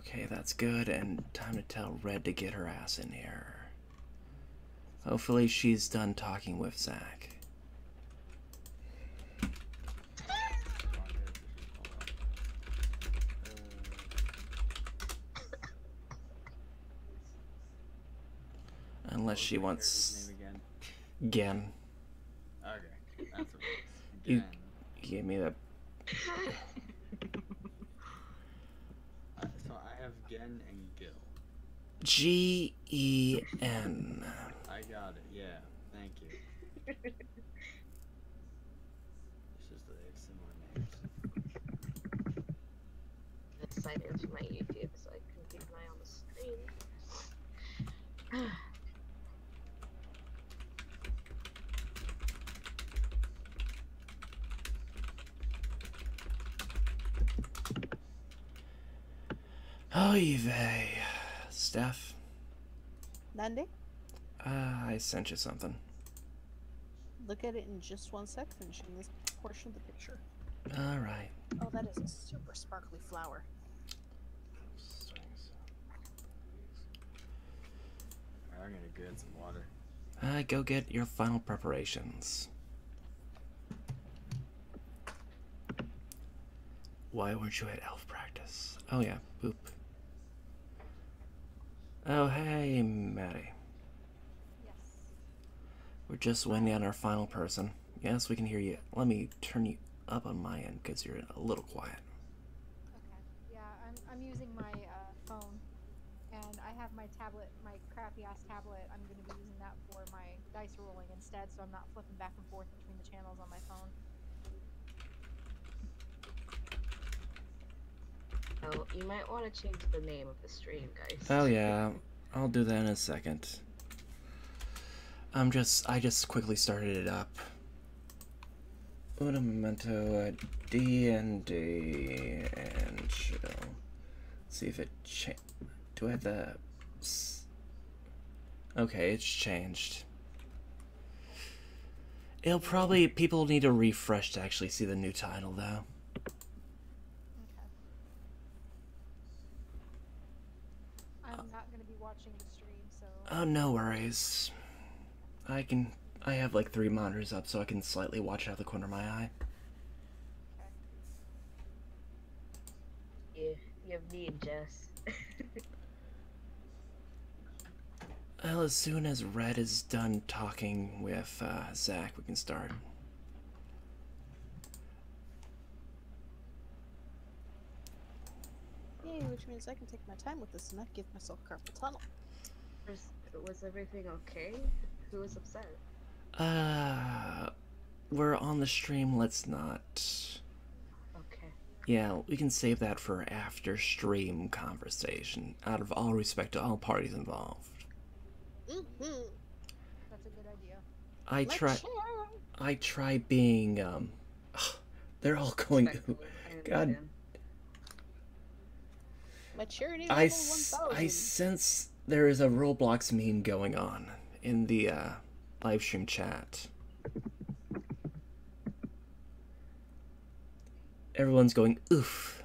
Okay, that's good, and time to tell Red to get her ass in here. Hopefully she's done talking with Zach. Unless she wants... Name again? Gen. Okay, that's what it is. You Gen. gave me that... So I have Gen and Gil. G-E-N. I got it, yeah. Thank you. It's just that they have similar names. Let's sign into my YouTube so I can keep an eye on the screen. Oy vey. Steph? Nandi? I sent you something. Look at it in just 1 sec, finishing this portion of the picture. Alright. Oh, that is a super sparkly flower. I'm gonna get some water. Go get your final preparations. Why weren't you at elf practice? Oh yeah, boop. Oh hey, Maddie. Yes. We're just waiting on our final person. Yes, we can hear you. Let me turn you up on my end because you're a little quiet. Okay. Yeah, I'm using my phone, and I have my tablet, my crappy ass tablet. I'm going to be using that for my dice rolling instead, so I'm not flipping back and forth between the channels on my phone. Oh, you might want to change the name of the stream, guys. Oh yeah, I'll do that in a second. I just quickly started it up. Un momento at D&D and chill. See if it do I have the... Okay, it's changed. It'll probably... People need a refresh to actually see the new title, though. Okay. I'm not going to be watching the stream, so... Oh, no worries. I have like 3 monitors up, so I can slightly watch out of the corner of my eye. Okay. You have me and Jess. Well, as soon as Red is done talking with Zach, we can start. Yay, which means I can take my time with this and not give myself carpal tunnel. Was everything okay? Who was upset? We're on the stream, let's not... Okay. Yeah, we can save that for after stream conversation, out of all respect to all parties involved. That's a good idea. I try being, they're all going... God... Maturity I level 1000. sense there is a Roblox meme going on in the, live stream chat. Everyone's going, oof.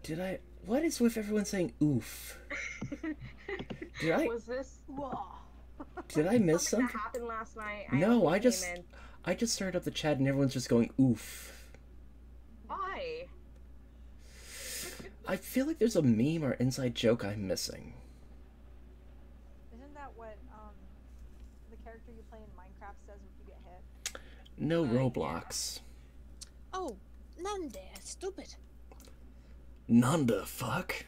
Did I... What is with everyone saying oof? Did I... Was this... Did I miss something? That happened last night. No, I just started up the chat and everyone's just going oof. Why? I feel like there's a meme or inside joke I'm missing. Isn't that what the character you play in Minecraft says when you get hit? No Roblox. Oh, Nande, stupid. Nanda, fuck.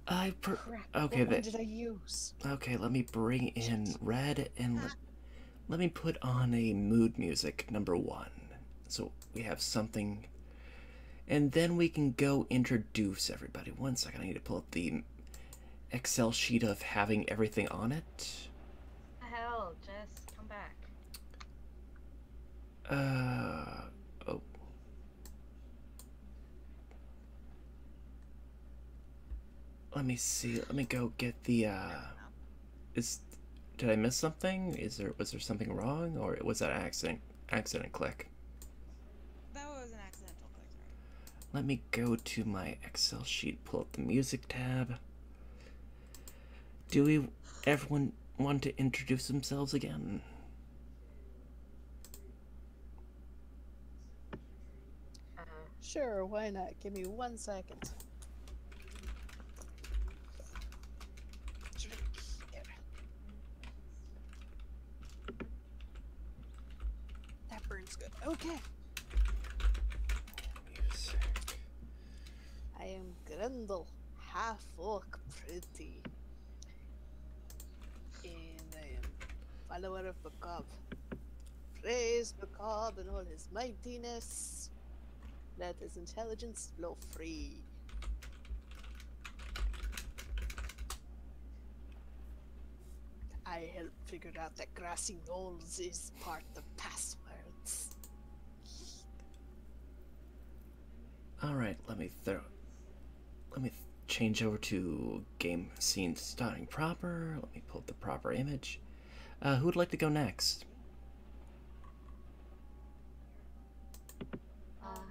Okay, what did I use? Okay, let me bring in Red and let me put on a mood music #1. So we have something, and then we can go introduce everybody. 1 second, I need to pull up the Excel sheet of having everything on it. Hell, Jess, come back. Oh. Let me see. Let me go get the, Did I miss something? Was there something wrong, or was that accident click? That was an accidental click, sorry. Let me go to my Excel sheet, pull up the music tab. Everyone want to introduce themselves again? Sure, why not? Give me 1 second. That burns good. Okay. Music. I am Grendel, half orc pretty. And I am follower of Bacab. Praise Bacab and all his mightiness. Let his intelligence flow free. I helped figure out that grassy knolls is part of passwords. Alright, let me change over to game scene starting proper. Let me pull up the proper image. Who would like to go next? Oh,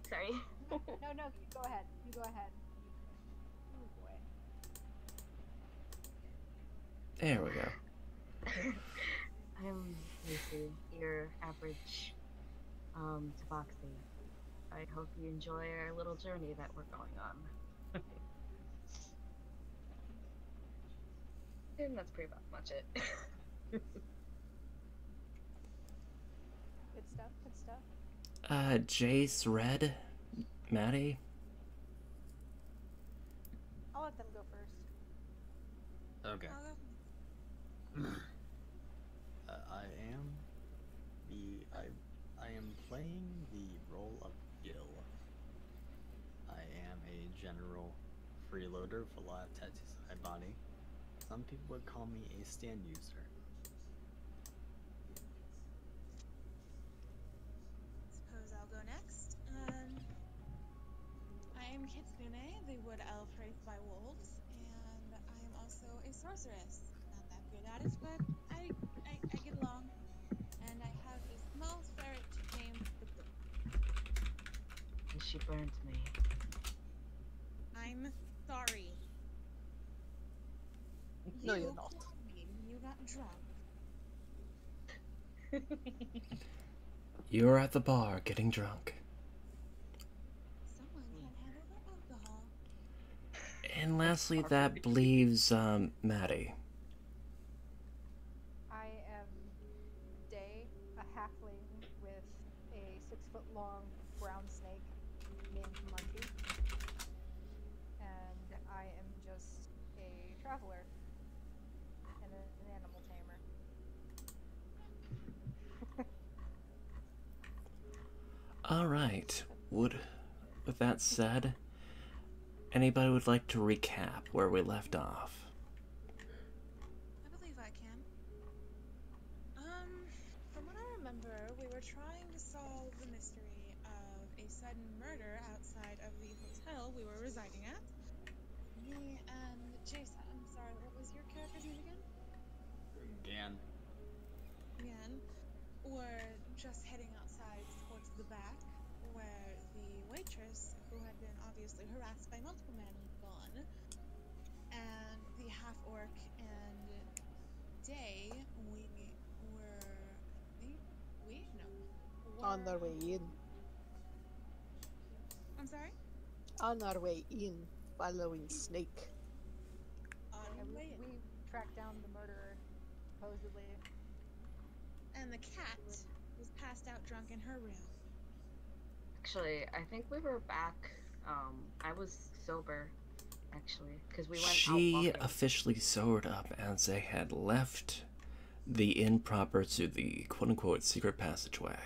sorry. No, you go ahead. You go ahead. Oh boy. There we go. I'm Lucy, your average tabaxi. I hope you enjoy our little journey that we're going on. And that's pretty much it. Good stuff. Good stuff. Jace, Red, Maddie. I'll let them go first. Okay. I am playing the role of Gil. I am a general freeloader with a lot of tattoos on my body. Some people would call me a stand user. Suppose I'll go next. I am Kitsune, the wood elf raised by wolves, and I am also a sorceress. Not that good at it, but I get along. And I have a small ferret named the Book. And she burned me. I'm sorry. No, You you're not. called me when you got drunk. You're at the bar getting drunk. Someone can handle their alcohol. And lastly, that leaves Maddie. I am Day, a halfling with a 6-foot-long brown snake named Munchie. And I am just a traveler and an animal tamer. All right. With that said, anybody would like to recap where we left off? I believe I can. From what I remember, we were trying to solve the mystery of a sudden murder outside of the hotel we were residing at. Me and Jason, I'm sorry, what was your character's name again? Gan. Yan, were just heading outside towards the back, where the waitress, who had been obviously harassed by multiple men, had gone. And the half-orc and Day, we were On our way in. I'm sorry? On our way in, following Snake. On Yeah, the way in. we tracked down the murderer, supposedly. And the cat was passed out drunk in her room. Actually, I think we were back. I was sober, actually, because we went out She walking. officially sobered up as they had left the inn proper to the quote-unquote secret passageway.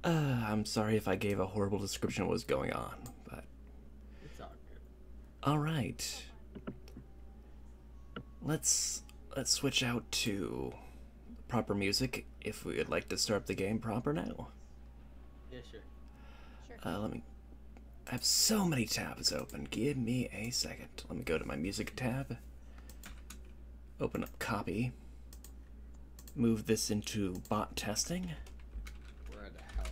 I'm sorry if I gave a horrible description of what was going on, but... It's all good. Alright. Let's switch out to proper music if we would like to start the game proper now. Yeah, sure. Sure. Let me I have so many tabs open. Give me a second. Let me go to my music tab. Open up copy. Move this into bot testing. We're at a house,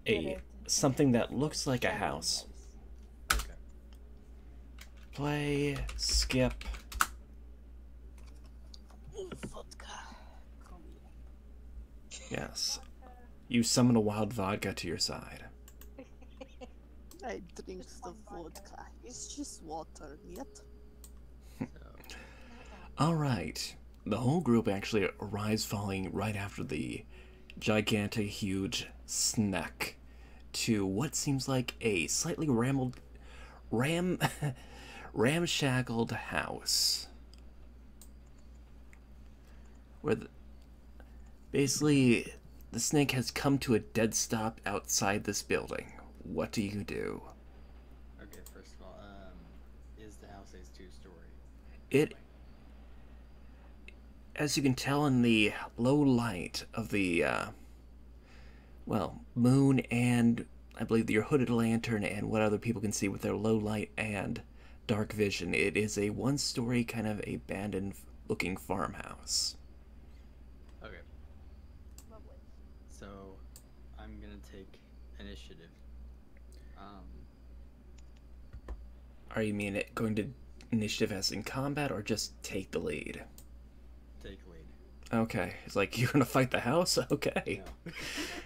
right? Something that looks like a house. Okay. Play, skip. Vodka. Yes. You summon a wild vodka to your side. I drink the vodka. It's just water, yet. Alright. The whole group actually arrives falling right after the gigantic, huge snack to what seems like a slightly ramshackled house. Where basically the snake has come to a dead stop outside this building. What do you do? Okay, first of all, is the house a two-story? It, as you can tell in the low light of the, well, moon and I believe your hooded lantern and what other people can see with their low light and dark vision, it is a one-story kind of abandoned-looking farmhouse. Okay, Lovely. so I'm gonna take initiative. Are you mean it going to initiative as in combat or just take the lead? Take lead. Okay, it's like you're gonna fight the house? Okay. No.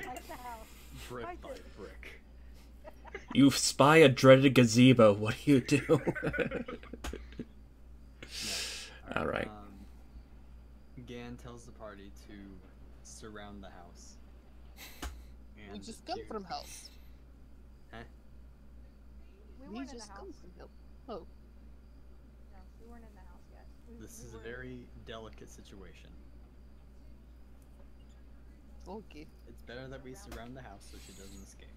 Like the house. Brick Fight by it. brick. You spy a dreaded gazebo, what do you do? No. Alright. Gan tells the party to surround the house. We And just come to- from house. We We weren't in the just house. come from house. Oh, No, we weren't in the house yet. This we is a were- very delicate situation. okay. It's better that we surround the house so she doesn't escape.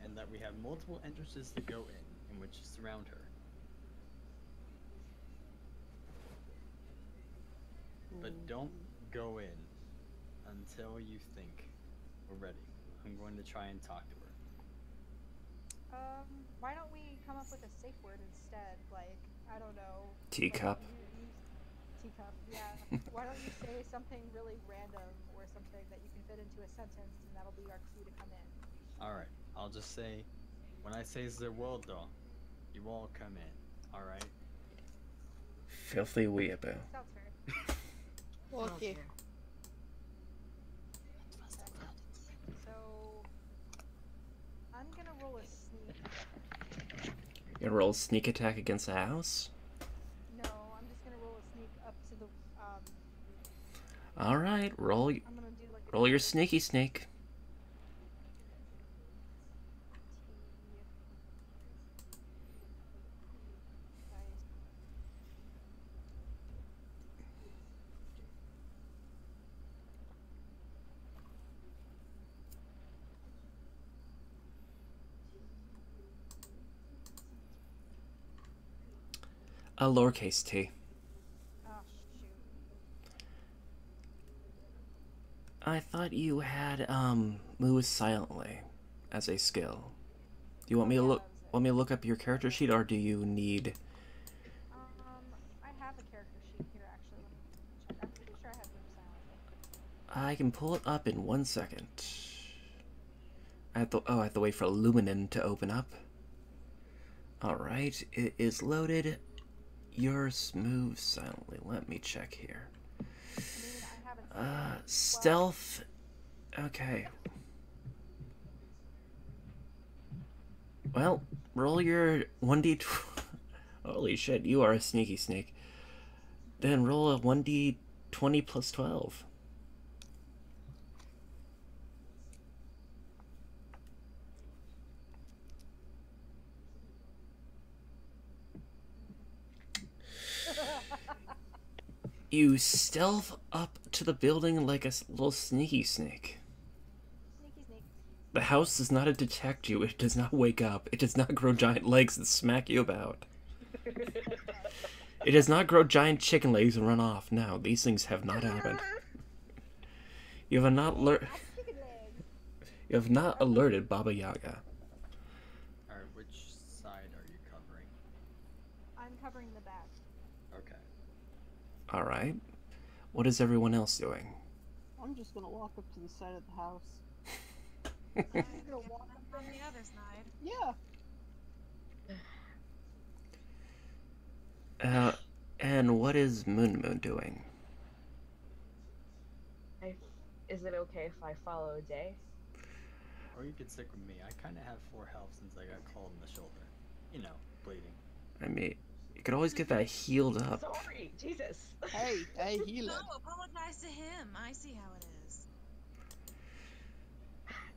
And that we have multiple entrances to go in which to surround her. But don't go in until you think we're ready. I'm going to try and talk to her. Why don't we come up with a safe word instead? Like, I don't know. Teacup. Teacup, yeah. Why don't you say something really random or something that you can fit into a sentence and that'll be our cue to come in? Alright, I'll just say, when I say the word though, you all come in, alright? Filthy weeaboo. Sounds fair. Okay. So, I'm gonna roll a sneak. You gonna roll sneak attack against the house? No, I'm just gonna roll a sneak up to the, Alright, roll I'm gonna do like a roll your sneaky snake. A lowercase t. Oh shoot. I thought you had move silently as a skill. Do you want me to look up your character sheet, or do you need? I have a character sheet here actually. Let me check. I'm pretty sure I have move silently. I can pull it up in 1 second. I have to wait for Luminen to open up. All right, it is loaded. Yours moves silently. Let me check here. I mean, I haven't Stealth. Okay. Well, roll your 1d. Holy shit, you are a sneaky snake. Then roll a 1d20 plus 12. You stealth up to the building like a little sneaky snake. Sneaky sneak. The house does not detect you. It does not wake up. It does not grow giant legs and smack you about. It does not grow giant chicken legs and run off. No, these things have not happened. You have not learned. You have not alerted Baba Yaga. Alright, which side are you covering? I'm covering the back. Okay. Alright. What is everyone else doing? I'm just gonna walk up to the side of the house. I'm gonna walk on the other side. Yeah. And what is Moon Moon doing? Is it okay if I follow Day? Or you could stick with me. I kind of have 4 health since I got clawed in the shoulder. You know, bleeding. I mean, you could always get that healed up. Sorry, Jesus. Hey, heal No, him. apologize to him. I see how it is.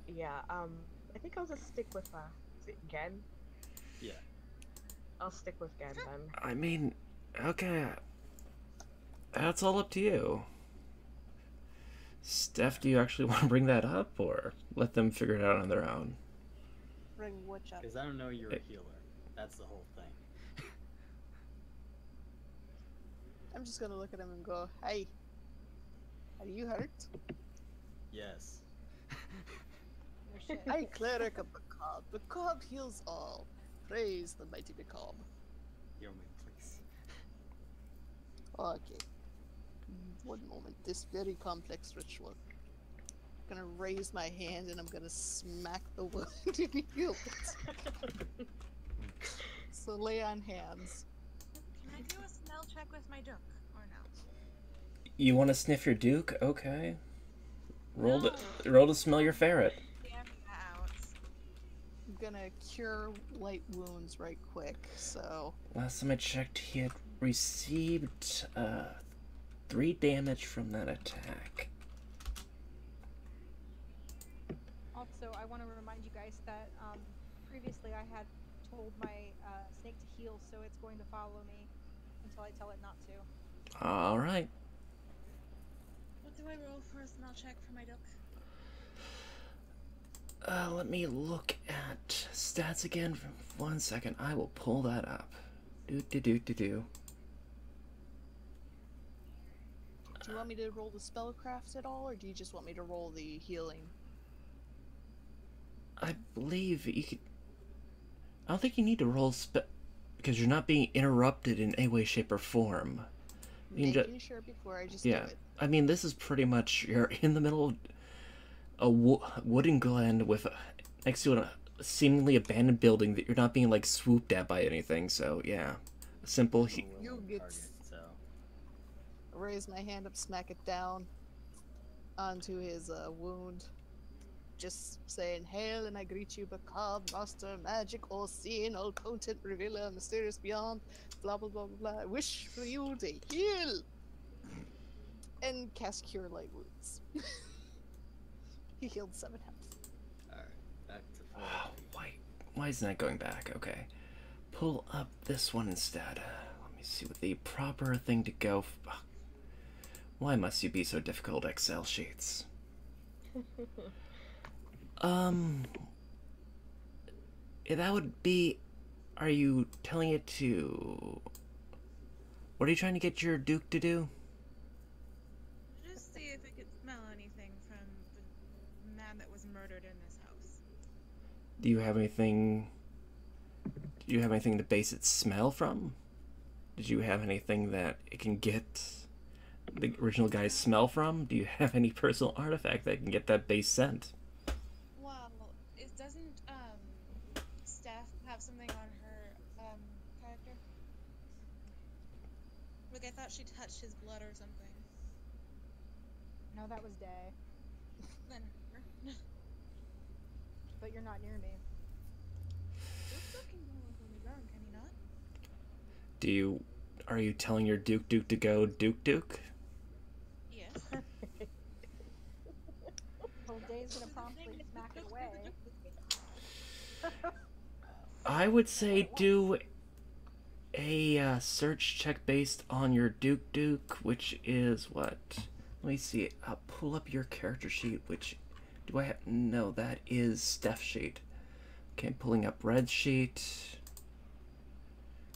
Yeah, I think I'll just stick with, is it Gen? Yeah. I'll stick with Gen then. I mean, okay. That's all up to you. Steph, do you actually want to bring that up, or let them figure it out on their own? Bring which up? Because I don't know you're a healer. That's the whole thing. I'm just gonna look at him and go, hey, are you hurt? Yes. No shit. I, cleric of Macabre. Macabre heals all. Praise the mighty Macabre. Heal me, please. Okay. One moment. This very complex ritual. I'm gonna raise my hand and I'm gonna smack the wound and heal it. So lay on hands. Can I do a smell check with my duck, or no? You want to sniff your Duke? Okay. Roll to smell your ferret. Yeah, out. I'm gonna cure light wounds right quick, so... Last time I checked, he had received 3 damage from that attack. Also, I want to remind you guys that previously I had told my snake to heal, so it's going to follow me until I tell it not to. Alright. What do I roll for a smell check for my duck? Let me look at stats again for 1 second. I will pull that up. Do. Do you want me to roll the spellcraft at all, or do you just want me to roll the healing? I believe you could... I don't think you need to roll because you're not being interrupted in any way, shape, or form. You can Making sure before I just do it. I mean, this is pretty much... You're in the middle of a wooden glen with next to a seemingly abandoned building that you're not being, like, swooped at by anything, so, yeah. A simple... I'm a You willing get target, so. Raise my hand up, smack it down onto his wound. Just saying, hail and I greet you, Macabre, master, magic, all-seeing, all-potent, revealer, mysterious beyond, blah blah blah blah blah. I wish for you to heal and cast Cure Light Wounds. He healed 7 health. Alright, back to full. Oh, why isn't that going back? Okay. Pull up this one instead. Let me see what the proper thing to go... Why must you be so difficult, Excel sheets? Yeah, that would be... Are you telling it to... What are you trying to get your Duke to do? Just see if it could smell anything from the man that was murdered in this house. Do you have anything... Do you have anything to base its smell from? Did you have anything that it can get the original guy's smell from? Do you have any personal artifact that can get that base scent? Well, it doesn't, Steph have something on her, character? Like, I thought she touched his blood or something. No, that was Day, Then her. but you're not near me. You still can go on the ground, can you not? Do you... Are you telling your Duke to go Duke? Yes. Well, Day's gonna promptly smack it away. I would say do a search check based on your Duke, which is what? Let me see. I'll pull up your character sheet, which... Do I have... No, that is Steph's sheet. Okay, pulling up Red's sheet.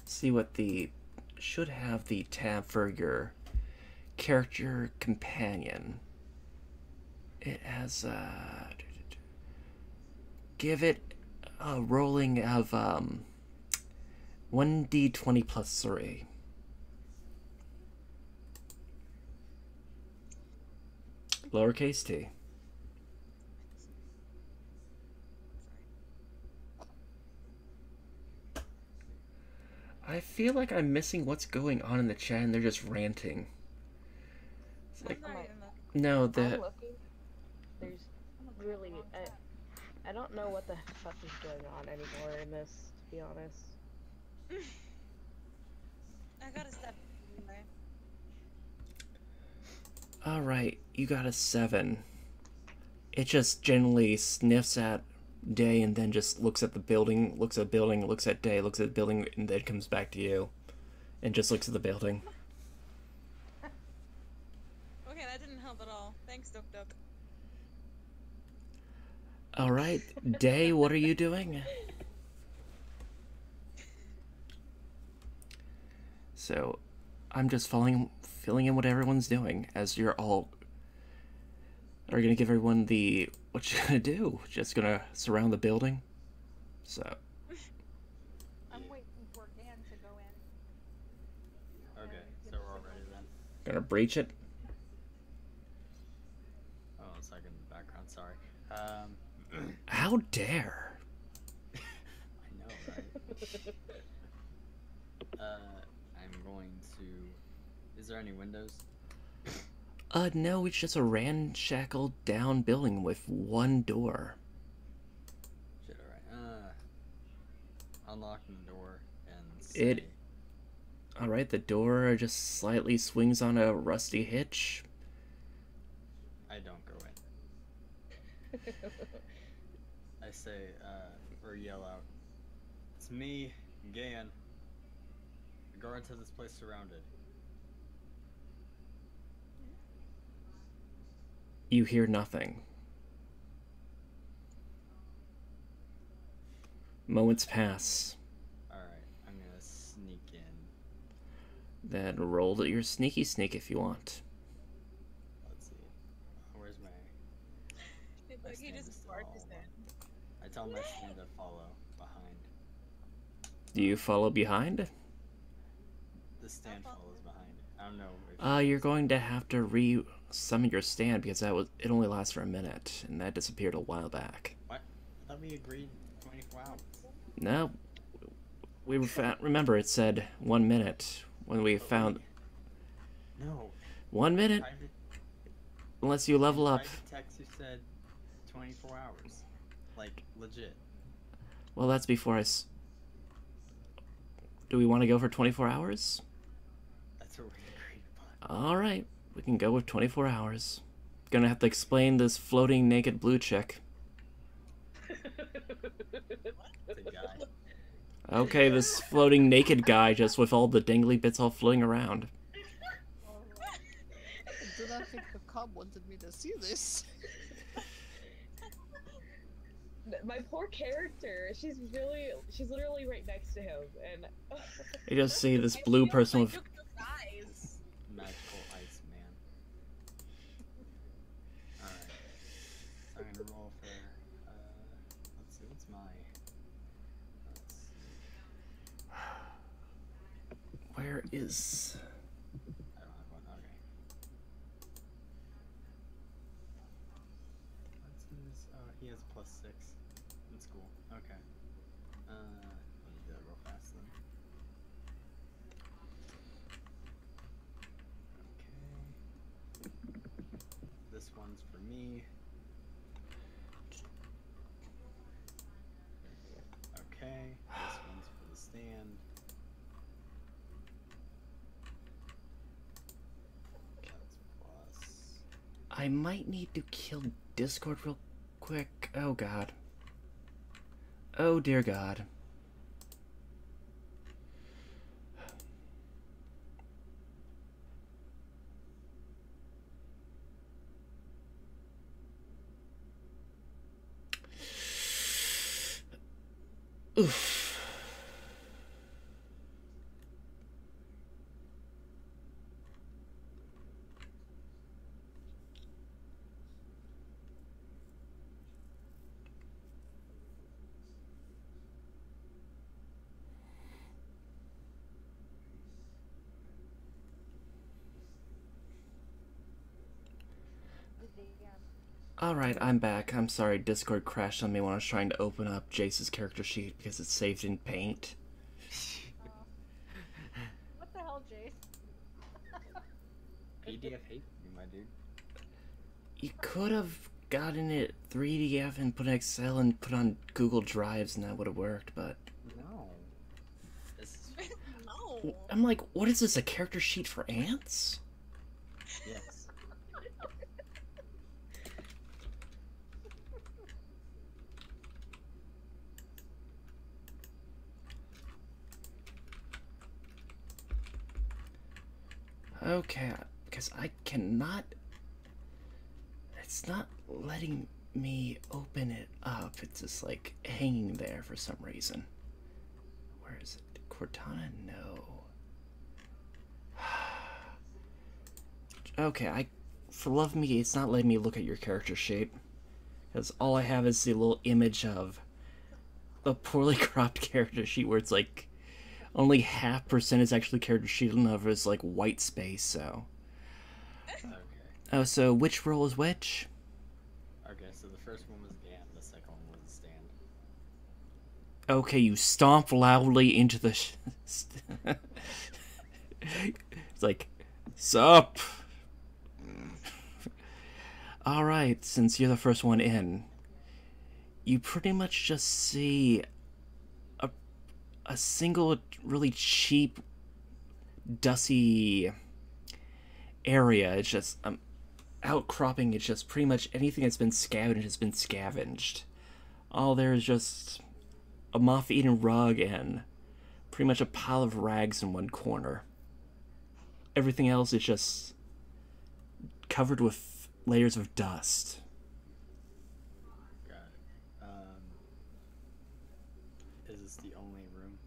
See what the... Should have the tab for your character companion. It has, give it a rolling of 1d20 plus 3. Lowercase t. I feel like I'm missing what's going on in the chat and they're just ranting. It's like, I'm not even looking. no, I'm the looking. There's really, I don't know what the fuck is going on anymore in this, to be honest. I gotta step away. alright, you got a 7. It just generally sniffs at Day and then just looks at the building, looks at the building, looks at Day, looks at the building, and then comes back to you. And just looks at the building. Okay, that didn't help at all. Thanks, Duk Duk. Alright, Day, what are you doing? So, I'm just filling in what everyone's doing, as you're all are gonna give everyone the what you gonna do. Just gonna surround the building. So I'm waiting for Dan to go in. Okay, so we're all ready then. gonna breach it. Oh, a second in the background, sorry. How dare? I know, right? I'm going to... Is there any windows? No, it's just a ramshackle down building with one door. Shit, alright. Unlocking the door and say, It- Alright, the door just slightly swings on a rusty hitch. I don't go in. I say, or yell out, "It's me, Gayan. The guards have this place surrounded." You hear nothing. Moments pass. Alright, I'm gonna sneak in. Then roll your sneaky sneak if you want. Let's see. Where's my... It's my like he stand just is still barked all his alone. head. I tell my stand to follow behind. Do you follow behind? The stand follows behind. I don't know if You're going to have to re-summon your stand because it only lasts for a minute, and that disappeared a while back. What? I thought we agreed 24 hours. No, we remember it said 1 minute when we found No. 1 minute Private, unless you level up. private text you said 24 hours. Like, legit. Well, that's before Do we want to go for 24 hours? That's what we agreed upon. All right, we can go with 24 hours. Gonna have to explain this floating naked blue chick. The guy. Okay, this floating naked guy just with all the dangly bits all floating around. I do not think the cub wanted me to see this. My poor character. She's literally right next to him, and You just see this blue person with. Eyes. Magical ice man. Alright. So I'm gonna roll for, let's see, what's my... Let's see. Where is? I don't have one, okay. What's his, he has +6. That's cool, okay. Let me do that real fast then. Okay. This one's for me. Okay, this one's for the stand. That's plus. I might need to kill Discord real quick. Oh god. Oh dear god. Oof. Alright, I'm back. I'm sorry, Discord crashed on me when I was trying to open up Jace's character sheet because it's saved in Paint. What the hell, Jace? PDF hate you, my dude. You could have gotten it 3DF and put in Excel and put on Google Drives and that would have worked, but... No. This is... No. I'm like, what is this, a character sheet for ants? Yes. Okay, because I cannot... It's not letting me open it up. It's just, like, hanging there for some reason. Where is it? Cortana? No. Okay, for love of me, it's not letting me look at your character sheet. Because all I have is the little image of a poorly cropped character sheet where it's, like, only half% is actually character sheet and the other is, like, white space, so... Okay. Oh, so which role is which? Okay, so the first one was Gan, the second one was Stand. Okay, you stomp loudly into the... It's like, sup? Alright, since you're the first one in, you pretty much just see a single really cheap, dusty area. It's just outcropping. It's just pretty much anything that's been scavenged has been scavenged. All there is just a moth-eaten rug and pretty much a pile of rags in one corner. Everything else is just covered with layers of dust. Got it. Is this the only room?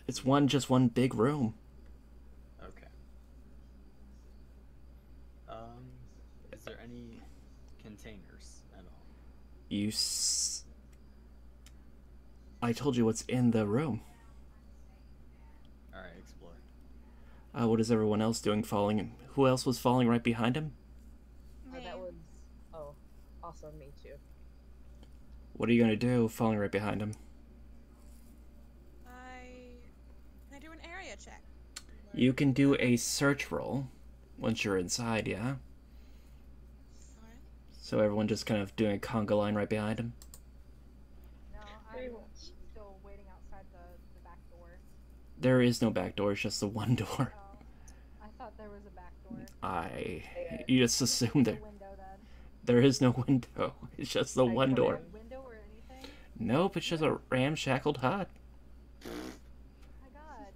It's just one big room. Okay. Is there any containers at all? I told you what's in the room. Alright, explore. What is everyone else doing falling? Who else was falling right behind him? That was... Oh, also me too. What are you gonna do falling right behind him? Can I do an area check? You can do a search roll once you're inside, yeah? Alright. So everyone just kind of doing a conga line right behind him? No, Pretty I'm much. still waiting outside the back door. There is no back door, it's just the one door. Oh, I thought there was a back door. You just assumed The there. window then. There is no window. It's just the I one come door. in. Window or anything? Nope, it's just a ramshackled hut. Oh my god.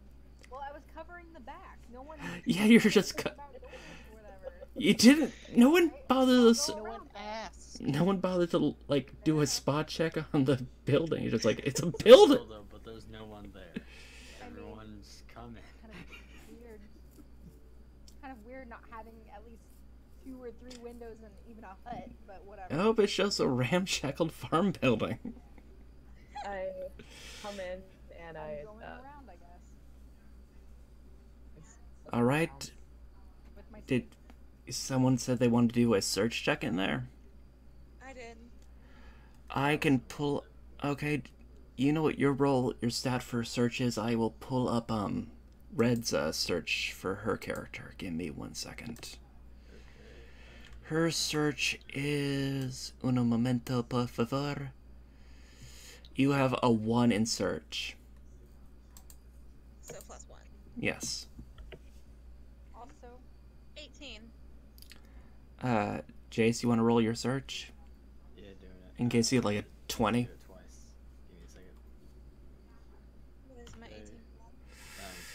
Well, I was covering the back. No one. Yeah, you're just about doors or whatever. You didn't. No one bothered to. No one asked. No one bothered to like do a spot check on the building. You're just like, it's a building. Still though, but there's no one there. Everyone's coming. Kind of weird. Kind of weird not having at least 2 or 3 windows and even a hut, but whatever. Nope, it's just a ramshackled farm building. I come in and I'm I... going around, I guess. All right. With my Did someone said they wanted to do a search check in there? I did. I can pull. Okay, you know what your stat for search is. I will pull up Red's search for her character. Give me 1 second. Her search is uno momento por favor. You have a 1 in search. So +1. Yes. Also, 18. Jace, you want to roll your search Yeah, doing it. in case you get like a 20? Do it twice. Give me a second. What is my 18?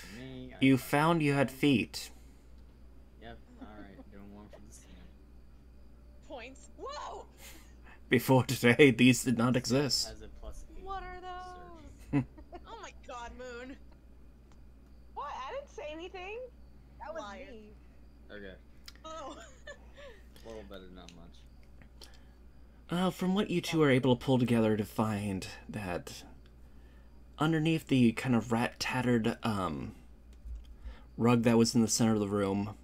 For me, You found you had feet. Yep. Alright, doing 1 for the scene. Points. Whoa! Before today, these did not exist. Has a +8. what are those? Oh my god, Moon. What? I didn't say anything. That was Liar. me. Okay. Oh. A little better, not much. From what you two are able to pull together to find that underneath the kind of rat-tattered rug that was in the center of the room,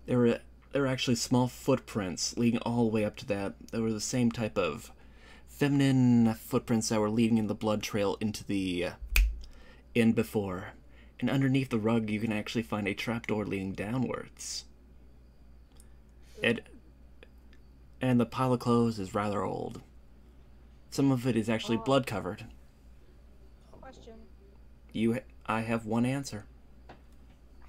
there were there were actually small footprints leading all the way up to that. They were the same type of feminine footprints that were leading in the blood trail into the inn before. And underneath the rug, you can actually find a trapdoor leading downwards. And the pile of clothes is rather old. Some of it is actually blood covered. Question: I have one answer.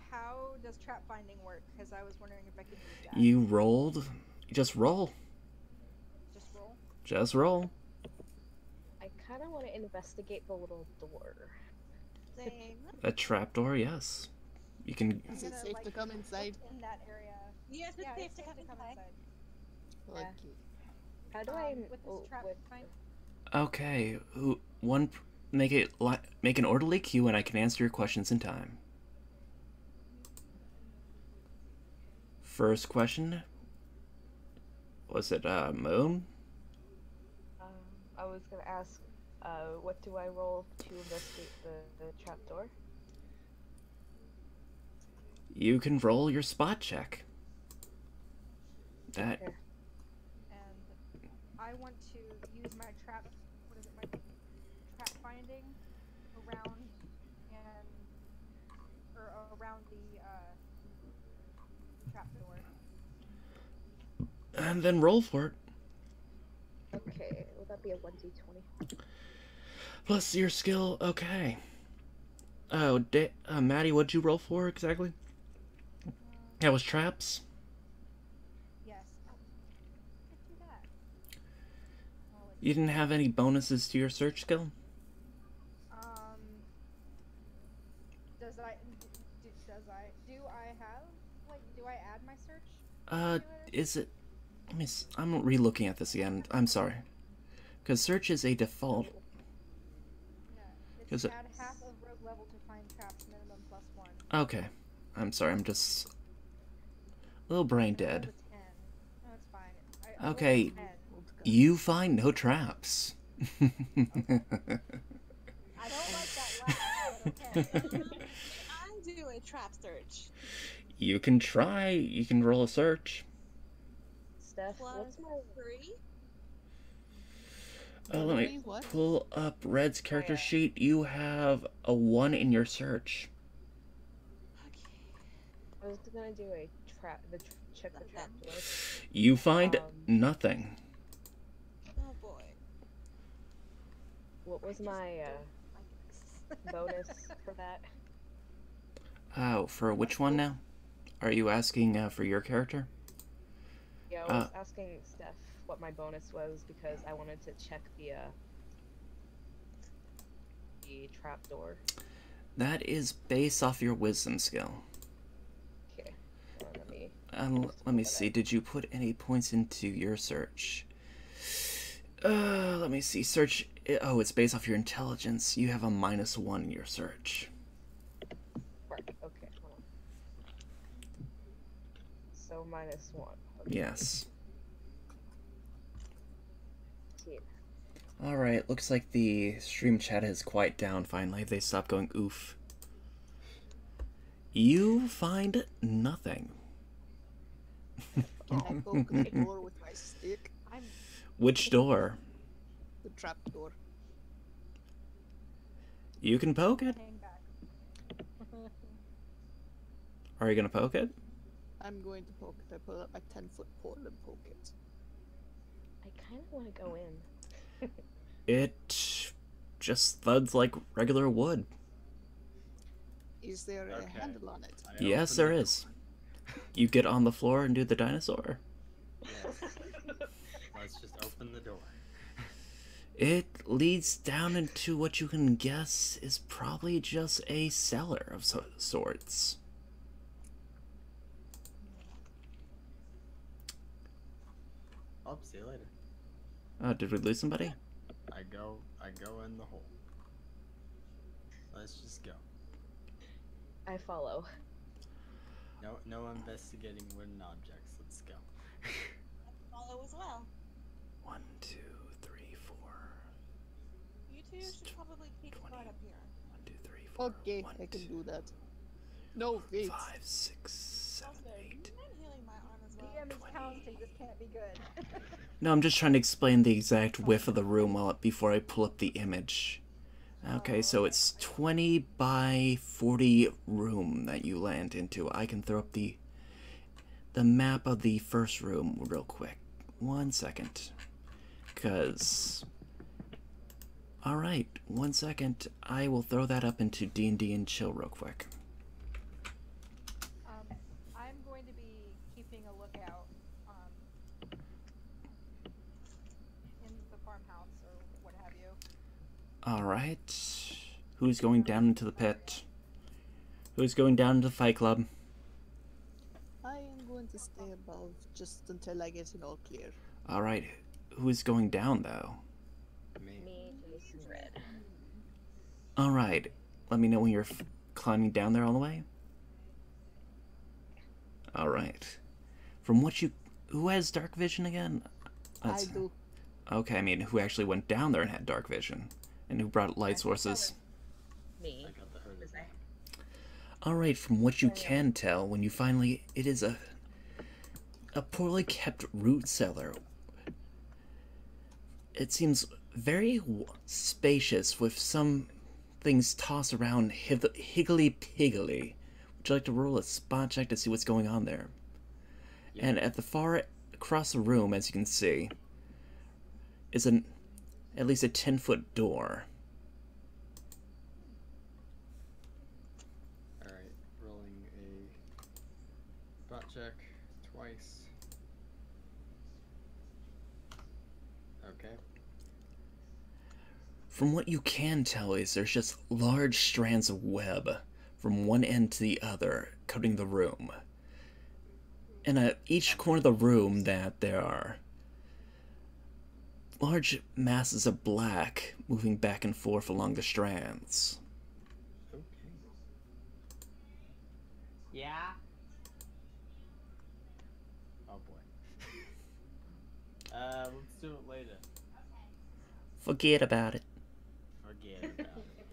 How does trap finding work? Because I was wondering if I could use that. You rolled. Just roll. Just roll. Just roll. I kind of want to investigate the little door. Same. A trapdoor, yes. You can. Is it gonna, safe to come inside? In that area. Yes, it's Yeah, safe it's to come inside. Yeah. Okay. How do I With this trap find? Okay. Make an orderly queue, and I can answer your questions in time. First question. Was it Moon? I was gonna ask, what do I roll to investigate the trapdoor? You can roll your spot check. That. Okay. And I want to use my trap. What is it? My trap finding around around the trap door. And then roll for it. Okay, would that be a 1d20? Plus your skill. Okay. Oh, Maddie, what'd you roll for exactly? That was traps. Yes. Oh, let's do that. You didn't have any bonuses to your search skill? Do I have, like, do I add my search? Is it? I'm re-looking at this again. I'm sorry. Because search is a default. Yeah. Is It's it? add half of rogue level to find traps, minimum +1. Okay. I'm sorry. I'm just a little brain I rolled dead. a 10. No, it's fine. I rolled a Okay. 10. You find no traps. I don't like that laugh, but okay. I do a trap search. You can try. You can roll a search. Steph, Plus what's my 3. Let me What? pull up Red's character yeah. sheet. You have a 1 in your search. Okay. I was gonna do a check the trapdoor. You find nothing. Oh boy. What was my bonus for that? Oh, for which one now? Are you asking for your character? Yeah, I was asking Steph what my bonus was because I wanted to check the trapdoor. That is based off your wisdom skill. Okay, let me. Let me see. Did you put any points into your search? Let me see. Search. Oh, it's based off your intelligence. You have a -1 in your search. Right. Okay. Hold on. So -1. Okay. Yes. 15. Alright, looks like the stream chat has quieted down finally. They stopped going oof. You find nothing. Can I poke the door with my stick? Which door? The trap door. You can poke it. Hang back. Are you gonna poke it? I'm going to poke it. I pull up my 10-foot pole and poke it. I kind of want to go in. It just thuds like regular wood. Is there a Okay. handle on it? I Yes, open there the is. You get on the floor and do the dinosaur. door. Yes. Let's just open the door. It leads down into what you can guess is probably just a cellar of sorts. Oh, see you later. Did we lose somebody? I go in the hole. Let's just go. I follow. No investigating wooden objects. Let's go. Follow as well. 1, 2, 3, 4. You two should probably keep guard up here. 1, 2, 3, 4. Okay, 1, I can 2, do that. No, wait. 5, 6, 7, Also, do 8. you mind healing my arm as DM is counting. This can't be good. No, I'm just trying to explain the exact width of the room before I pull up the image. Okay, so it's 20 by 40 room that you land into. I can throw up the map of the first room real quick. 1 second. Cause... Alright, 1 second. I will throw that up into D&D and chill real quick. I'm going to be keeping a lookout in the farmhouse or what have you. Alright. Who's going down into the pit? Who's going down into the fight club? I am going to stay above just until I get it all clear. Alright. Who's going down, though? Me, Jason, Red. Alright. Let me know when you're climbing down there all the way. Alright. From what you... Who has dark vision again? I do. Okay, I mean, who actually went down there and had dark vision? And who brought light sources? Me. I got the herd. Alright, from what you can tell, when you finally... It is a poorly kept root cellar. It seems very spacious, with some things tossed around higgly-piggly. Would you like to roll a spot check to see what's going on there? Yeah. And at the far across the room, as you can see, is at least a 10-foot door. Alright, rolling a spot check twice. Okay. From what you can tell is there's just large strands of web from one end to the other coating the room. And at each corner of the room that there are large masses of black moving back and forth along the strands. Okay. Yeah? Oh boy. Let's do it later. Forget about it. Forget about it.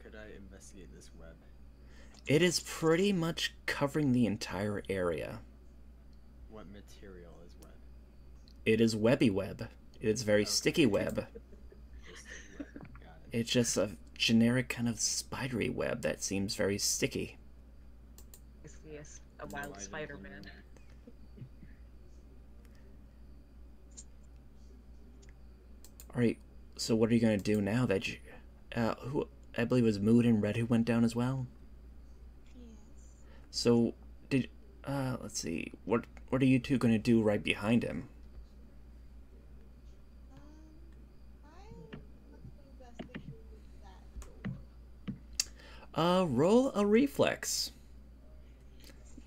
Could I investigate this web? It is pretty much covering the entire area. What material is web? It is webby web. It is very sticky web. Just a web. Got it. It's just a generic kind of spidery web that seems very sticky. Yes, a No, wild I didn't Spider-Man. know. Alright, so what are you gonna do now that you... who... I believe it was Mood and Red who went down as well? Yes. So, did... let's see. What are you two gonna do right behind him? I want to investigate that door. Roll a reflex.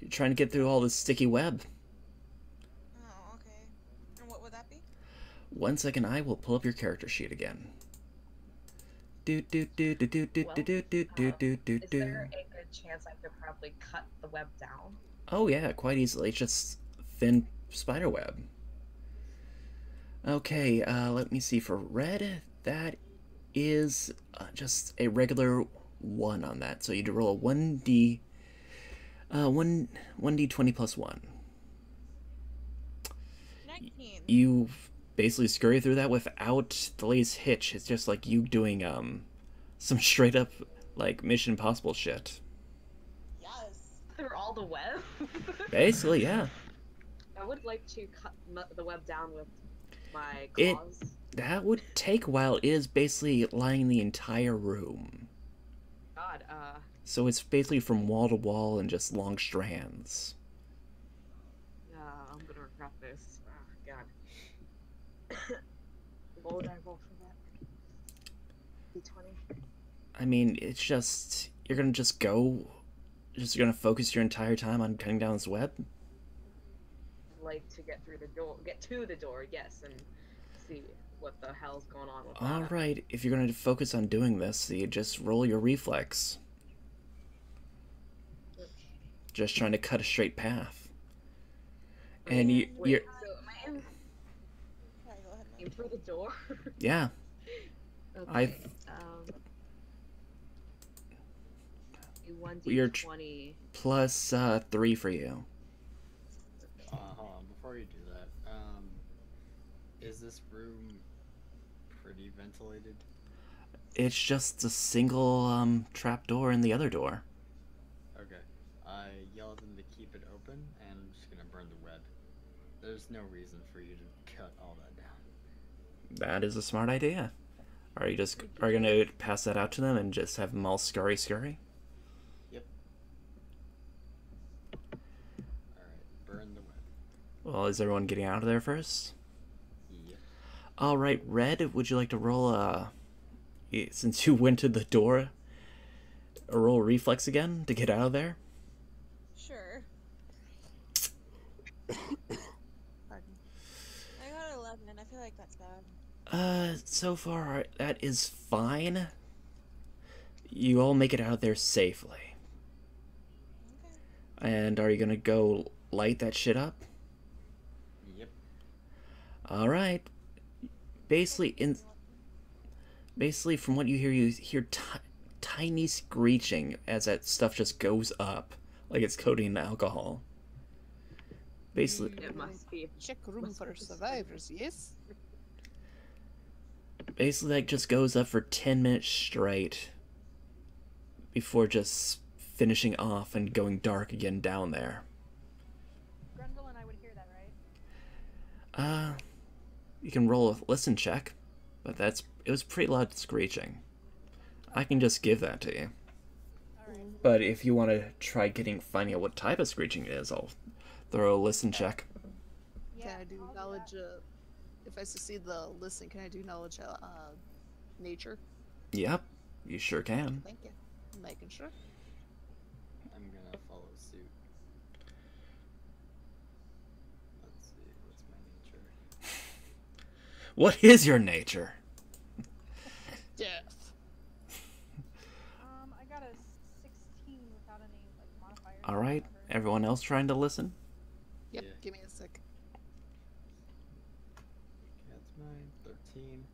You're trying to get through all this sticky web. Oh, okay. And what would that be? 1 second, I will pull up your character sheet again. Do do do do do do do do do do do do Is do. there a good chance I could probably cut the web down? Oh yeah, quite easily. It's just thin spider web. Okay, let me see. For Red, that is just a regular 1 on that. So you'd roll a 1d, 1d20 plus 1. 19. You basically scurry through that without the least hitch. It's just like you doing some straight up like Mission Impossible shit. Yes. Through all the web? Basically, yeah. I would like to cut the web down with my It- claws. That would take a while. It is basically lining the entire room. God, So it's basically from wall to wall and just long strands. I'm gonna regret this. Oh, God. What would I roll for that? D20? I mean, it's just you're gonna just gonna focus your entire time on cutting down this web. I'd like to get to the door, yes, and see what the hell's going on with that. All right, if you're gonna focus on doing this, you just roll your reflex. Just trying to cut a straight path. And Wait, you're so am I in, Sorry, go ahead. Mike. in through the door? yeah. Okay. I- do one You're d20. plus 3 for you. Hold on, before you do that, is this room pretty ventilated? It's just a single trap door in the other door. Okay. I yell at them to keep it open, and I'm just gonna burn the web. There's no reason for you to cut all that down. That is a smart idea. Are you gonna pass that out to them and just have them all scurry? Yep. Alright, burn the web. Well, is everyone getting out of there first? Yep. Alright, Red, would you like to roll since you went to the door, roll reflex again to get out of there? Sure. Pardon. I got 11. I feel like that's bad. So far, that is fine. You all make it out of there safely. Okay. And are you gonna go light that shit up? Yep. Alright. Basically, from what you hear tiny screeching as that stuff just goes up, like it's coating in alcohol. Basically, It must be. Check room for survivors, yes? that just goes up for 10 minutes straight before just finishing off and going dark again down there. Grundle and I would hear that, right? You can roll a listen check, but it was pretty loud screeching. I can just give that to you. Alright. But if you want to try finding out what type of screeching it is, I'll throw a listen check. Yeah, Can I do I'll knowledge? that. If I succeed the listen, can I do knowledge? Nature. Yep, you sure can. Thank you. Making sure. I'm gonna follow suit. Let's see, what's my nature? What is your nature? Death. I got a 16 without any like modifiers. All right, whatever. everyone else trying to listen? Yep. Yeah. Give me a sec. That's mine. 13.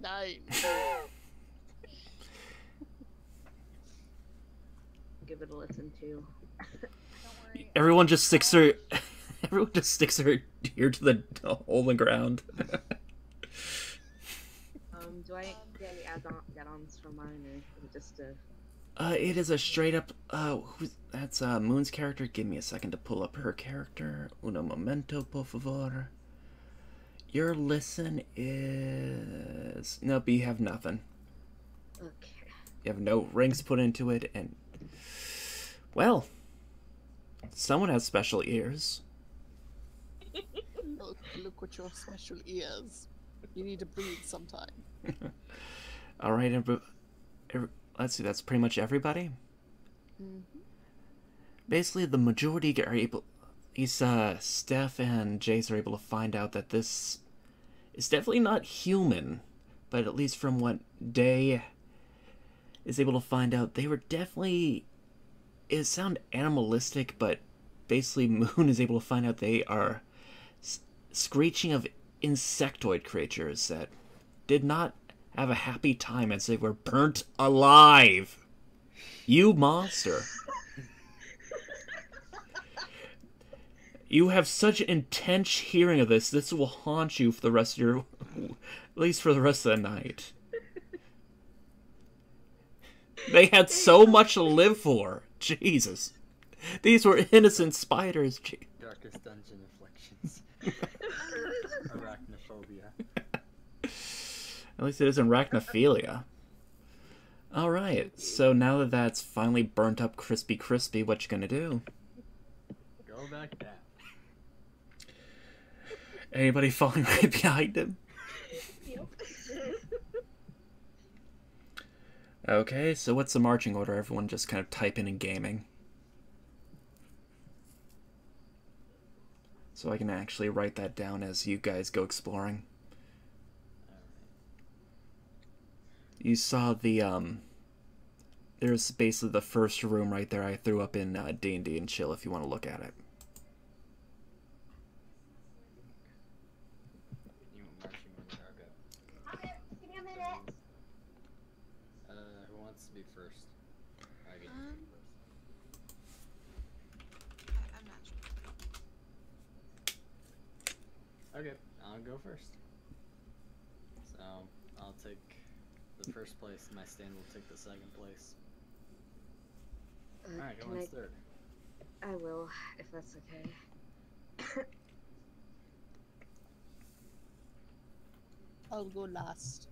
9. Give it a listen to. Don't worry. Everyone just sticks their ear to the hole in the ground. Do I get any add-ons for mine, or is it just a? It is a straight up. That's Moon's character. Give me a second to pull up her character. Uno momento, por favor. Your listen is nope. You have nothing. Okay. You have no rings put into it, and well, someone has special ears. Look what your special ears. You need to breathe sometime. All right, let's see. That's pretty much everybody. Basically, the majority are able. Steph and Jace are able to find out that this is definitely not human, but at least from what Day is able to find out, they were definitely. It sound animalistic, but basically Moon is able to find out they are screeching of insectoid creatures that did not have a happy time as they were burnt alive. You monster. You have such intense hearing of this. This will haunt you for the rest of your... at least for the rest of the night. They had so much to live for. Jesus. These were innocent spiders. Darkest dungeon afflictions. Arachnophobia. At least it isn't arachnophilia. Alright, so now that that's finally burnt up crispy, what you gonna do? Go back down. Anybody falling right behind him? Okay, so what's the marching order? Everyone just kind of type in gaming. So I can actually write that down as you guys go exploring. You saw the, there's basically the first room right there I threw up in D&D and Chill if you want to look at it. You want marching order? Okay. wants to be first? I get Um, to first. I'm not sure. Okay, I'll go first. So I'll take the first place. My stand will take the second place. Alright, who wants third? I will, if that's okay. I'll go last.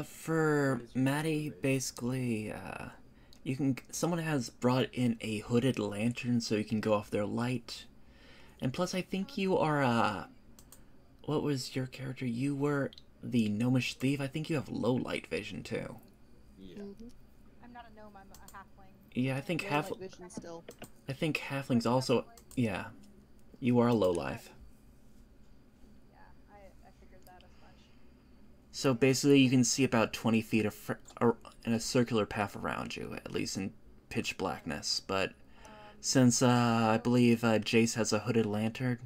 For Maddie, basically, someone has brought in a hooded lantern so you can go off their light. And plus, I think you are, what was your character? You were the gnomish thief. I think you have low light vision, too. Yeah. I'm not a gnome, I'm a halfling. Yeah, I think Low light vision still. I think halflings also, yeah. You are low life. Yeah, I figured that as much. So basically, you can see about 20 feet in a circular path around you, at least in pitch blackness. But since I believe Jace has a hooded lantern,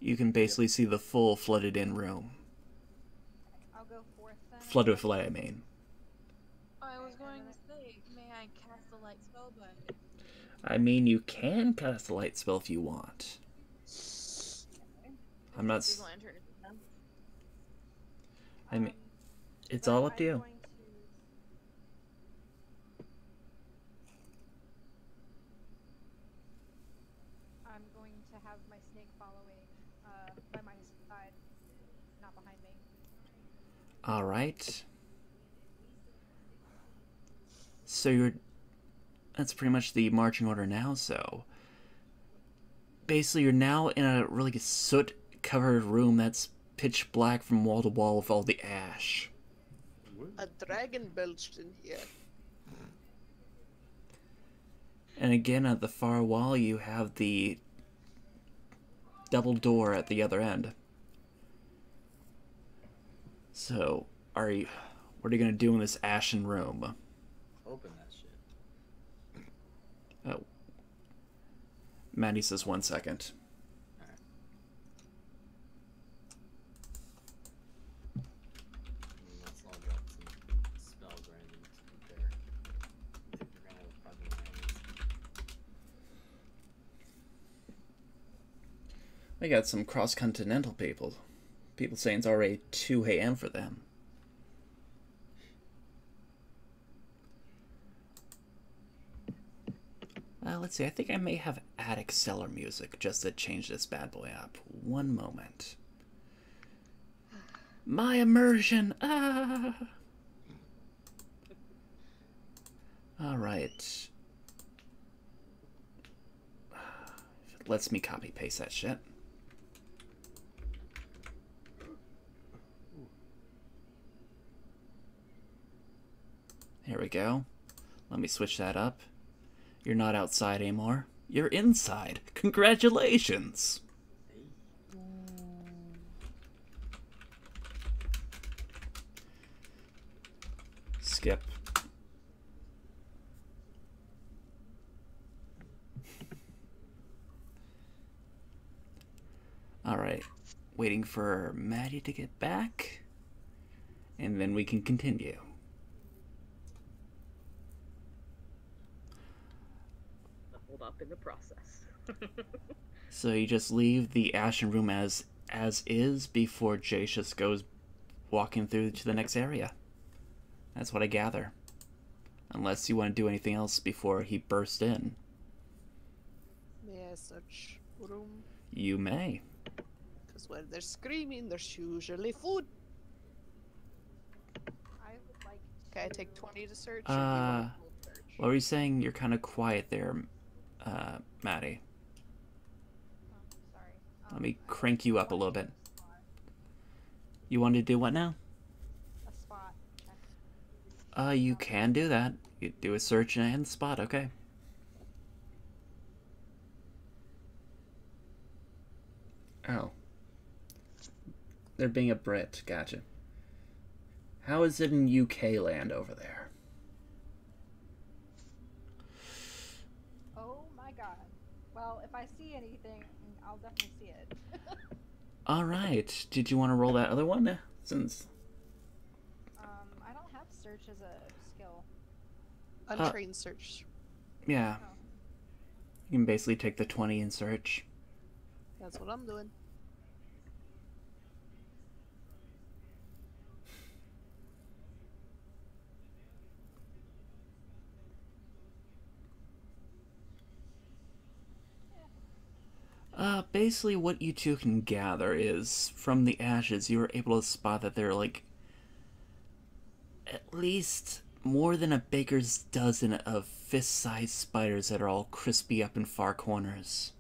you can basically see the full flooded-in room. I'll go fourth then. Flooded with light, I mean. I was going to say, may I cast a light spell, but I mean, you can cast a light spell if you want. I'm not. Use lantern. I mean, it's all up to you. I'm going to have my snake following by my side, not behind me. All right. So that's pretty much the marching order now. So basically, you're now in a really soot-covered room that's pitch black from wall to wall with all the ash. A dragon belched in here. And again, at the far wall, you have the double door at the other end. So, what are you gonna do in this ashen room? Open that shit. Oh. Maddie says 1 second. Alright. Let's all drop some spell grinding to prepare. We're gonna have a problem with I got some cross-continental people. People saying it's already 2 a.m. for them. Let's see, I think I may have attic cellar music just to change this bad boy up. One moment. My immersion! Ah! Alright. Lets me copy-paste that shit. Here we go. Let me switch that up. You're not outside anymore. You're inside. Congratulations! Skip. Alright. Waiting for Maddie to get back. And then we can continue. Hold up in the process. So you just leave the ashen room as is before Jace just goes walking through to the next area. That's what I gather. Unless you want to do anything else before he bursts in. May I search room? You may. Because when they're screaming, there's usually food. I would like to... Okay, I take 20 to search. Or do you want a full search? What were you saying? You're kind of quiet there, Maddie. Oh, sorry. Let me crank you up a little bit. You want to do what now? A spot check. You can do that. You do a search and spot, okay. Oh. They're being a Brit, gotcha. How is it in UK land over there? Oh my god. Well, if I see anything, I'll definitely see it. All right. Did you want to roll that other one? Since I don't have search as a skill. Untrained search. yeah, Oh. you can basically take the 20 and search. That's what I'm doing. Basically what you two can gather is from the ashes you were able to spot that there are like at least more than a baker's dozen of fist-sized spiders that are all crispy up in far corners.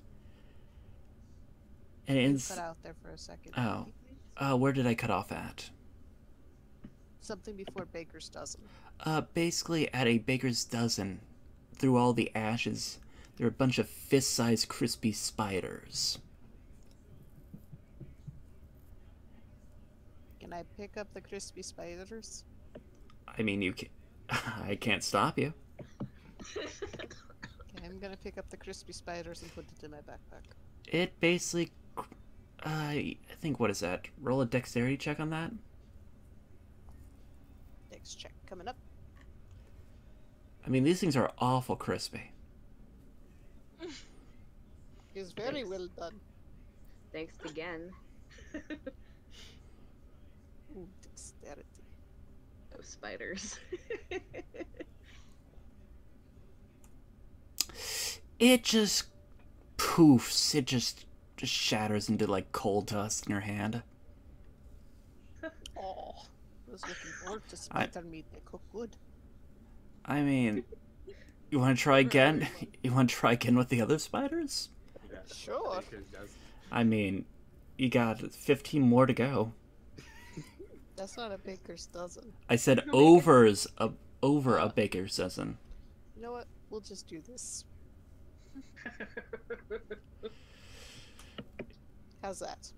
And You it's cut out there for a second. oh, where did I cut off at? Something before baker's dozen. Basically at a baker's dozen, through all the ashes, there are a bunch of fist-sized crispy spiders. Can I pick up the crispy spiders? I mean, you can. I can't stop you. Okay, I'm gonna pick up the crispy spiders and put it in my backpack. It basically, I think, what is that? Roll a dexterity check on that. Dex check coming up. I mean, these things are awful crispy. It's very Thanks. well done. Thanks again. Ooh, dexterity. Those spiders. It just poofs. It just shatters into like coal dust in your hand. Oh, I was looking forward to spider meat. They cook good. I mean, you want to try again? You want to try again with the other spiders? Yeah, Sure. Baker's dozen. I mean, you got 15 more to go. That's not a baker's dozen. I said over a baker's dozen. You know what? We'll just do this. How's that?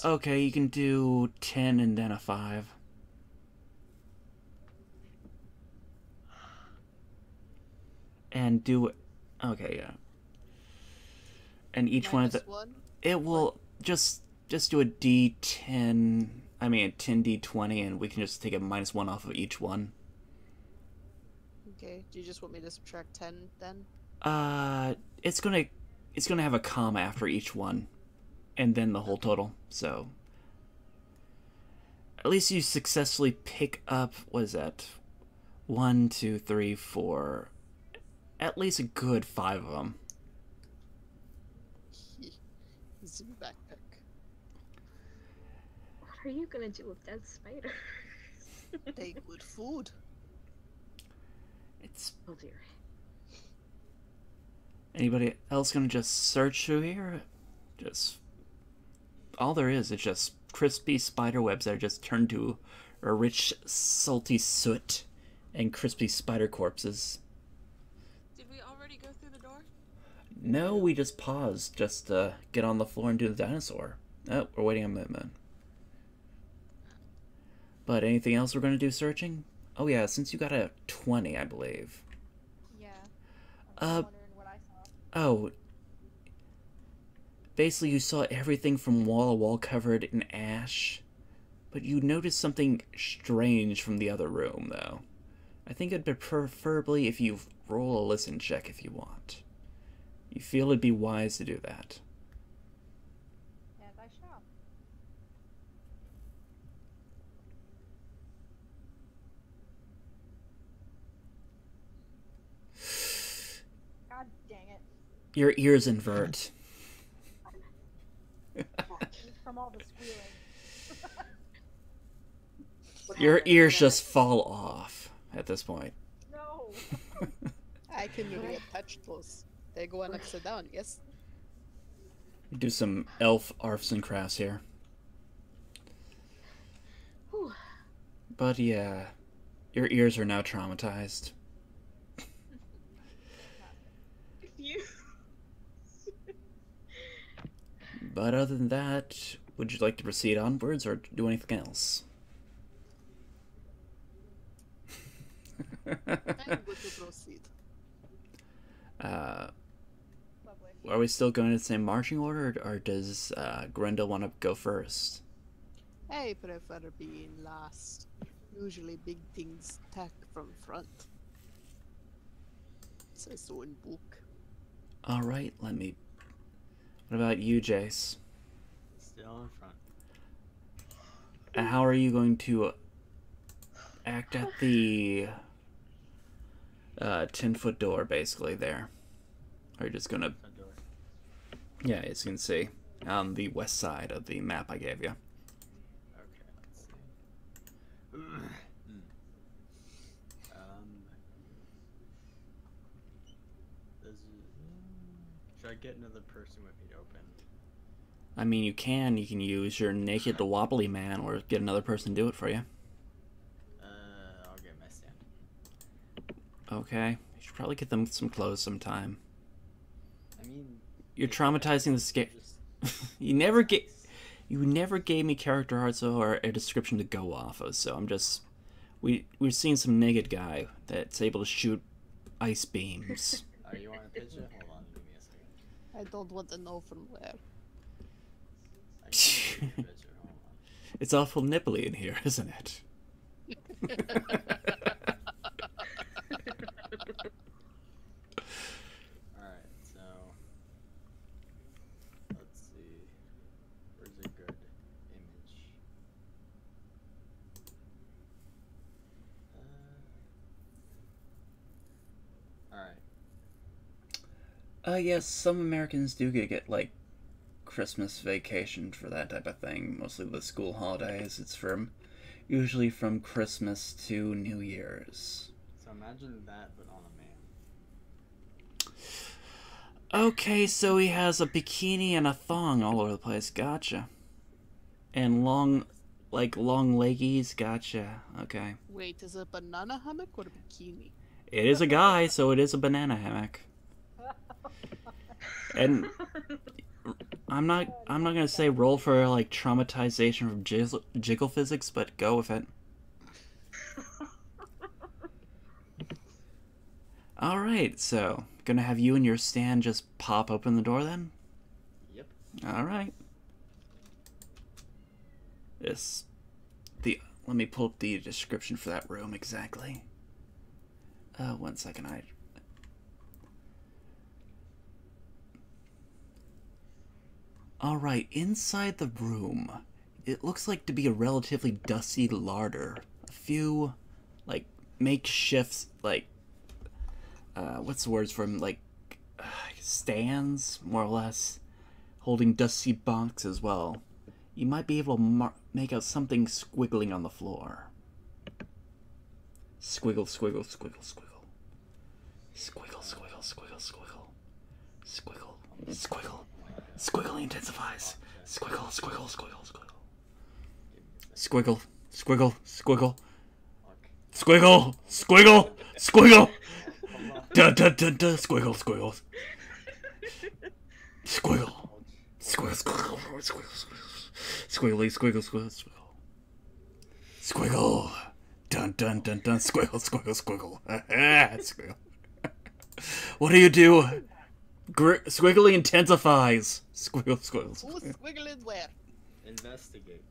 Okay, you can do 10 and then a 5. And do it. Okay, yeah. And each one of the. Minus one? It will just do a D10. I mean, a 10D20, and we can just take a -1 off of each one. Okay. Do you just want me to subtract 10 then? It's gonna have a comma after each one, and then the whole total. So, at least you successfully pick up. What is that? 1, 2, 3, 4. At least a good 5 of them. It's in my backpack. What are you gonna do with dead spiders? They good food. It's Oh dear. anybody else gonna just search through here? Just all there is just crispy spider webs that are just turned to a rich, salty soot, and crispy spider corpses. Did we already go through the door? No, we just paused just to get on the floor and do the dinosaur. Oh, we're waiting on Moon. But anything else we're gonna do searching? Oh yeah, since you got a 20, I believe. Yeah. I'm wondering what I saw. Oh. Basically, you saw everything from wall to wall covered in ash. But you noticed something strange from the other room, though. I think it'd be preferably if you roll a listen check if you want. You feel it'd be wise to do that. And I shall. God dang it. Your ears invert. From all the squealing. Your ears just fall off at this point. No. I can reattach those. They go on upside down, yes? Do some elf arts and crafts here. Whew. But yeah, your ears are now traumatized. You. But other than that, would you like to proceed onwards or do anything else? I'm good to proceed. Uh, Lovely. are we still going in the same marching order, or does Grendel want to go first? I prefer being last. Usually big things attack from front. Says so in book. All right, let me. What about you, Jace? Still in front. How are you going to act at the 10-foot door, basically, there? Are you just gonna... Front door. Yeah, as you can see, on the west side of the map I gave you. Okay, let's see. Should I get another person with me to open? I mean, you can use your naked wobbly man, or get another person to do it for you. I'll get my stand. Okay, you should probably get them some clothes sometime. I mean, You're traumatizing the scare. You never gave me character arts or a description to go off of, so I'm just... We're seeing some naked guy that's able to shoot ice beams. Oh, you want a picture? Hold on, give me a second. I don't want to know from where. I can give you a picture, hold on. It's awful nipply in here, isn't it? Alright, so... Let's see. Where's a good image? Alright. Yes, some Americans do get like Christmas vacation for that type of thing. Mostly the school holidays. It's usually from Christmas to New Year's. So imagine that, but on a man. Okay, so he has a bikini and a thong all over the place. Gotcha. And long leggies. Gotcha. Okay. Wait, is it a banana hammock or a bikini? It is a guy, so it is a banana hammock. And I'm not gonna say roll for like traumatization from jiggle physics, but go with it. All right, so gonna have you and your stand just pop open the door then. Yep. All right. Let me pull up the description for that room exactly. 1 second, Alright, inside the room, it looks like to be a relatively dusty larder. A few, like, makeshift, like, what's the words for them? Like, stands, more or less, holding dusty bunks as well. You might be able to make out something squiggling on the floor. Squiggle, squiggle, squiggle, squiggle. Squiggle, squiggle, squiggle, squiggle. Squiggle, squiggle. Squiggle intensifies. Squiggle, squiggle, squiggle, squiggle. Squiggle, squiggle, squiggle. Squiggle, squiggle, squiggle. Dun dun dun dun. Squiggle, squiggle. Squiggle. Squiggle, squiggle, squiggle, squiggly, squiggle, squiggle, squiggle. Squiggle. Dun dun dun dun. Squiggle, squiggle, squiggle. Squiggle. What do you do? Squiggly intensifies. Squiggle, squiggle, squiggle. Who's squiggling where? Investigate.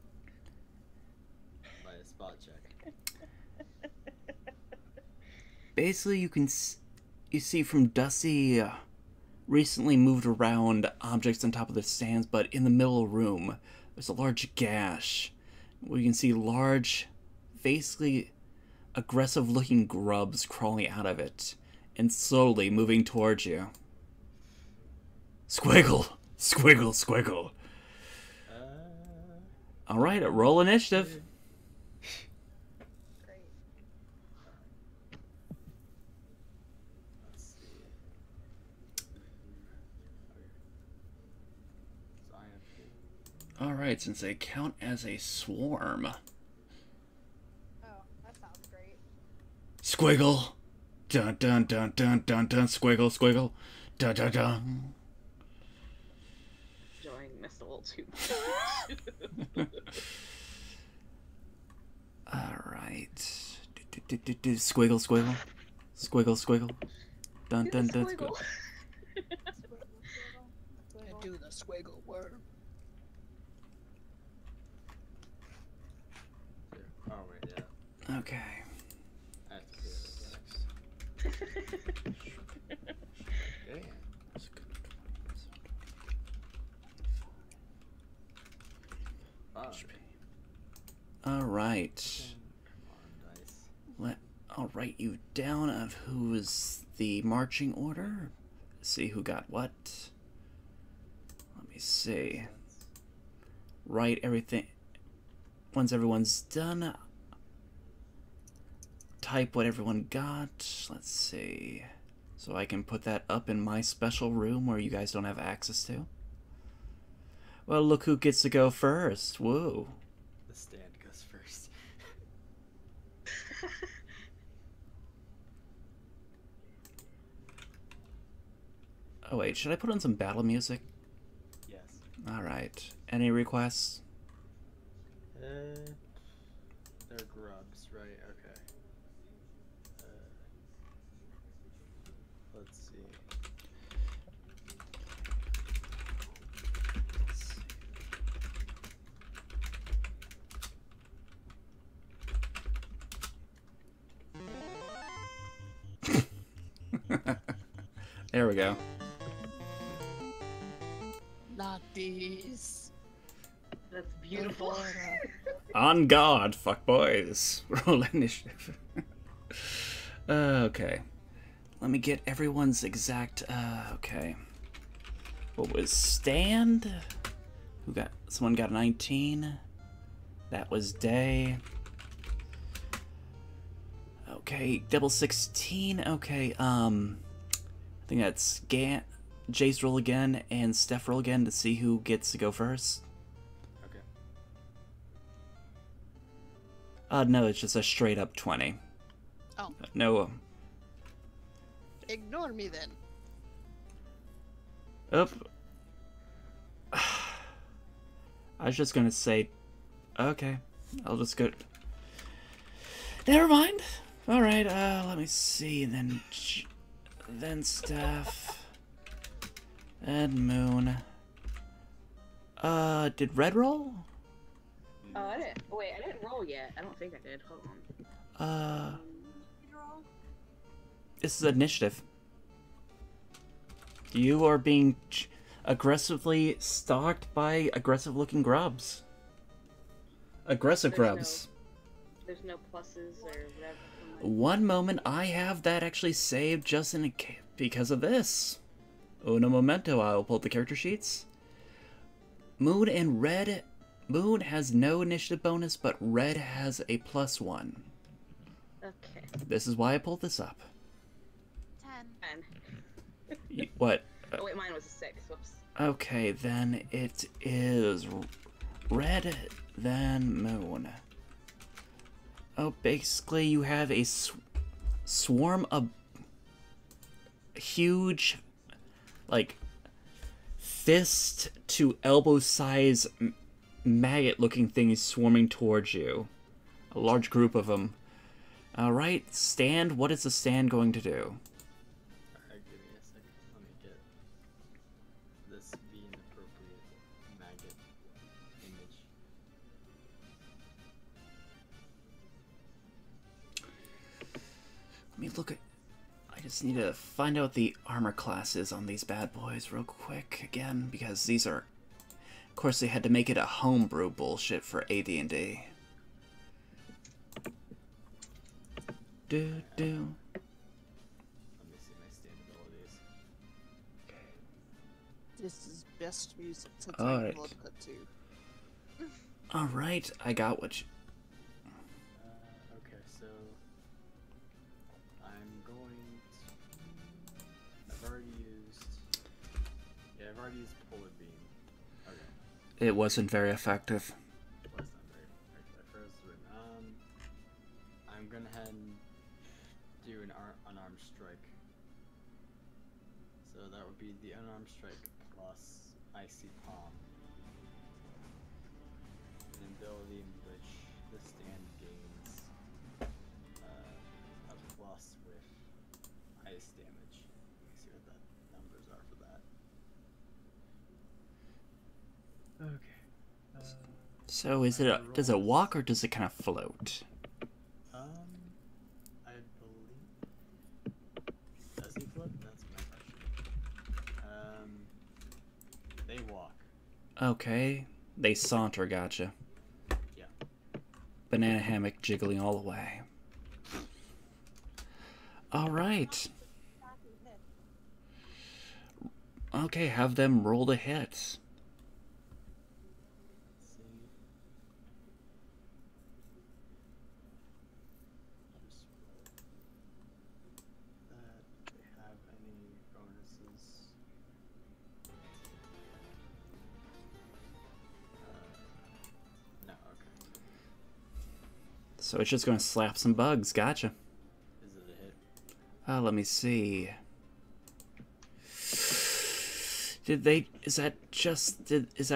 By a spot check. Basically, you see from Dusty recently moved around objects on top of the stands, but in the middle of the room, there's a large gash where you can see large, basically aggressive-looking grubs crawling out of it and slowly moving towards you. Squiggle, squiggle, squiggle. All right, roll initiative. Great. Let's see. So I have to... All right, since they count as a swarm. Oh, that sounds great. Squiggle. Dun dun dun dun dun dun. Squiggle, squiggle. Dun dun dun. Enjoying this a little too much. Alright. Squiggle, squiggle. Squiggle, squiggle. Dun dun dun. Squiggle. Squiggle worm. Oh wait, yeah. Okay. I have to do it next. Damn. All right. Come on, dice. I'll write you down of who is the marching order. See who got what. Let me see. Write everything. Once everyone's done, type what everyone got. Let's see. So I can put that up in my special room where you guys don't have access to. Well, look who gets to go first. Whoa. The stand goes first. Oh wait, should I put on some battle music? Yes. Alright. Any requests? They're grubs, right? Okay. Let's see. There we go. Not these. That's beautiful. On guard, fuck boys. Roll initiative. Okay. Let me get everyone's exact. Okay. What was stand? Who got? Someone got 19. That was Day. Okay, double 16. Okay, I think that's Jace roll again and Steph roll again to see who gets to go first. Okay. No, it's just a straight up 20. Oh. No. Ignore me then. Oh. I was just gonna say, okay, I'll just go. Never mind. All right. Let me see. Then Steph, and Moon. Did Red roll? Oh, I didn't. Wait, I didn't roll yet. I don't think I did. Hold on. This is initiative. You are being aggressively stalked by aggressive-looking grubs. Aggressive grubs. There's no pluses or whatever. One moment, I have that actually saved just in because of this. Uno momento, I will pull up the character sheets. Moon and Red. Moon has no initiative bonus, but Red has a +1. Okay. This is why I pulled this up. 10. What? Oh wait, mine was a 6. Whoops. Okay, then it is Red, then Moon. Oh, basically you have a swarm of huge, like, fist to elbow size maggot looking things swarming towards you. A large group of them. Alright, stand. What is the stand going to do? Alright, give me a second. Let me get this be an appropriate maggot image. Let me look at... I just need to find out the armor classes on these bad boys real quick again, because these are... Of course, they had to make it a homebrew bullshit for AD&D. Let me see my stand abilities. This is best music to take Alright. blood cut to. Alright, I got what you... Okay, so I'm going to... I've already used... Yeah, I've already used Polar Beam. Okay. It wasn't very effective. It was not very effective at first. I'm gonna head and do an unarmed strike. So that would be the unarmed strike plus Icy Palm. An ability in which the stand gains a plus with ice damage. Let me see what the numbers are for that. So is it does it walk or does it kind of float? I believe. Does he float? That's my question. They walk. Okay. They saunter, gotcha. Yeah. Banana hammock jiggling all the way. Alright. Okay, have them roll the hit. Let's see. Just roll that. Do they have any bonuses? No, okay. So it's just gonna slap some bugs, gotcha. Is it a hit? Let me see. Did they, is that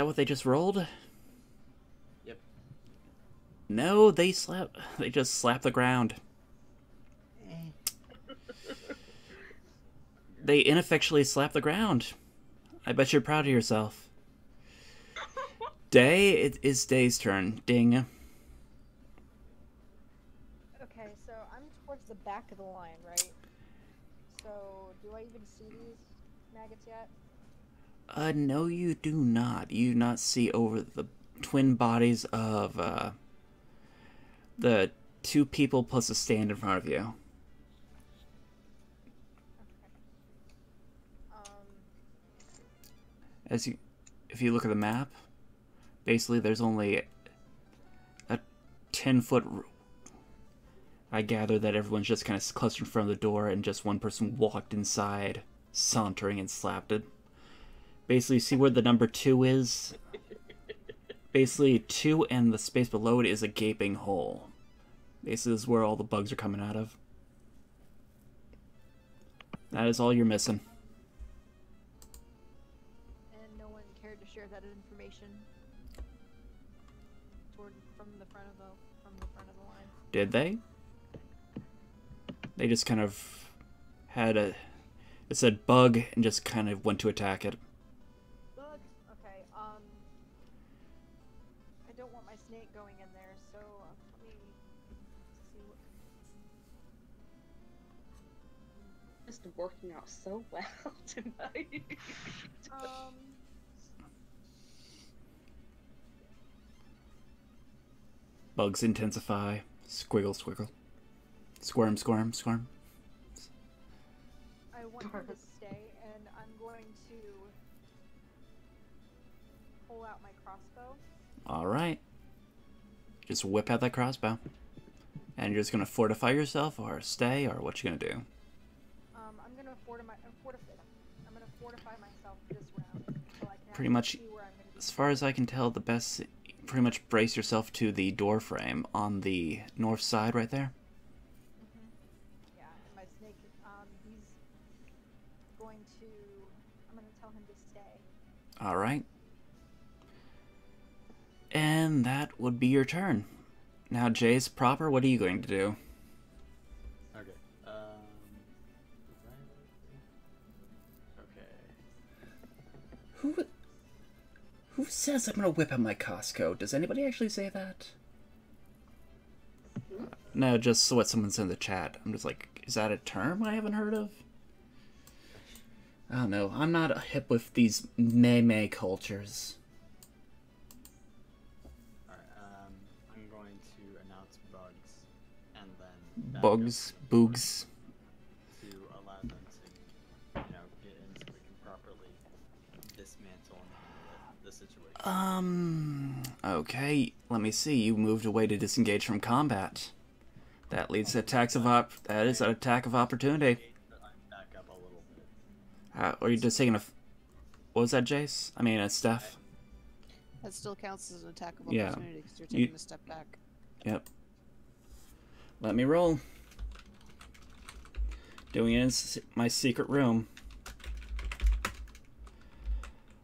what they just rolled? Yep. No, they just slap the ground. They ineffectually slap the ground. I bet you're proud of yourself. Day, it is Day's turn. Ding. Okay, so I'm towards the back of the line, right? So, do I even see these maggots yet? No, you do not. You do not see over the twin bodies of, the two people plus a stand in front of you. Okay. If you look at the map, basically there's only a 10-foot. I gather that everyone's just kind of clustered in front of the door, and just one person walked inside, sauntering, and slapped it. Basically, see where the number 2 is? Basically, 2 and the space below it is a gaping hole. Basically, this is where all the bugs are coming out of. That is all you're missing. And no one cared to share that information from the front of the line. Did they? They just kind of had it said bug and just kind of went to attack it. Bug? Okay, I don't want my snake going in there, so let me see what... Just working out so well tonight. Bugs intensify. Squiggle, squiggle. Squirm, squirm, squirm. I want him to stay, and I'm going to pull out my crossbow. Alright. Just whip out that crossbow. And you're just gonna fortify yourself, or stay, or what you gonna do? I'm gonna fortify myself this round, so I can Pretty much, see where I'm gonna be. as far as I can tell, the best, pretty much brace yourself to the door frame on the north side right there. Yeah, and my snake, he's going to, I'm gonna tell him to stay. Alright. And that would be your turn. Now, Jace proper, what are you going to do? Okay. Okay. Who says I'm gonna whip out my Costco? Does anybody actually say that? No, just what someone said in the chat. I'm just like, is that a term I haven't heard of? I don't know. I'm not hip with these meme cultures. Alright, I'm going to announce bugs, and then back Bugs, up boogs. to allow them to, get in so we can properly dismantle and handle the situation. Okay. Let me see. You moved away to disengage from combat. That leads to attacks of that is an attack of opportunity. But I'm back up a little bit. Or you just taking a... What was that, Jace? I mean, Steph? That still counts as an attack of Yeah. opportunity because you're taking a step back. Yep. Let me roll. Doing it in my secret room.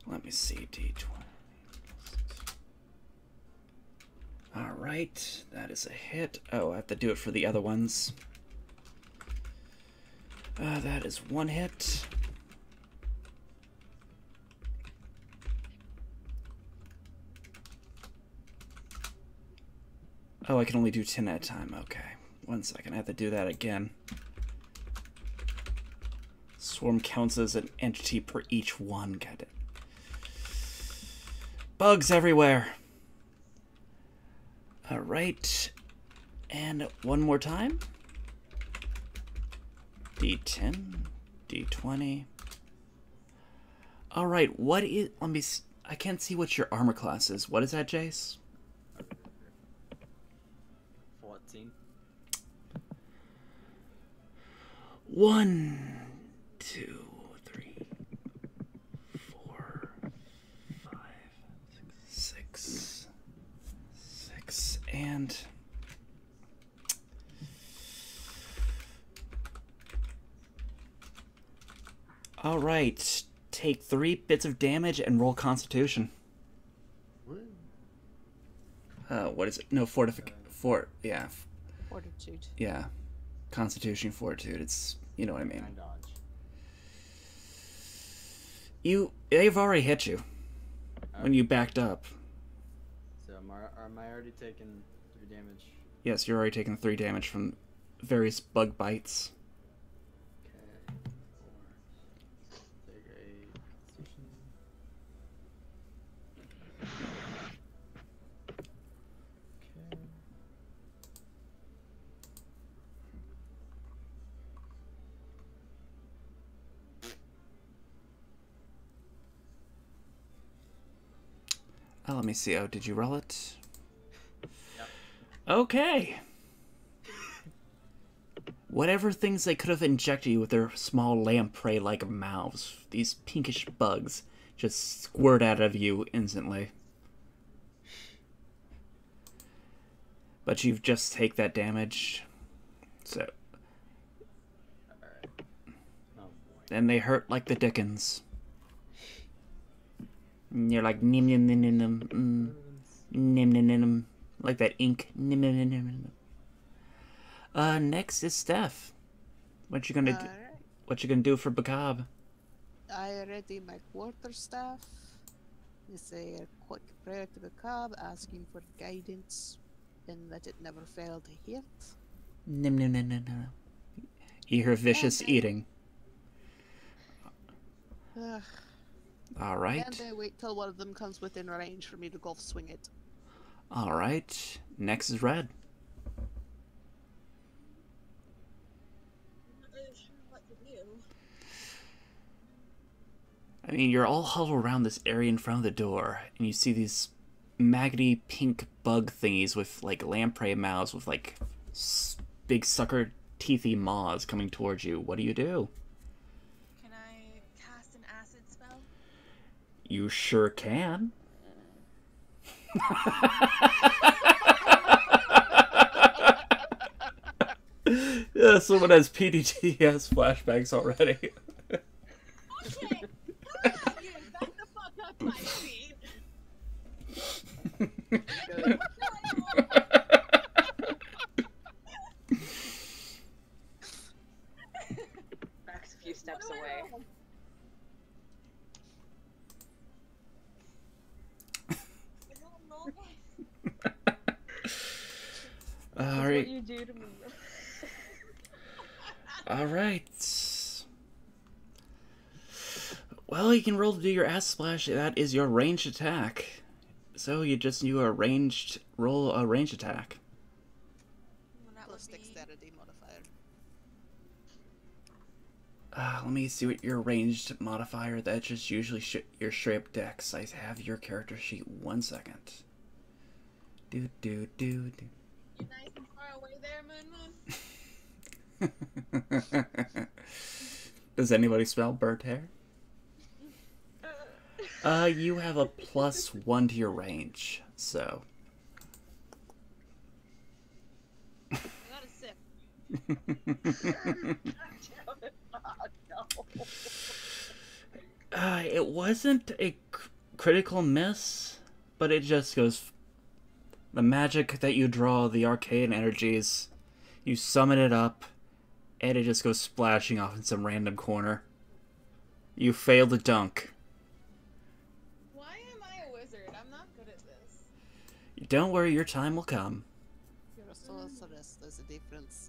Let me see, D20. Alright, that is a hit. Oh, I have to do it for the other ones. That is one hit. Oh, I can only do 10 at a time. Okay. 1 second. I have to do that again. Swarm counts as an entity per each one. Got it. Bugs everywhere. Alright. And one more time. D10. D20. Alright, what is... Let me... I can't see what your armor class is. What is that, Jace? 14. 1, 2, 3, 4, 5, 6, 6, and... Alright, take 3 bits of damage and roll Constitution. Woo. What is it? No, yeah. Fortitude. Yeah. Constitution, Fortitude, it's... You know what I mean. And dodge. They've already hit you when you backed up. So am I already taking 3 damage? Yes, you're already taking 3 damage from various bug bites. Okay. 4. Take a constitution. Okay. Oh, let me see. Oh, did you roll it? Yep. Okay. Whatever things they could have injected you with their small lamprey-like mouths, these pinkish bugs just squirt out of you instantly. But you just take that damage. So. Alright. Oh boy. And they hurt like the dickens. And you're like nim nim nim nim nim nim nim nim, like that ink. Nim nim nim nim nim. Next is Steph. What you gonna do? Alright. What you gonna do for Bakab? I ready my quarterstaff. You say a quick prayer to the cub, asking for guidance, and let it never fail to hit. Nim nim nim nim nim. You hear vicious eating. Ugh. All right. And I wait till one of them comes within range for me to golf swing it. All right. Next is Red. I'm not really sure what to do. I mean, you're all huddled around this area in front of the door, and you see these maggoty pink bug thingies with like lamprey mouths with like big sucker teethy maws coming towards you. What do you do? Can I cast an acid spell? You sure can. Yeah, someone has PTTS flashbacks already. Okay, come on, you back the fuck up, my feet. Back's a few steps away. All What right. you do to me. All right. Well, you can roll to do your ass splash. That is your ranged attack. So you just do roll a ranged attack. Well, that Plus would be dexterity modifier. Let me see what your ranged modifier. That's just usually your straight up dex. I have your character sheet. 1 second. Do. you nice and far away there, Moon Moon. Does anybody smell burnt hair? You have a +1 to your range, so. I got a sip. It wasn't a critical miss, but it just goes. The magic that you draw, the arcane energies, you summon it up, and it just goes splashing off in some random corner. You fail to dunk. Why am I a wizard? I'm not good at this. Don't worry, your time will come. Crystal and Celeste, there's a difference.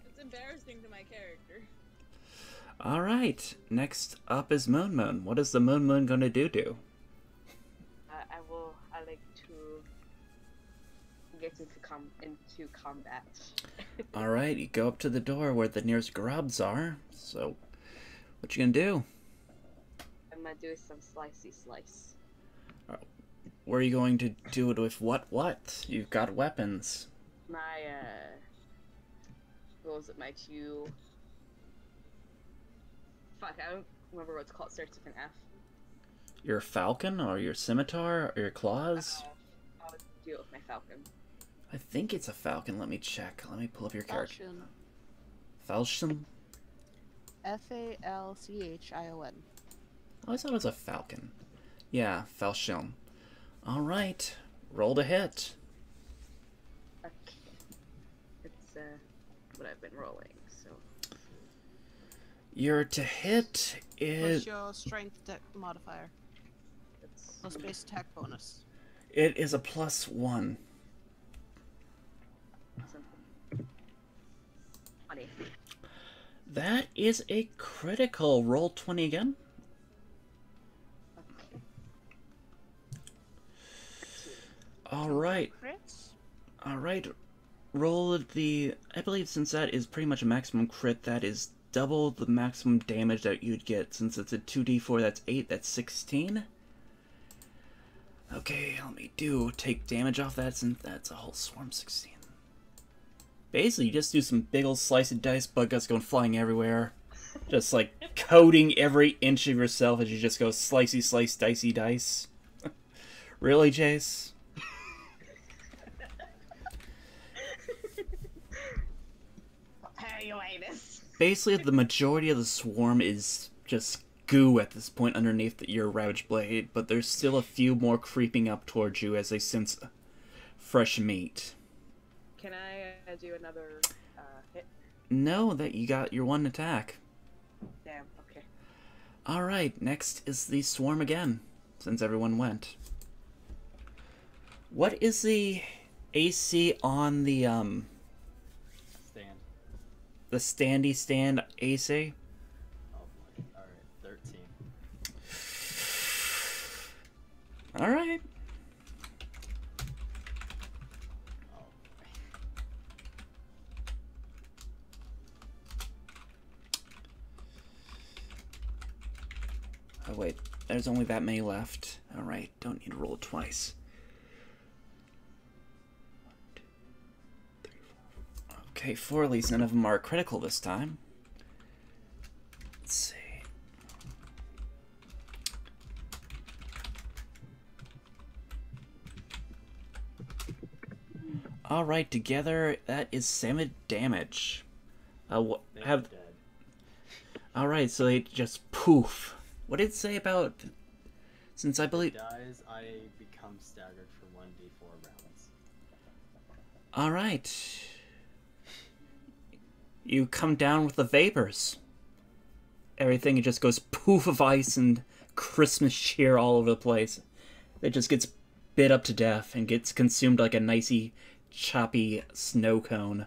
It's embarrassing to my character. Alright, next up is Moon Moon. What is the Moon Moon gonna do? I like to get into combat. Alright, you go up to the door where the nearest grubs are. So, what you gonna do? I'm gonna do some slicey slice. Where are you going to do it with what? You've got weapons. My, what was it, my two... Fuck, I don't remember what it's called. It starts with an F. Your falcon, or your scimitar, or your claws? I'll do it with my falcon. I think it's a falcon. Let me check. Let me pull up your character. Falchion. Falchion? Falchion. I always thought it was a falcon. Yeah, Falchion. Alright, roll to hit. Okay. It's, what I've been rolling, so... Your to hit is... What's your strength modifier? Plus base attack bonus. It is a +1. Funny. That is a critical. Roll 20 again. Alright. Alright. Roll the... I believe since that is pretty much a maximum crit, that is double the maximum damage that you'd get. Since it's a 2d4, that's 8, that's 16. Okay, let me take damage off that since that's a whole swarm 16. Basically, you just do some big ol' slice of dice, bug guts going flying everywhere. Just like coating every inch of yourself as you just go slicey slice dicey dice. Really, Jace? Basically, the majority of the swarm is just goo at this point underneath your Ravage Blade, but there's still a few more creeping up towards you as they sense fresh meat. Can I do another hit? No, that you got your one attack. Damn, okay. Alright, next is the swarm again, since everyone went. What is the AC on the, Stand. the standy stand AC? Oh boy. Alright, 13. Alright. Oh boy. Oh wait, there's only that many left. Alright, don't need to roll it twice. 1, 2, 3, 4. Okay, 4 at least. None of them are critical this time. Let's see. Alright, together, that is 7 damage. They're dead. Alright, so they just poof. What did it say about... Since I believe... Dies, I become staggered for 1d4 rounds. Alright. You come down with the vapors. Everything just goes poof of ice and Christmas cheer all over the place. It just gets bit up to death and gets consumed like a nicey, choppy snow cone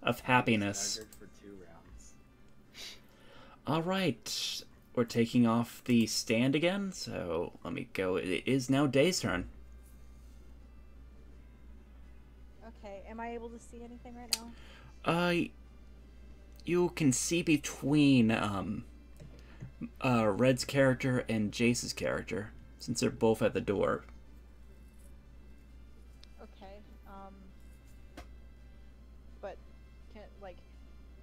of happiness. Staggered for 2 rounds. Alright. We're taking off the stand again, so let me go. It is now Day's turn. Okay, am I able to see anything right now? You can see between, Red's character and Jace's character, since they're both at the door. Okay, but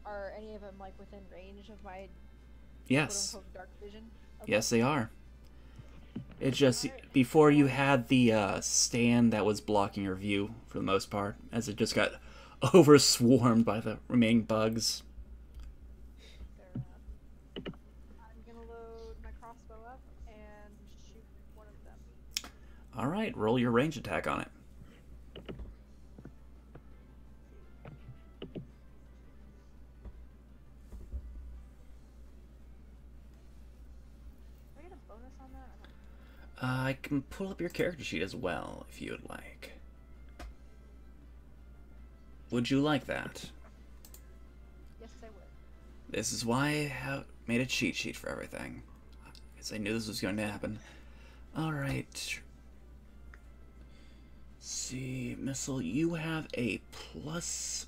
are any of them, within range of my Yes. quote-unquote dark vision? Okay. Yes, they are. It's just, before you had the, stand that was blocking your view, for the most part, as it just got overswarmed by the remaining bugs. Fair enough. I'm gonna load my crossbow up and shoot one of them. Alright, roll your range attack on it. Do I get a bonus on that? I can pull up your character sheet as well, if you would like. Would you like that? Yes, I would. This is why I have made a cheat sheet for everything. Because I knew this was going to happen. Alright. See, Missile, you have a +5. So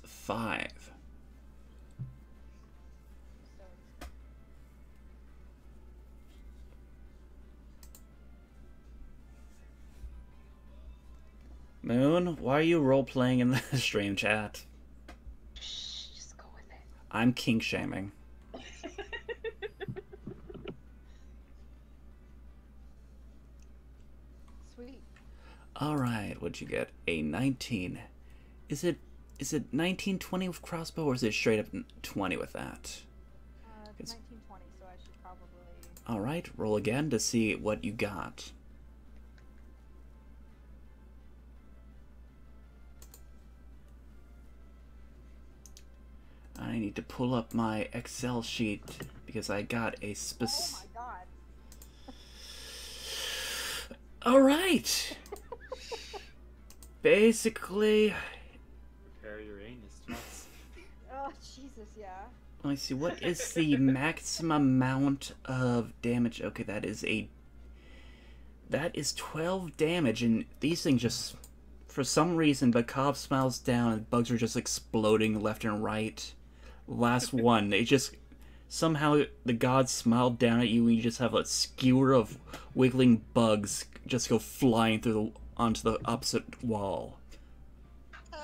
Moon, why are you role-playing in the stream chat? Shh, just go with it. I'm kink shaming. sweet. Alright, what'd you get? A 19. Is it 1920 with crossbow, or is it straight up 20 with that? It's 1920, so I should probably. Alright, roll again to see what you got. I need to pull up my Excel sheet because I got a Oh specific. my god. Alright! Basically, Prepare your anus twice. Oh Jesus, yeah. let me see, what is the maximum amount of damage? Okay, that is 12 damage, and these things just, for some reason, Bakov smiles down and bugs are just exploding left and right. Last one, it just, somehow the gods smiled down at you and you just have a skewer of wiggling bugs just go flying onto the opposite wall.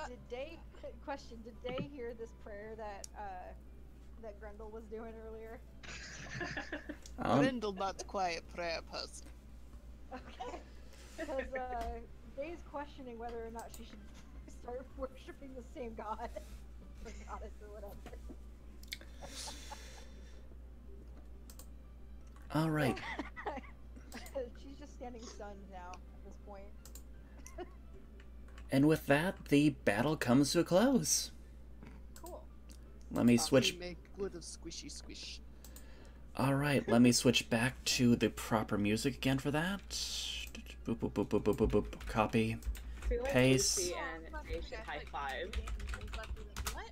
Did Day question? Did Day hear this prayer that that Grendel was doing earlier? Grendel not the quiet prayer person. Okay. Because Day's questioning whether or not she should start worshiping the same god or goddess or whatever. Alright, She's just standing stunned now at this point. and with that, the battle comes to a close. Cool. Let me switch. Make good of squishy squish. Alright, let me switch back to the proper music again for that. Boop, boop, boop, boop, boop, boop, boop. Copy. I feel like Pace. Lucy and they should high five. What?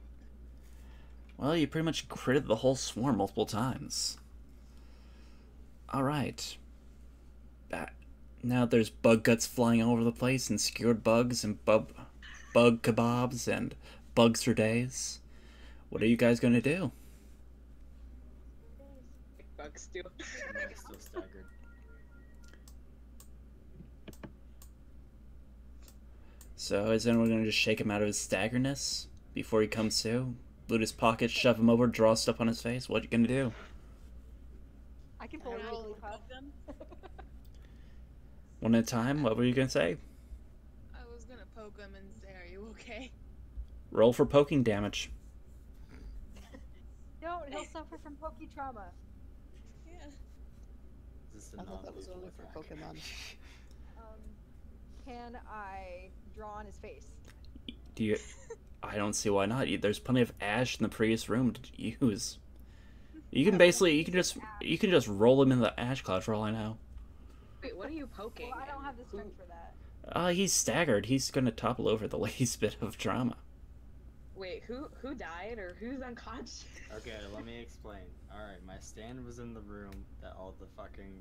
Well, you pretty much critted the whole swarm multiple times. Alright. Now there's bug guts flying all over the place, and skewered bugs, and bug kebabs, and bugs for days. What are you guys gonna do? Bugs do. I'm still staggered. So, is anyone gonna just shake him out of his staggerness before he comes to? Loot his pocket, shove him over, draw stuff on his face? What you gonna do? I can pull a Jigglypuff. One at a time? What were you gonna say? I was gonna poke him and say, "Are you okay?" Roll for poking damage. Don't, he'll suffer from Poke trauma. Yeah. Is this a I thought that was non-lethal only for attack? Pokemon. Can I draw on his face? Do you? I don't see why not. There's plenty of ash in the previous room to use. You can basically, you can just roll him in the ash cloud for all I know. Wait, what are you poking? Well, I don't and have the who- strength for that. He's staggered. He's gonna topple over the least bit of trauma. Wait, who died or who's unconscious? Okay, let me explain. Alright, my stand was in the room that all the fucking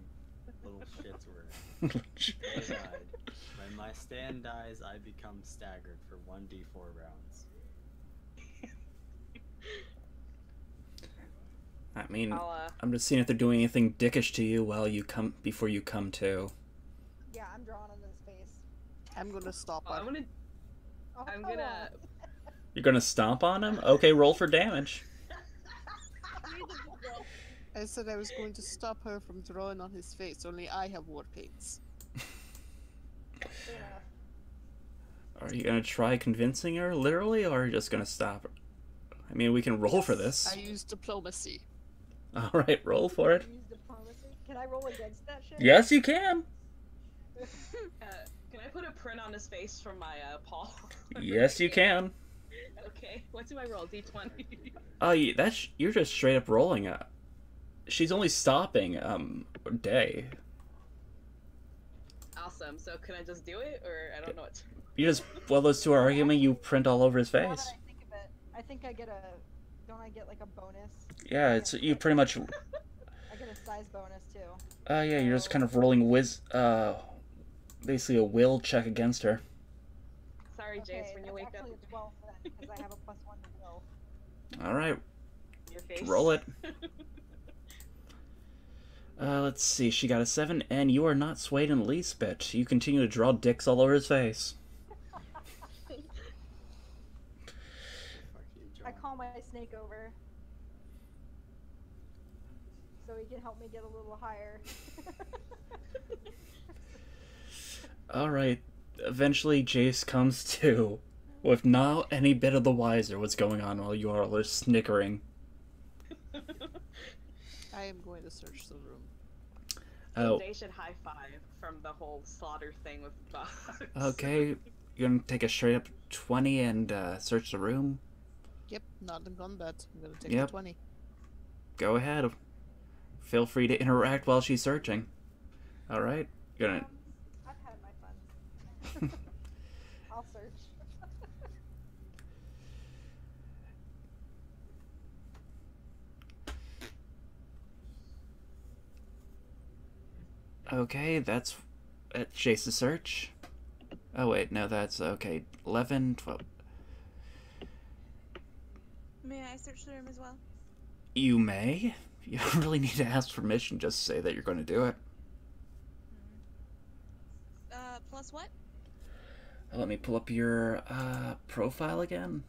little shits were in. They died. When my stand dies, I become staggered for 1d4 rounds. I mean, I'll, I'm just seeing if they're doing anything dickish to you while you come before you come to. Yeah, I'm drawing on his face. I'm gonna stop I'm her. gonna, Oh, I'm come gonna, You're gonna stomp on him? Okay, roll for damage. I said I was going to stop her from drawing on his face, only I have war paints. on. Fair enough. Are you gonna try convincing her, literally, or are you just gonna stop her? I mean, we can roll for this. I used diplomacy. Alright, roll for it. Use diplomacy. Can I roll against that shit? Yes, you can! can I put a print on his face from my paw? Yes, you can. Okay, what do I roll? D20. You're just straight up rolling it. She's only stopping, Day. Awesome. So can I just do it, or I don't know what? You just, while those two are arguing, you print all over his Now that face. I think I think I get a. Don't I get like a bonus? Yeah, it's you pretty much. I get a size bonus too. Yeah, you're just kind of rolling basically a will check against her. Sorry, Okay, Jace, when you that's wake up, actually a 12 then, because I have a +1 to will. All right, your face. roll it. Let's see. She got a 7, and you are not swayed in the least bit. You continue to draw dicks all over his face. Fuck you, I John. call my snake over. So he can help me get a little higher. All right. Eventually, Jace comes to, with not any bit of the wiser what's going on while you all are snickering. I am going to search the room. Oh, They should high five from the whole slaughter thing with bugs. okay. You're gonna take a straight up 20 and search the room. Yep, not in combat. I'm gonna take Yep. the 20. Go ahead. Feel free to interact while she's searching. All right. You're gonna. I've had my fun. I'll search. Okay, that's Jace's search. Oh wait, no, that's okay. 11, 12. May I search the room as well? You may. You don't really need to ask permission. Just say that you're going to do it. Plus what? Let me pull up your profile again.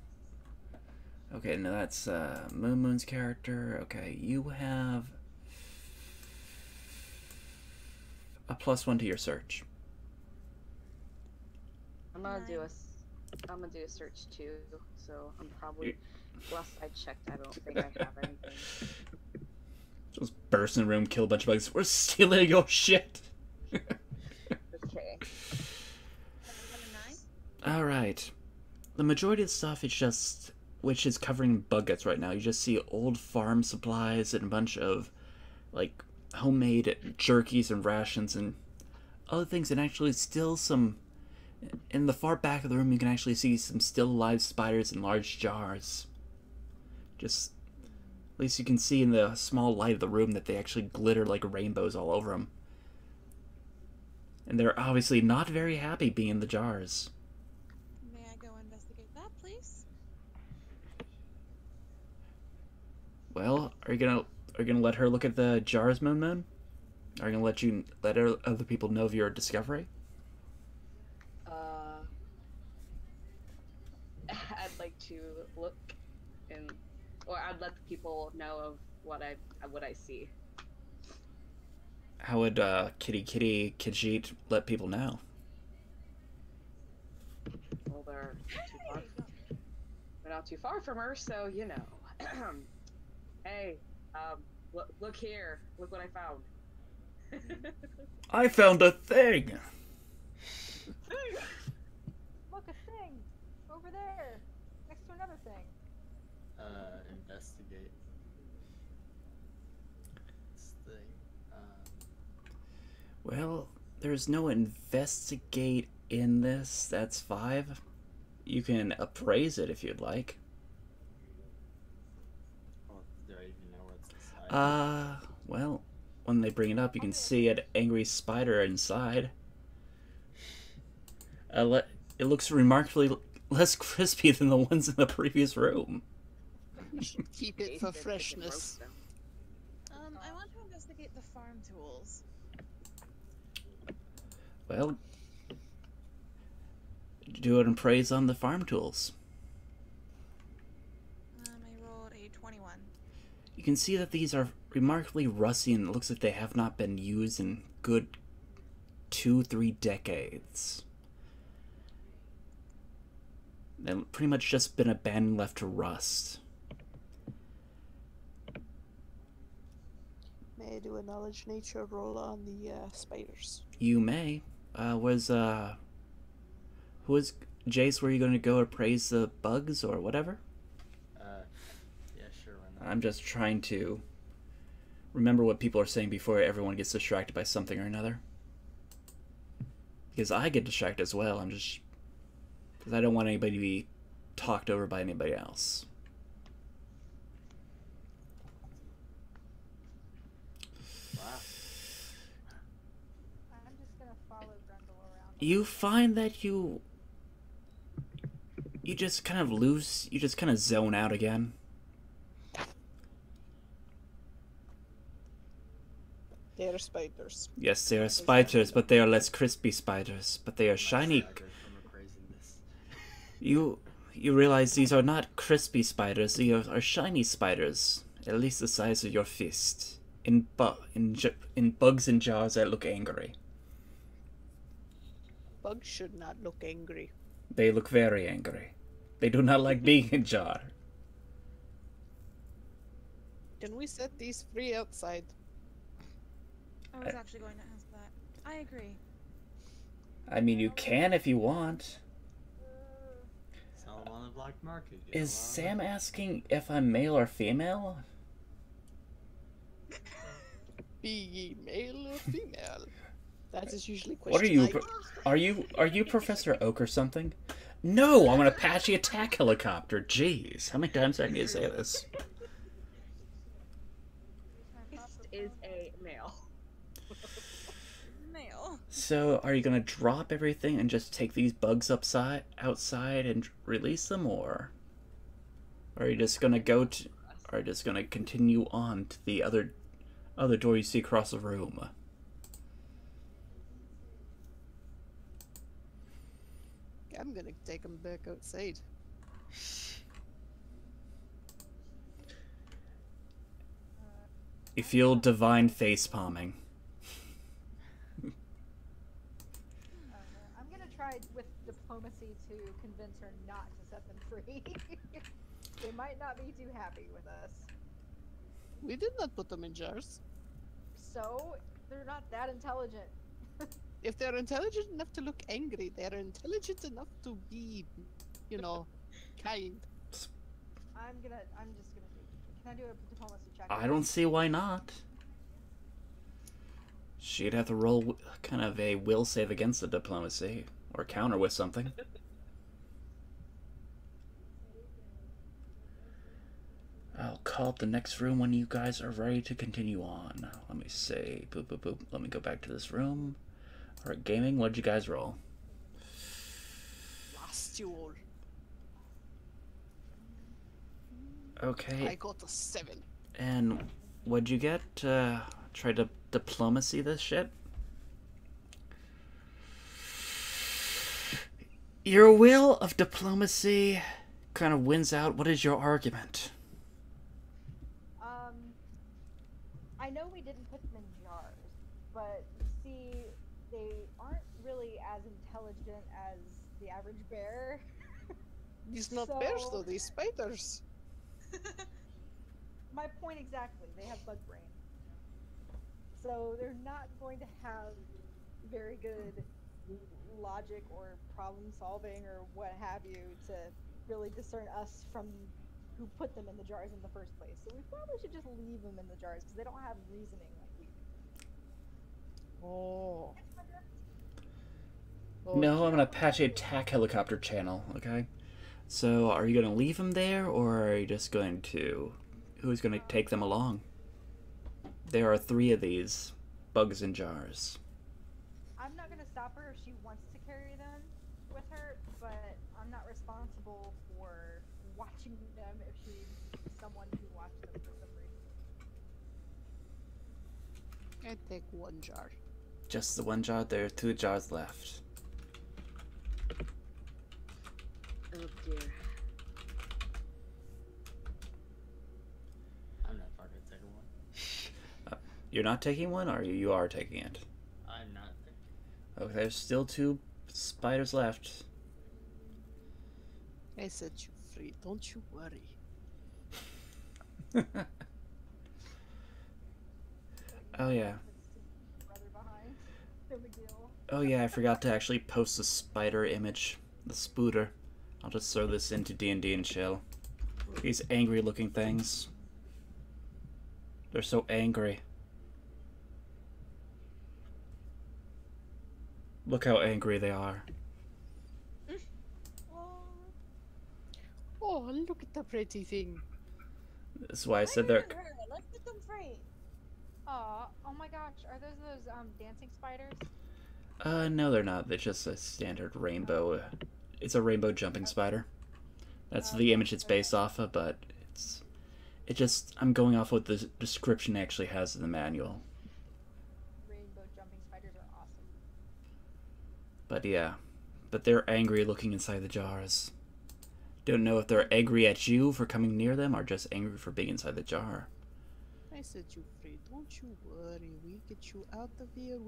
Okay, now that's Moon's character. Okay, you have a +1 to your search. I'm gonna do a search too, so I'm probably last I checked I don't think I have anything. Just burst in the room, kill a bunch of bugs. We're stealing your shit. Okay. Alright. The majority of the stuff is just, which is covering bug guts right now. You just see old farm supplies and a bunch of, like, homemade jerkies and rations and other things, and actually still some, in the far back of the room you can actually see some still alive spiders in large jars. Just, at least you can see in the small light of the room that they actually glitter like rainbows all over them. And they're obviously not very happy being in the jars. May I go investigate that, please? Well, are you gonna let her look at the jars, Moon Moon? Are you gonna let other people know of your discovery? I'd like to look and, or I'd let the people know of what I see. How would Kitty Khajiit let people know? Well, they're not too far from her, so you know. Hey, look here. Look what I found. I found a thing. Look, a thing! Over there! Next to another thing. Investigate. This thing. Well, there's no investigate in this. That's 5. You can appraise it if you'd like. Well, do I even know what's inside? Well, when they bring it up, you can see an angry spider inside. It looks remarkably less crispy than the ones in the previous room. You should keep it for freshness. I want to investigate the farm tools. Well, do an appraise on the farm tools. I rolled a 21. You can see that these are remarkably rusty and it looks like they have not been used in good 2-3 decades. They've pretty much just been abandoned, left to rust. May I do a knowledge nature roll on the spiders? You may. Who was Jace? Were you going to go appraise the bugs or whatever? Yeah, sure, why not? I'm just trying to remember what people are saying before everyone gets distracted by something or another. Because I get distracted as well. Because I don't want anybody to be talked over by anybody else. you find that you just kind of lose, you just kind of zone out again. They're spiders. Yes, they are spiders, but they are less crispy spiders. But they are shiny. Staggered from appraising this. You realize these are not crispy spiders. These are shiny spiders, at least the size of your fist. In bugs in jars that look angry. Bugs should not look angry. They look very angry. They do not like being in jar. Can we set these free outside? I was actually going to ask that. I agree. I mean, you can if you want. Sell them on the black market. get a Is lot of Sam money. asking if I'm male or female? Be ye male or female? That is usually question. What are you? I Are you Professor Oak or something? No, I'm an Apache attack helicopter. Jeez, how many times do I need to say this? Fist is a male. Male. So, are you gonna drop everything and just take these bugs outside and release them, or are you just gonna are you just gonna continue on to the other door you see across the room? I'm gonna take them back outside. You feel divine face palming. I'm gonna try with diplomacy to convince her not to set them free. They might not be too happy with us. We did not put them in jars. So, they're not that intelligent. If they're intelligent enough to look angry, they're intelligent enough to be, you know, kind. I'm just gonna do. Can I do a diplomacy check? I don't see why not. She'd have to roll kind of a will save against the diplomacy, or counter with something. I'll call up the next room when you guys are ready to continue on. Let me see. Boop, boop, boop. Let me go back to this room. Alright, gaming, what'd you guys roll? Last duel. Okay. I got a 7. And what'd you get? Try to diplomacy this shit? Your will of diplomacy kind of wins out. What is your argument? I know we didn't put them in jars, but you see, they aren't really as intelligent as the average bear. These not bears So- though, these spiders. My point exactly. They have bug brain. So they're not going to have very good logic or problem solving or what have you to really discern us from who put them in the jars in the first place. So we probably should just leave them in the jars because they don't have reasoning like we do. Oh. No, I'm an Apache attack helicopter channel, okay? So, are you gonna leave them there, or are you just going to... Who's gonna take them along? There are 3 of these bugs in jars. I'm not going to stop her if she wants to carry them with her, but I'm not responsible for watching them if she's someone who watched them for some reason. I take 1 jar. Just the 1 jar, there are 2 jars left. Oh dear. I'm not fucking taking one. You're not taking one, or you are taking it? I'm not. Okay, there's still 2 spiders left. I set you free, don't you worry. Oh yeah. Brother behind. No big deal. Oh yeah, I forgot to actually post the spider image. The spooter. I'll just throw this into D&D and chill. These angry looking things. They're so angry. Look how angry they are. Oh, look at the pretty thing. That's why I said they're... Let's set them free. Oh my gosh, are those dancing spiders? No, they're not. They're just a standard rainbow. It's a rainbow jumping spider. That's the image it's based off of, but it just, I'm going off what the description actually has in the manual. Rainbow jumping spiders are awesome. But yeah, but they're angry looking inside the jars. Don't know if they're angry at you for coming near them or just angry for being inside the jar. I said you free. Don't you worry. We get you out of here.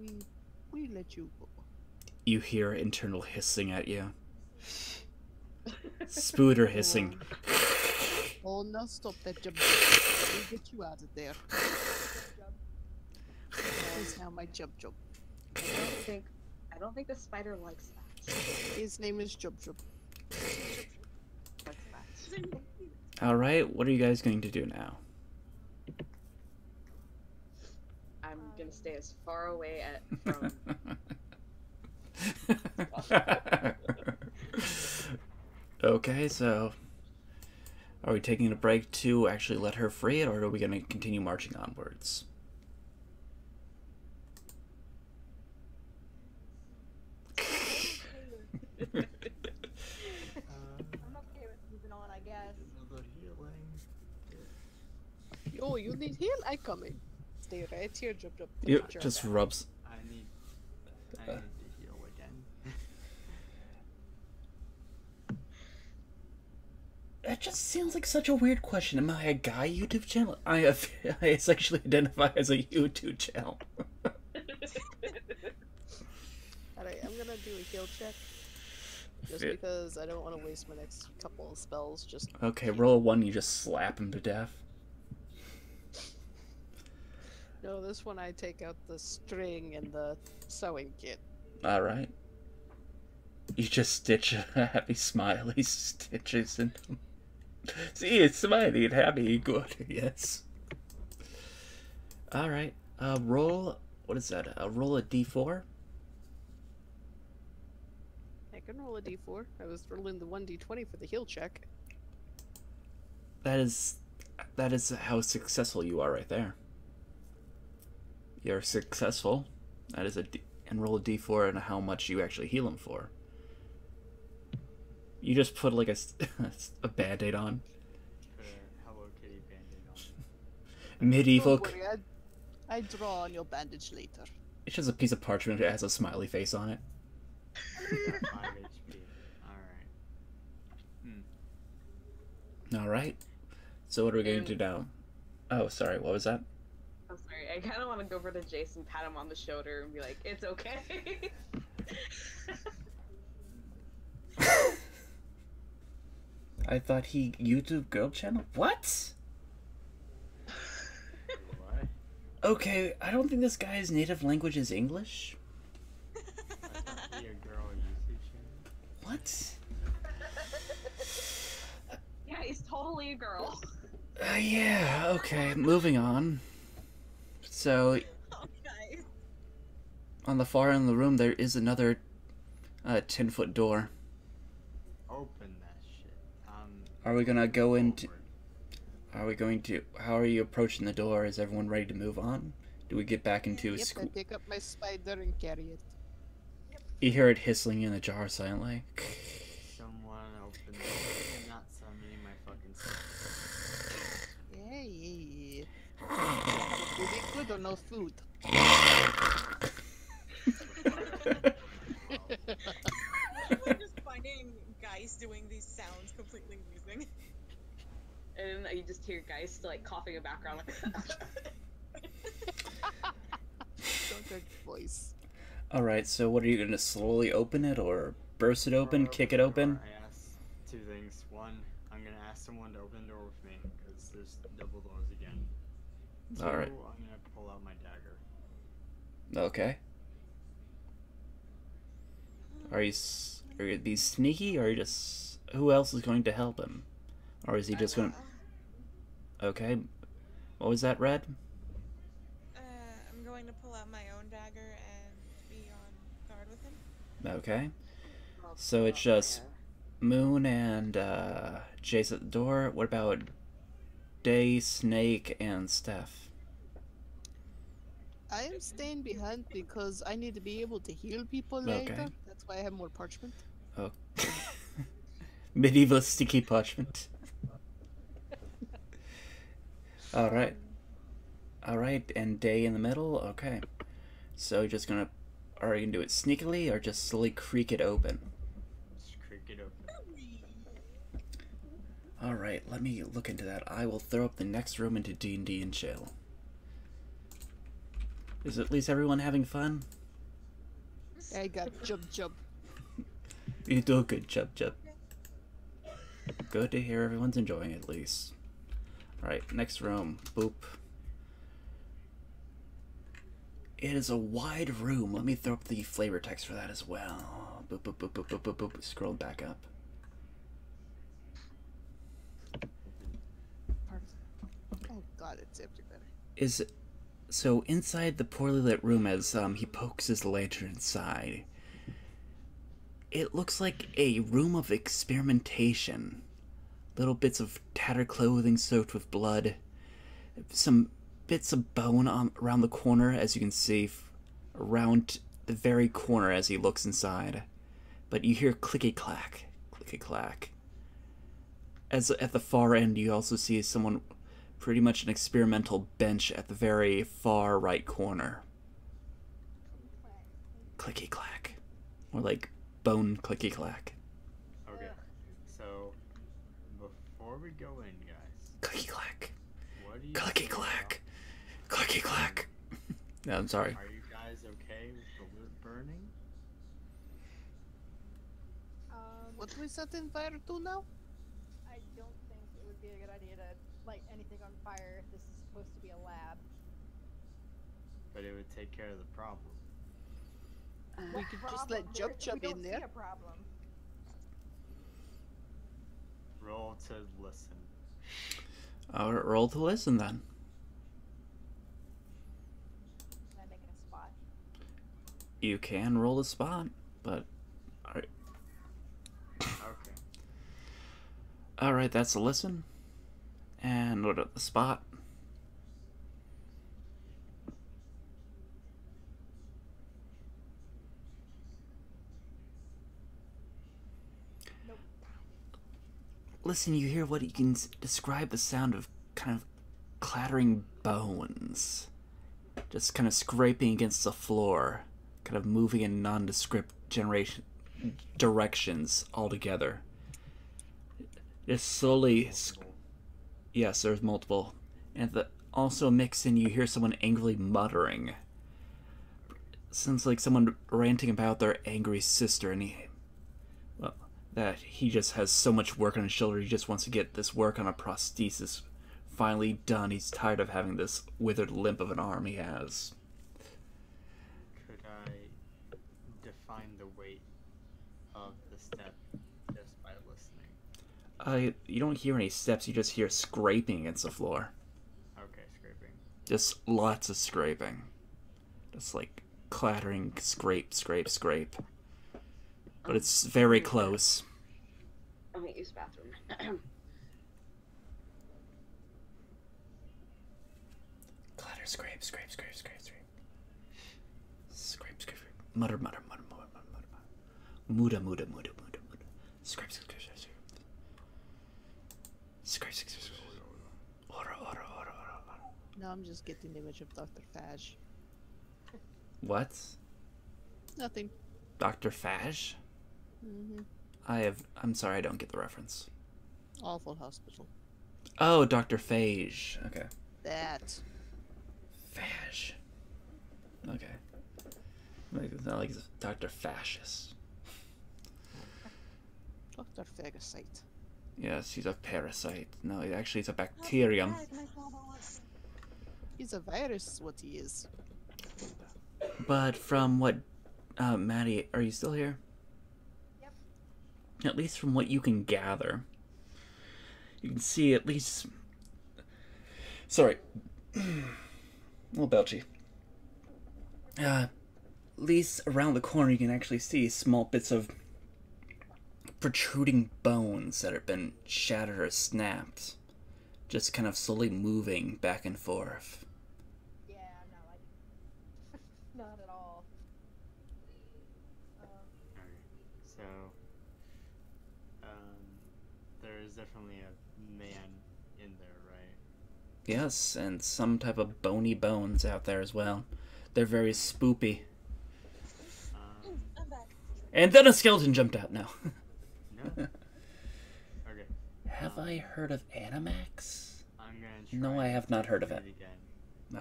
We let you go. You hear internal hissing at you. Spooder hissing. Oh, now stop that jump. We get you out of there. That is now my jump. I don't think the spider likes that. His name is Jump. Likes that. Alright, what are you guys going to do now? I'm gonna stay as far away from. Okay, so are we taking a break to actually let her free it, or are we going to continue marching onwards? I'm okay with moving on, I guess. Another healing. Oh, you need heal? I come in. Stay right here, Jump. You just rubs. I need to heal again. That just sounds like such a weird question. Am I a guy YouTube channel? I sexually identify as a YouTube channel. Alright, I'm gonna do a heal check. Just because I don't want to waste my next couple of spells. Just Okay, roll a 1, you just slap him to death. no, this one I take out the string and the sewing kit. Alright. You just stitch a happy smiley stitches into him. See, it's smiley and happy. Good, yes. Alright. Roll, what is that? Roll a d4? I can roll a d4. I was rolling the 1d20 for the heal check. That is how successful you are right there. You're successful. That is and roll a d4 and how much you actually heal him for. You just put like a band-aid on. Put a Hello Kitty band-aid on. Medieval. Don't worry, I draw on your bandage later. It's just a piece of parchment that has a smiley face on it. 5 HP. Alright. Alright. So what are we going to do now? Oh, sorry, what was that? I'm sorry. I kind of want to go over to Jason, pat him on the shoulder, and be like, "It's okay." I thought he YouTube girl channel? What? What? Okay, I don't think this guy's native language is English. I thought he a girl YouTube channel. What? Yeah, he's totally a girl. Yeah, okay, moving on. So, Okay. on the far end of the room, there is another 10-foot door. Open that shit. Are we gonna go into... forward. Are we going to... How are you approaching the door? Is everyone ready to move on? Do we get back into... Yep, I pick up my spider and carry it. You hear it hissing in the jar silently. Someone open the door. Not summoning my fucking self. Yay. Would it good or no food? I'm just finding guys doing these sounds completely amusing. And then you just hear guys like coughing in the background, like. Drunkard voice. Alright, so what are you gonna slowly open it or burst it open, kick it open? I asked 2 things. 1, I'm gonna ask someone to open the door with me, because there's double doors again. 2, Alright. I'm gonna pull out my dagger. Okay. Are you gonna be sneaky, or are you just... Who else is going to help him? Or is he just going to... Okay. What was that, Red? I'm going to pull out my own dagger and be on guard with him. Okay. So it's just Moon and Jace at the door. What about Day, Snake, and Steph? I am staying behind because I need to be able to heal people Okay. later. That's why I have more parchment. Oh. Medieval sticky parchment. Alright. Alright, and day in the middle? Okay. So you're just gonna... Are you gonna do it sneakily or just slowly creak it open? Just creak it open. Alright, let me look into that. I will throw up the next room into D&D and chill. Is at least everyone having fun? I got jump. You do a good job, Jub. Good to hear everyone's enjoying it, at least. Alright, next room. Boop. It is a wide room. Let me throw up the flavor text for that as well. Boop, boop, boop, boop, boop, boop, boop. Scroll back up. Oh god, it's everywhere. Is so inside the poorly lit room as he pokes his lantern inside. It looks like a room of experimentation. Little bits of tattered clothing soaked with blood. Some bits of bone around the corner, as you can see, around the very corner as he looks inside. But you hear clicky-clack, clicky-clack. As at the far end, you also see someone, pretty much an experimental bench at the very far right corner. Clicky-clack. Or like bone clicky-clack. Okay, so before we go in, guys, Clicky-clack. what do you Clicky-clack. Clicky-clack. No, I'm sorry. Are you guys okay with the wood burning? What do we set in fire to now? I don't think it would be a good idea to light anything on fire if this is supposed to be a lab. But it would take care of the problem. We could just let Jump We don't in see there. a problem. Roll to listen. I'll roll to listen then. Can I make it a spot? You can roll a spot, but Okay. alright, that's a listen. And what about the spot? Nope. Listen, you hear what you can describe the sound of kind of clattering bones. Just kind of scraping against the floor. Kind of moving in nondescript directions altogether. Just slowly... Yes, there's multiple. And also mixed in, you hear someone angrily muttering. Sounds like someone ranting about their angry sister, and that he just has so much work on his shoulder, he just wants to get this work on a prosthesis finally done. He's tired of having this withered limp of an arm he has. Could I define the weight of the step just by listening? You don't hear any steps, you just hear scraping against the floor. Okay, scraping. Just lots of scraping. Just like clattering, scrape, scrape, scrape. But it's very close. I'm gonna use the bathroom. Clatter, scrape, scrape, scrape, scrape, scrape. Scrape, scrape, scrape. Mutter, mutter, mutter, mutter, mutter, mutter, mutter. Muda, muda, muda, muda, muda. Scrape, scrape, scrape, scrape, scrape. Scrape, scrape, scrape, scrape. Ora, ora, ora, ora, ora. Now I'm just getting the image of Dr. Faj. What? Nothing. Dr. Faj? I'm sorry, I don't get the reference. Awful hospital. Oh, Dr. Phage. Okay. That. Faj. Okay. It's not like it's Dr. Fascist. Dr. Phagocyte. Yes, he's a parasite. No, actually, it's a bacterium. He's a virus, is what he is. But from what, Maddie, are you still here? Yep. At least from what you can gather, you can see at least... Sorry. A little belchy. At least around the corner you can actually see small bits of protruding bones that have been shattered or snapped. Just kind of slowly moving back and forth. Yeah, no, definitely a man in there, right? Yes, and some type of bony bones out there as well. They're very spoopy. I'm back. And then a skeleton jumped out now. No. Okay. Have I heard of Animax? I'm gonna try. No, I have not heard of it. Again.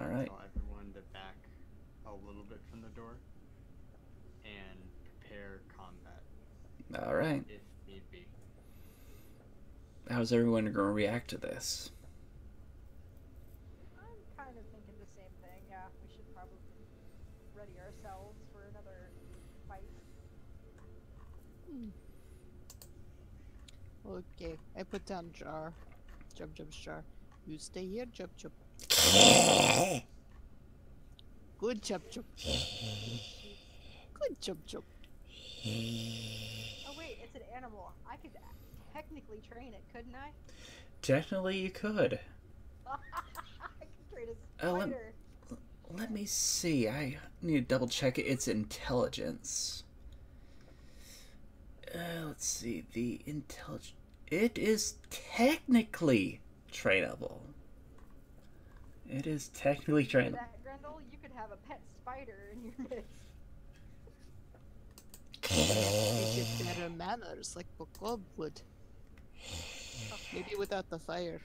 Alright. Tell everyone to back a little bit from the door and prepare combat Alright. if need be. How's everyone going to react to this? I'm kind of thinking the same thing. Yeah, we should probably ready ourselves for another fight. Okay, I put down jar. Jump, jump, jar. You stay here, jump, jump. Good jump, jump. Good jump, jump. Oh wait, it's an animal. I could technically train it, couldn't I? Technically, you could. I could train a Oh, spider. let me see. I need to double check its intelligence. Let's see. The intelligence. It is technically trainable. It is technically For trainable. that, Grendel, you could have a pet spider in your midst. It should better manners like Bokob would. Maybe without the fire.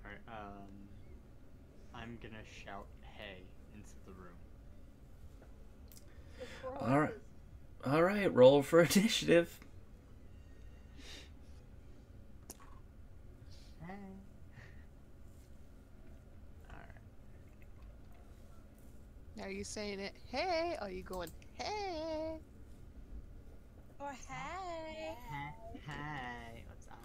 Alright, I'm gonna shout hey into the room. It's for Alright. horses. Alright, roll for initiative. Hey. Alright. Are you saying it, hey? Are you going, hey? Or hey. Hey, what's up?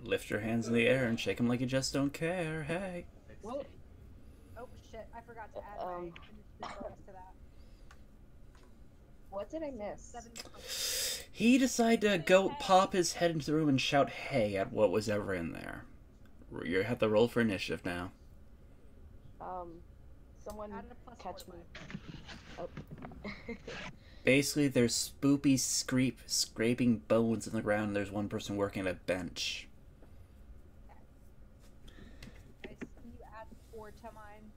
Lift your hands in the air and shake them like you just don't care. Hey. What? Oh shit, I forgot to add my initiative bonus to that. What did I miss? 7 He decided to go pop his head into the room and shout hey at what was ever in there. You have to roll for initiative now. Someone Add a plus catch 4 me. to Oh. Basically, there's spoopy scraping bones in the ground. There's one person working at a bench. I see you add 4 to mine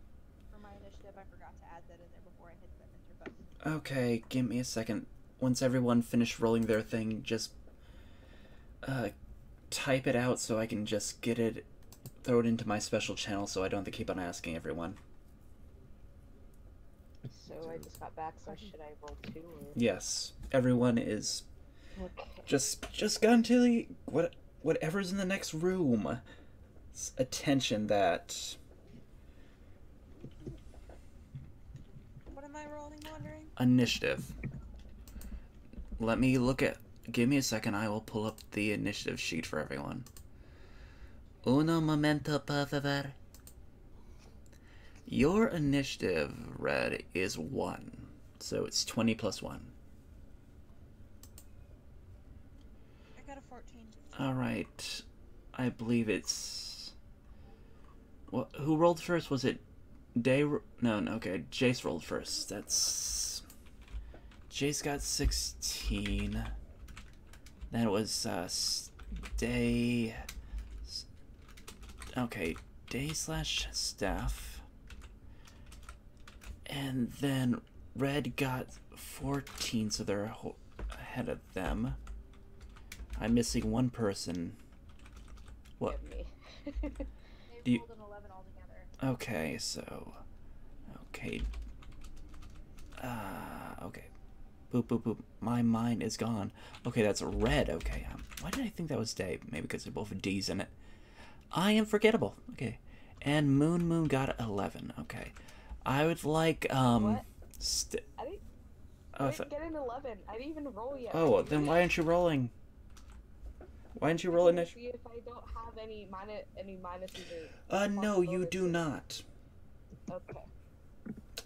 for my initiative. I forgot to add that in there before I hit the enter button. Okay, give me a second. Once everyone finished rolling their thing, just type it out so I can just get it, throw it into my special channel so I don't have to keep on asking everyone. So I just got back, so should I roll 2 or... Yes, everyone is Okay. just got into the whatever's in the next room. Attention that. What am I rolling, wandering? Initiative. Let me look at. Give me a second. I will pull up the initiative sheet for everyone. Uno momento, por favor. Your initiative, Red, is 1. So it's 20 plus 1. I got a 14. Alright. I believe it's. What? Who rolled first? Was it Day? No, okay. Jace rolled first. That's. Jace got 16. Then it was Day. Okay, Day / Staff. And then Red got 14, so they're ahead of them. I'm missing one person. What? Get me. They You- rolled an 11 altogether. Okay, so. Okay. Okay. Boop, boop, boop. My mind is gone. Okay, that's Red. Okay. Why did I think that was Day? Maybe because they're both D's in it. I am forgettable. Okay. And Moon got 11. Okay. I would like, What? Oh, I didn't get an 11. I didn't even roll yet. Oh, then why aren't you rolling? Why didn't you roll Looking to initiative? see if I don't have any minuses or... No, you do not. Okay.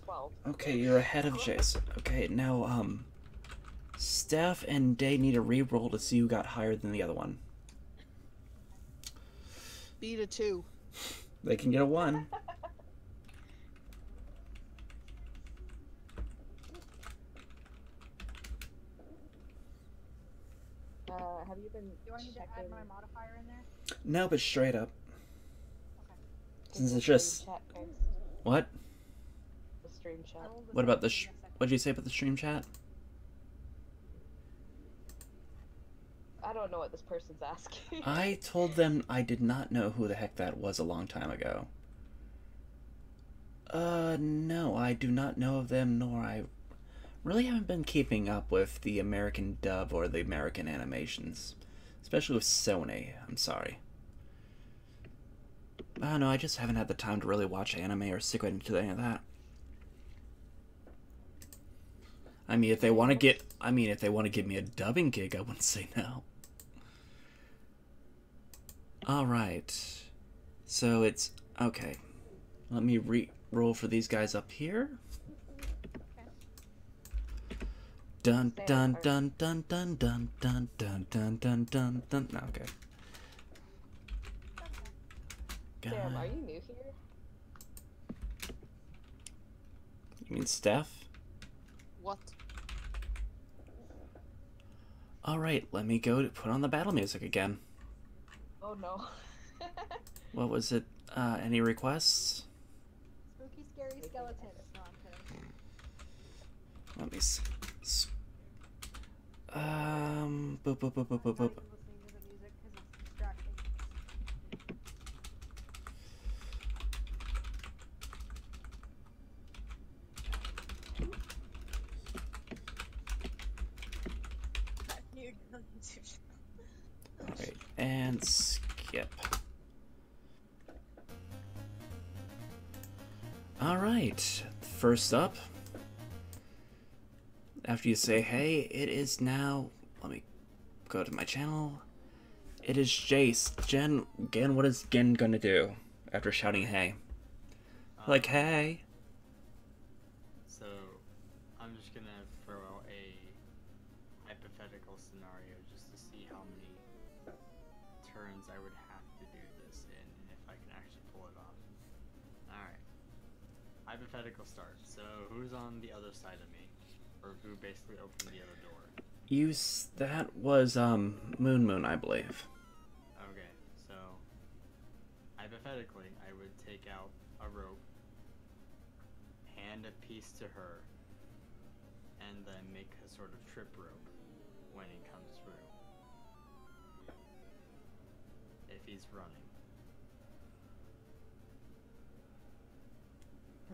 12. Okay, you're ahead of Jace. Okay, now, Steph and Day need a re-roll to see who got higher than the other one. Beat a 2. They can get a 1. Has have you been Do I need to add checking my modifier in there? No, but straight up. Okay. Since the it's just stream chat first? what? The stream chat. I will What about the? decide in a second. What did you say about the stream chat? I don't know what this person's asking. I told them I did not know who the heck that was a long time ago. No, I do not know of them, nor I really haven't been keeping up with the American dub or the American animations. Especially with Sony, I'm sorry. I don't know, I just haven't had the time to really watch anime or stick into any of that. I mean, if they want to give me a dubbing gig, I wouldn't say no. Alright. So it's... Okay. Let me roll for these guys up here. Dun dun dun dun dun dun dun dun dun dun dun dun. No, okay. Sam, are you new here? You mean Steph? What? Alright, let me go to put on the battle music again. Oh no. What was it? Any requests? Spooky, scary skeletons. No, I'm kidding. Let me see. Boop, boop, boop, boop, boop, boop. I'm not even listening to the music because it's distracting. You're going to. Alright, and skip. Alright, first up, after you say hey, it is now, let me go to my channel, it is Jace. Gen, what is Gen gonna do after shouting hey? Like, hey. So, I'm just gonna throw out a hypothetical scenario just to see how many turns I would have to do this in, and if I can actually pull it off. Alright. Hypothetical start. So, who's on the other side of me? Or who basically opened the other door? That was, Moon, I believe. Okay, so, hypothetically, I would take out a rope, hand a piece to her, and then make a sort of trip rope when he comes through. If he's running.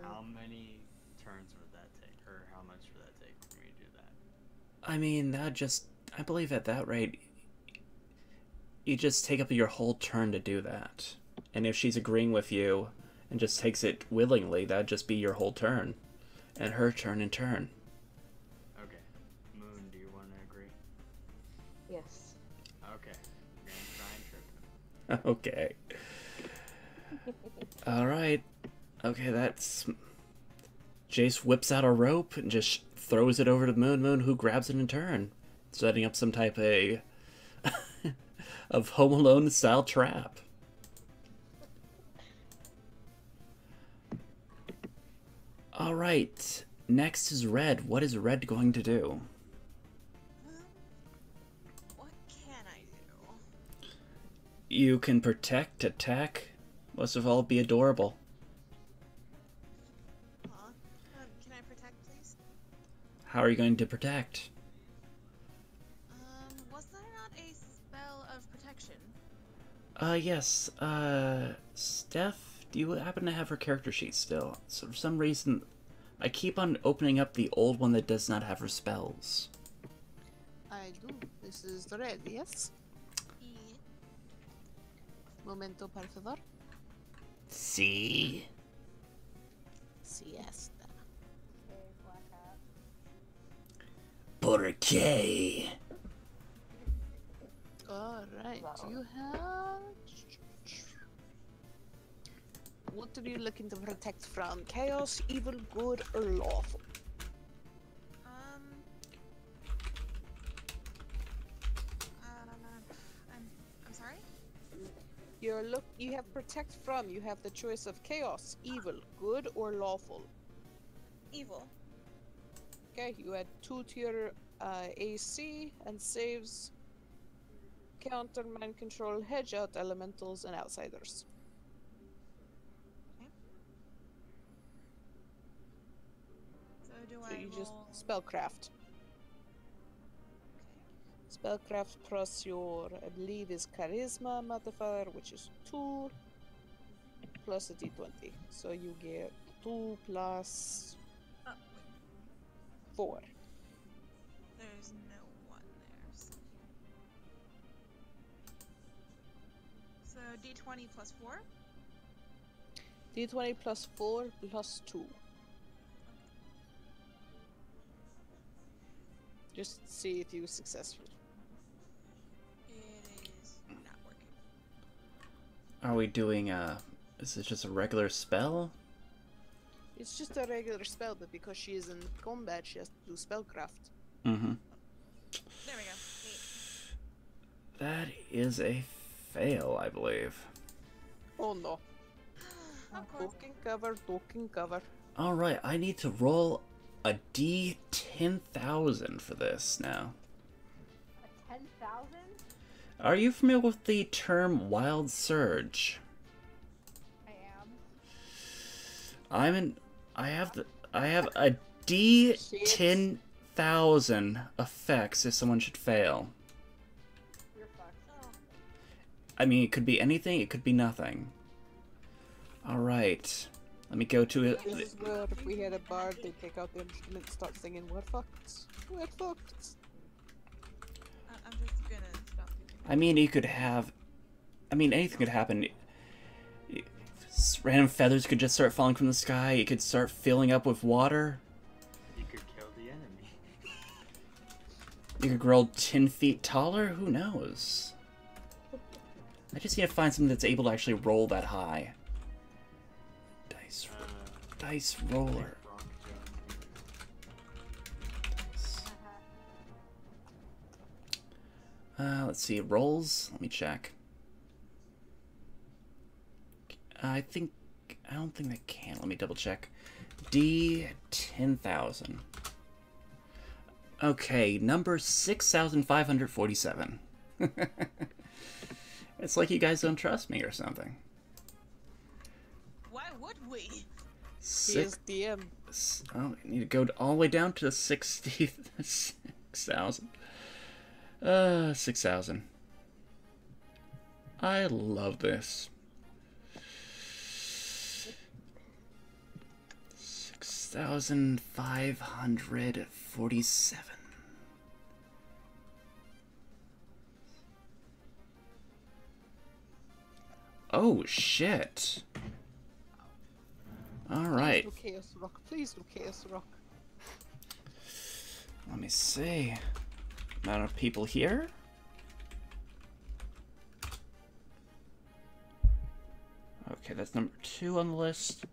How many turns would that take? Or how much would that take for me to do that? I mean, I believe at that rate, you just take up your whole turn to do that. And if she's agreeing with you and just takes it willingly, that'd just be your whole turn. And her turn in turn. Okay. Moon, do you want to agree? Yes. Okay. We're gonna try and trip him. Okay. Alright. Okay, that's... Jace whips out a rope and just throws it over to Moon, who grabs it in turn. Setting up some type of Home Alone style trap. Alright, next is Red. What is Red going to do? What can I do? You can protect, attack, most of all, be adorable. Can I protect, please? How are you going to protect? Was there not a spell of protection? Yes, Steph, do you happen to have her character sheet still? So for some reason, I keep on opening up the old one that does not have her spells. I do. This is the red, yes? Momento, por favor. See? Siesta. Okay, Black Hat. Por qué? Alright, you have... What are you looking to protect from? Chaos, evil, good, or lawful? I'm sorry? You have protect from. You have the choice of chaos, evil, good, or lawful. Evil. Okay, you add 2 to your AC and saves counter mind control, hedge out elementals and outsiders. So do So I you roll? just spellcraft. Spellcraft plus your, I believe, is charisma modifier, which is 2 plus a d20. So you get 2 plus Oh, 4. wait. There's no 1 there. So d20 plus 4? d20 plus 4 plus 2. Just see if you successful. It is not working. Are we doing is it just a regular spell? It's just a regular spell, but because she is in combat, she has to do spellcraft. Mm-hmm. There we go. 8. That is a fail, I believe. Oh no. Of course. Talking cover. Alright, I need to roll a D10,000 for this now. A 10,000? Are you familiar with the term Wild Surge? I am. I have a D10,000 effects if someone should fail. You're fucked. Oh. I mean, it could be anything, it could be nothing. Alright. Let me go to it. This is where if we had a bard, they'd take out the instrument and start singing, "We're fucked. We're fucked." I'm just gonna stop thinking. I mean, you could have... I mean, anything could happen. Random feathers could just start falling from the sky. You could start filling up with water. You could kill the enemy. You could grow 10 feet taller? Who knows? I just need to find something that's able to actually roll that high. Dice roller. Let's see, rolls. Let me check. I don't think that can. Let me double check. D10,000. Okay, number 6,547. It's like you guys don't trust me or something. Why would we? He is DM. Oh, I need to go all the way down to 6,000. 6,000. I love this. 6,547. Oh, shit. Alright. Please do Chaos Rock. Please do Chaos Rock. Let me see. Amount of people here. Okay, that's number 2 on the list.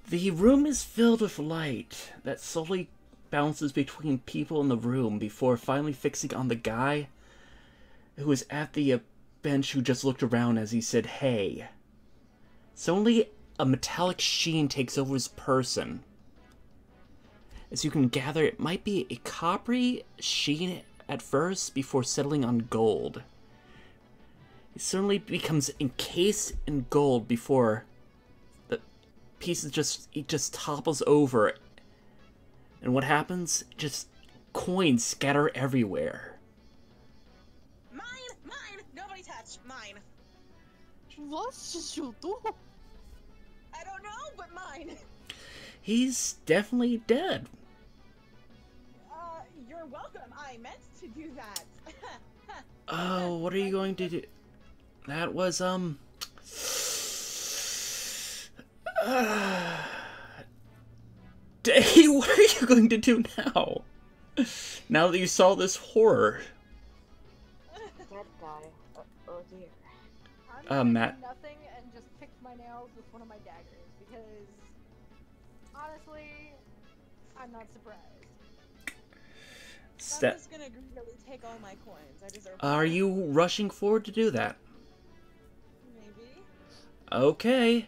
The room is filled with light that slowly bounces between people in the room before finally fixing on the guy who was at the bench who just looked around as he said, "Hey." Suddenly, a metallic sheen takes over his person. As you can gather, it might be a coppery sheen at first before settling on gold. It suddenly becomes encased in gold before the pieces just topples over. And what happens? Just coins scatter everywhere. Mine! Mine! Nobody touch! Mine! What did you do? I don't know, but mine! He's definitely dead. You're welcome. I meant to do that. Oh, what are you going to do? That was, Day, what are you going to do now? Now that you saw this horror. Dead guy. Oh dear. I'm Matt. gonna do nothing and just pick my nails with one of my daggers because honestly, I'm not surprised. I'm just gonna greedily take all my coins. I deserve Are them. you rushing forward to do that? Maybe. Okay.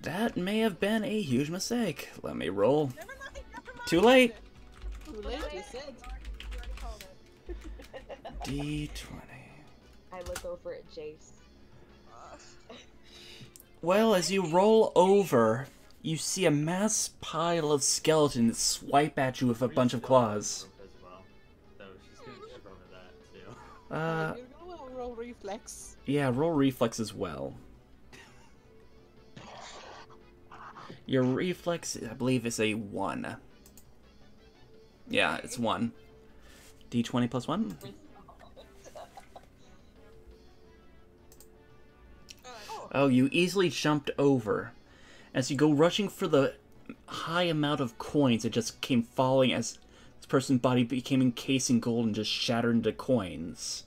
That may have been a huge mistake. Let me roll. Never mind, never mind. Too late. Too late, you said. You already called it. D20. I look over at Jace. Well, as you roll over, you see a mass pile of skeletons swipe at you with a bunch of claws. As well. So she's gonna trip over that too. You're gonna roll reflex. Yeah, roll reflex as well. Your reflex, I believe, is a 1. Yeah, it's 1. D20 plus 1? Oh, you easily jumped over. As you go rushing for the high amount of coins, it just came falling as this person's body became encased in gold and just shattered into coins.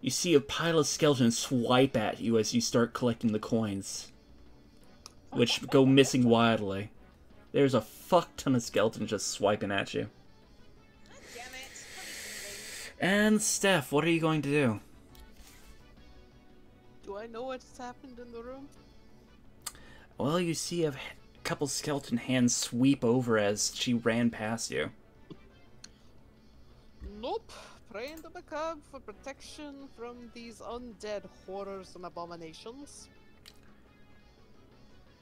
You see a pile of skeletons swipe at you as you start collecting the coins, which go missing wildly. There's a fuck ton of skeletons just swiping at you. Damn it. And Steph, what are you going to do? Do I know what's happened in the room? Well, you see a couple skeleton hands sweep over as she ran past you. Nope. Praying to the cub for protection from these undead horrors and abominations.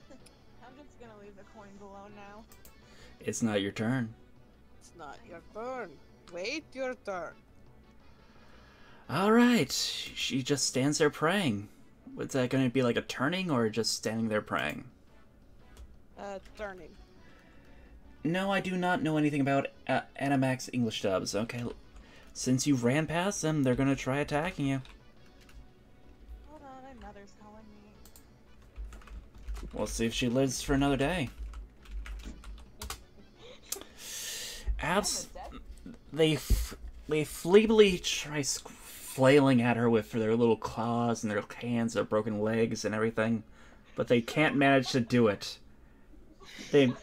I'm just gonna leave the coins alone now. It's not your turn. It's not your turn. Wait your turn. Alright, she just stands there praying. Was that going to be like a turning or just standing there praying? Turning. No, I do not know anything about Animax English dubs. Okay, since you ran past them, they're going to try attacking you. Hold on, my mother's calling me. We'll see if she lives for another day. They feebly try flailing at her with their little claws and their hands, their broken legs and everything, but they can't manage to do it. They're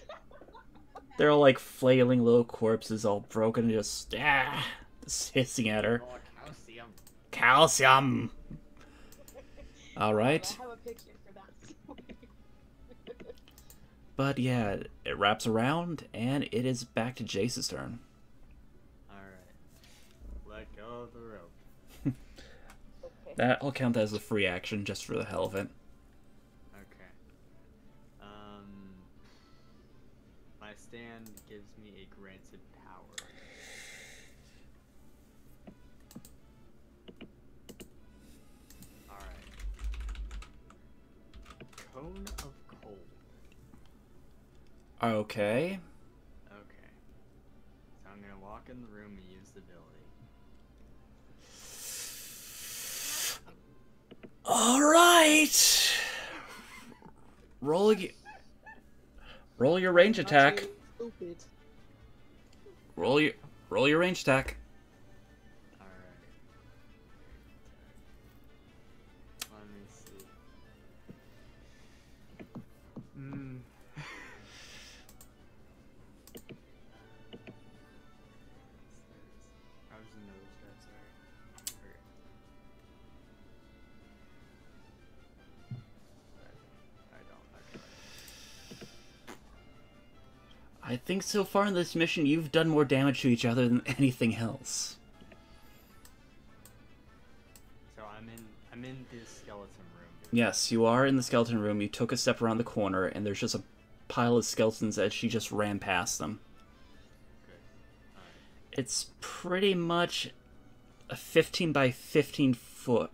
all like flailing little corpses, all broken, and just hissing at her. Oh, calcium. Calcium. All right. I have a picture for that. But yeah, it wraps around, and it is back to Jace's turn. Alright. Let go of the rope. Okay. That'll count as a free action just for the hell of it. Okay. My stand gives me a granted power. Alright. Cone of cold. Okay. Okay. So I'm gonna walk in the room and use the ability. All right. Roll your range attack. Stupid. Roll your range attack. Alright. Let me see. I was in those stats, sorry. Okay. I don't. I think so far in this mission, you've done more damage to each other than anything else. So I'm in this skeleton room. Yes, you are in the skeleton room. You took a step around the corner, and there's just a pile of skeletons as she just ran past them. Good. Alright. It's pretty much a 15 by 15 foot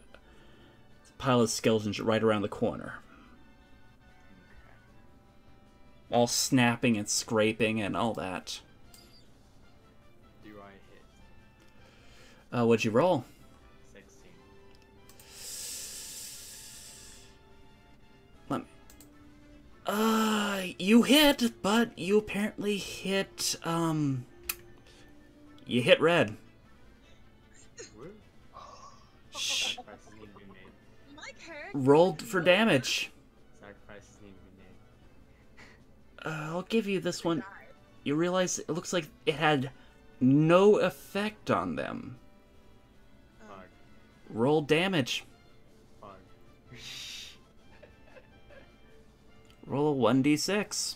pile of skeletons right around the corner. Okay. All snapping and scraping and all that. Do I hit? What'd you roll? 16. Let me... you hit, but you apparently hit, you hit red. Woo. Sacrifices need to be made. My character. Rolled for damage. Sacrifices need to be made. I'll give you this one. You realize it looks like it had no effect on them. Fuck. Roll damage. Fuck. Roll a 1d6. Give me a second.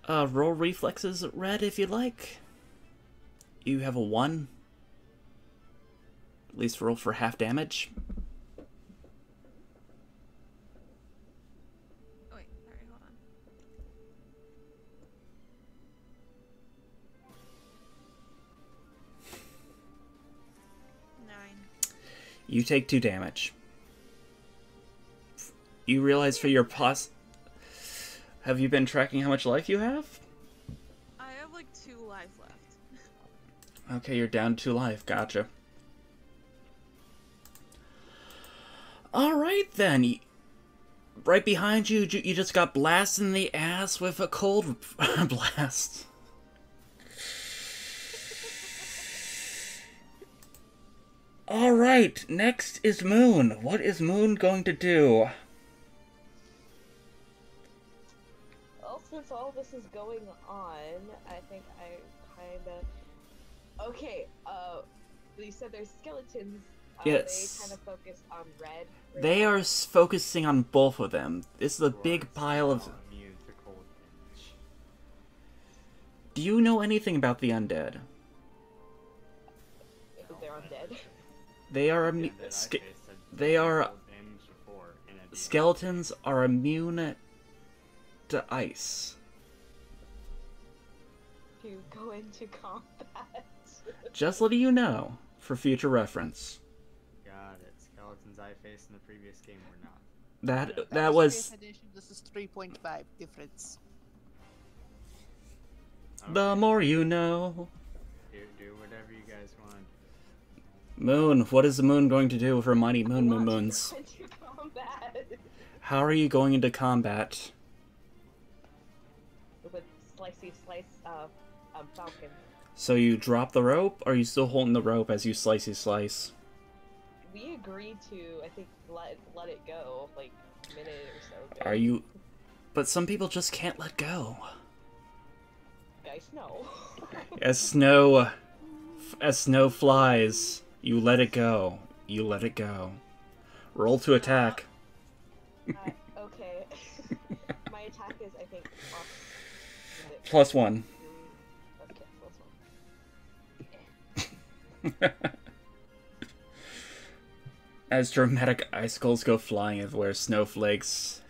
Roll reflexes, Red, if you'd like. You have a 1. At least roll for half damage. Oh, wait, sorry, hold on. 9. You take 2 damage. You realize for your Have you been tracking how much life you have? I have like 2 lives left. Okay, you're down to 2 life. Gotcha. Alright then. Right behind you, you just got blasted in the ass with a cold blast. Alright, next is Moon. What is Moon going to do? Well, since all this is going on, I think I kinda... Okay, you said there's skeletons. Yes. They kind of focus on red. They are focusing on both of them. This is a big pile of... Immune to cold damage. Do you know anything about the undead? They're undead. They are Yeah, they are cold damage before, and it'd be skeletons are immune to ice. To go into combat. Just letting you know for future reference. Got it. Skeletons I faced in the previous game were not. That was 5th edition, this is 3.5 difference. the more you know. Do whatever you guys want. Moon, what is the moon going to do with her mighty moons? Go into combat. How are you going into combat? With slicey slice falcon. So you drop the rope, or are you still holding the rope as you slice? We agreed to, I think, let it go, like, a minute or so ago. Are you... But some people just can't let go. Guys, no. As snow flies, you let it go. You let it go. Roll to attack. Okay. My attack is, I think, +1. Okay, +1. As dramatic icicles go flying everywhere, snowflakes.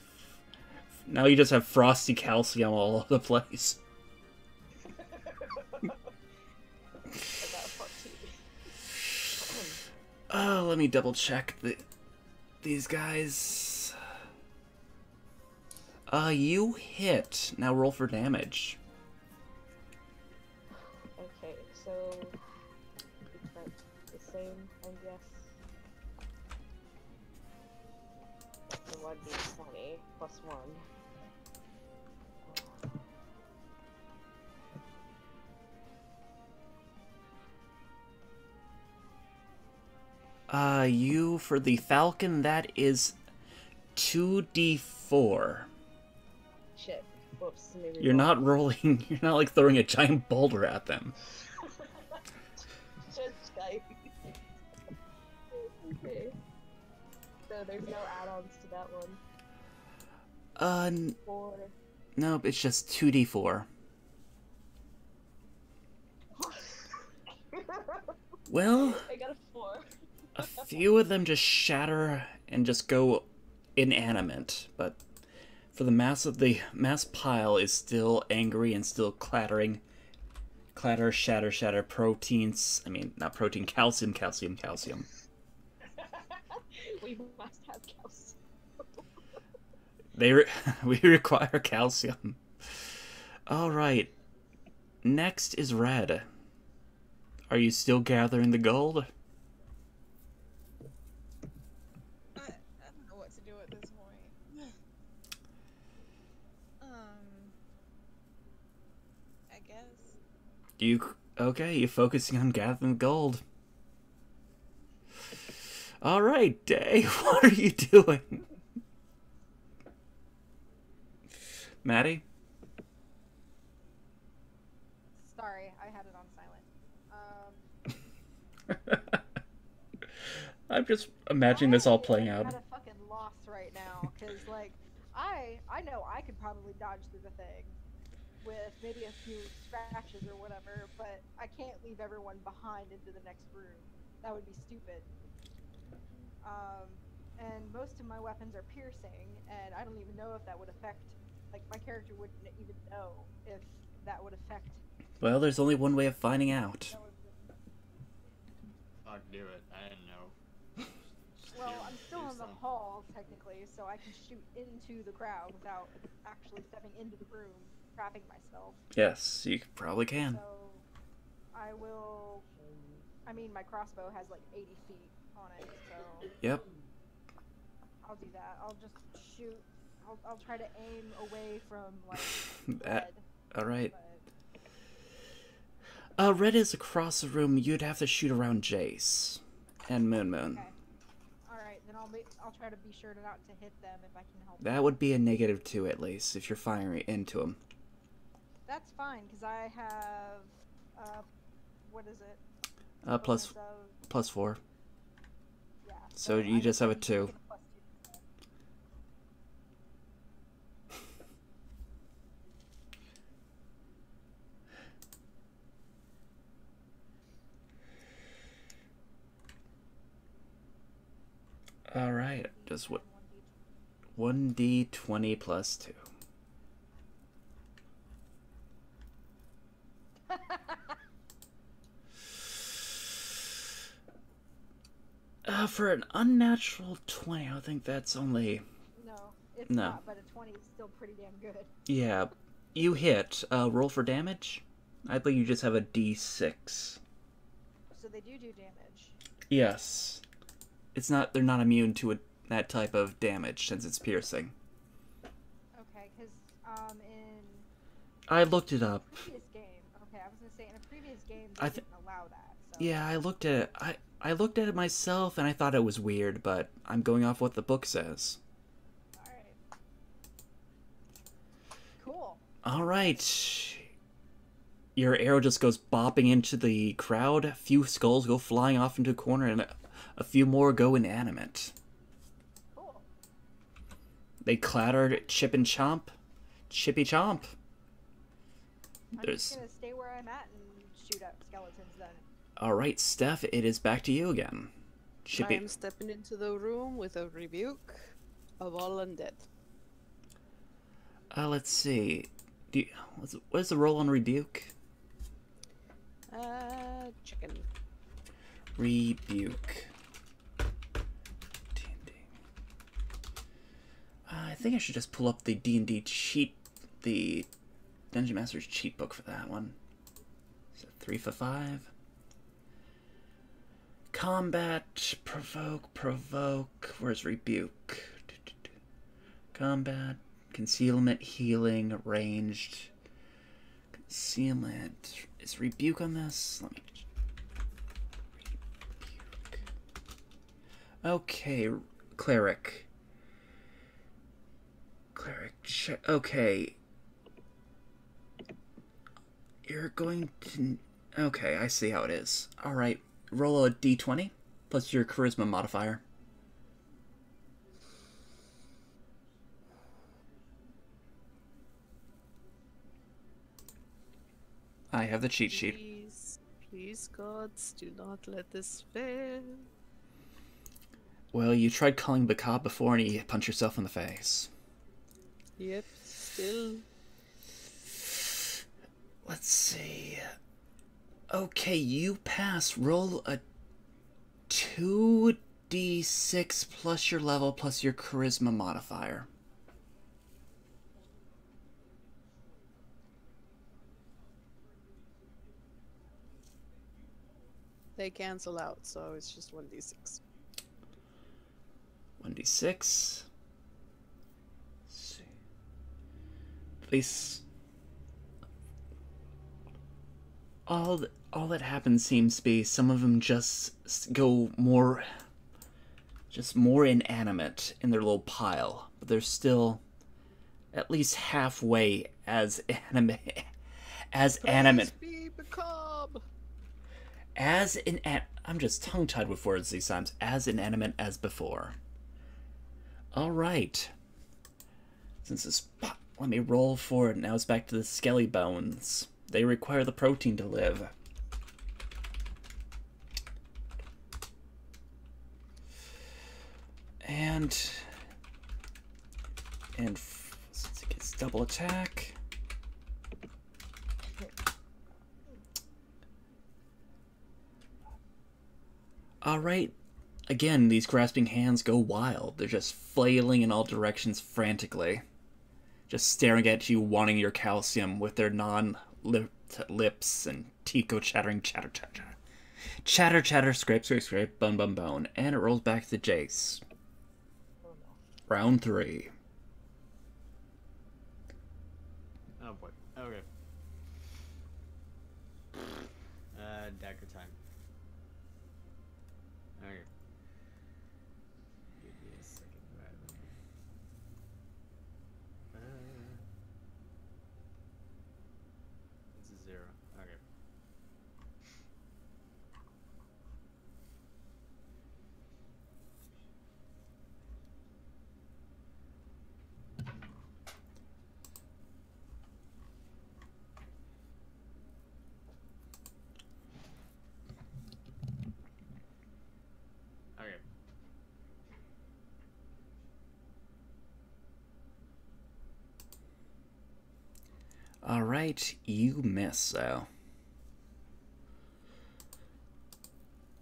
Now you just have frosty calcium all over the place. Let me double check these guys. You hit. Now roll for damage. Okay, so is that the same, I guess? The 1d20 +1. You, for the Falcon, that is 2d4. Shit. Whoops. Maybe You're not rolling, you're not like throwing a giant boulder at them. Just Skype. Okay. So there's no add-ons to that one. 4. Nope, it's just 2d4. Well, I got a 4. a few of them just shatter and just go inanimate, but for the mass pile is still angry and still clattering. Clatter, shatter, shatter, proteins. I mean, not protein, calcium, calcium, calcium. We must have calcium. We require calcium. Alright. Next is Red. Are you still gathering the gold? I don't know what to do at this point. I guess. Okay, you're focusing on gathering gold. Alright, Day, what are you doing? Maddie? Sorry, I had it on silent. I'm just imagining this all playing out. I'm at a fucking loss right now, because, like, I know I could probably dodge through the thing. with maybe a few scratches or whatever, but I can't leave everyone behind into the next room. That would be stupid. And most of my weapons are piercing, and I don't even know if that would affect, like, my character wouldn't even know if that would affect. Well, there's only one way of finding out. Fuck, do it. I didn't know. Well, I'm still in the hall, technically, so I can shoot into the crowd without actually stepping into the room, trapping myself. Yes, you probably can. So, I will... I mean, my crossbow has, like, 80 feet on it, so... Yep. I'll do that. I'll just shoot. I'll try to aim away from, like, That... red. Alright. But... Red is across the room. You'd have to shoot around Jace. And Moon. Okay. Alright, then I'll try to be sure not to hit them if I can help. That would be a -2 at least, if you're firing into them. That's fine, because I have, what is it? Plus 4. Yeah. So you just have a 2. Alright, just what? 1d20 plus 2. For an unnatural 20, I think that's only... No, it's No. not, but a 20 is still pretty damn good. Yeah, you hit. Roll for damage? I believe you just have a d6. So they do damage. Yes. It's not, they're not immune to that type of damage since it's piercing. Okay, because, in I looked it up. a previous game, okay, I was gonna say, in a previous game, I they didn't allow that, so... Yeah, I looked at it. I looked at it myself and I thought it was weird, but I'm going off what the book says. Alright. Cool. Alright. Your arrow just goes bopping into the crowd. A few skulls go flying off into a corner and a few more go inanimate. Cool. They clattered chip and chomp. Chippy chomp. I'm just gonna stay where I'm at and shoot at skeletons then. Alright, Steph, it is back to you again. Chippy. I'm stepping into the room with a rebuke of all undead. Let's see. What is the roll on rebuke? Chicken. Rebuke. D&D. I think I should just pull up the D&D cheat, the Dungeon Master's cheat book for that one. So 3 for 5. Combat, provoke. Where's rebuke? Combat, concealment, healing, ranged. Concealment. Is rebuke on this? Let me. Rebuke. Okay, cleric. Okay. You're going to. Okay, I see how it is. Alright, roll a d20 plus your charisma modifier. I have the cheat sheet. Please, gods, do not let this fail. Well, you tried calling Bakab before and you punched yourself in the face. Yep, still. Let's see. Okay, you pass. Roll a 2d6 plus your level plus your charisma modifier. They cancel out, so it's just 1d6. 1d6. Let's see. This. All that happens seems to be some of them just go more inanimate in their little pile, but they're still at least halfway as animate. I'm just tongue-tied with words these times. As inanimate as before. All right. Since this let me roll for it. Now it's back to the skelly bones. They require the protein to live. And since it gets double attack. Alright. Again, these grasping hands go wild. They're just flailing in all directions frantically. Just staring at you, wanting your calcium with their non-lips and teeth go chattering, chatter, chatter. Chatter, chatter, scrape, scrape, scrape, bone, bone, bone. And it rolls back to Jace. Round 3. Oh boy. Okay. Dagger time. Okay. Give me a second. It's a 0. Okay. Okay. Alright, you miss, so.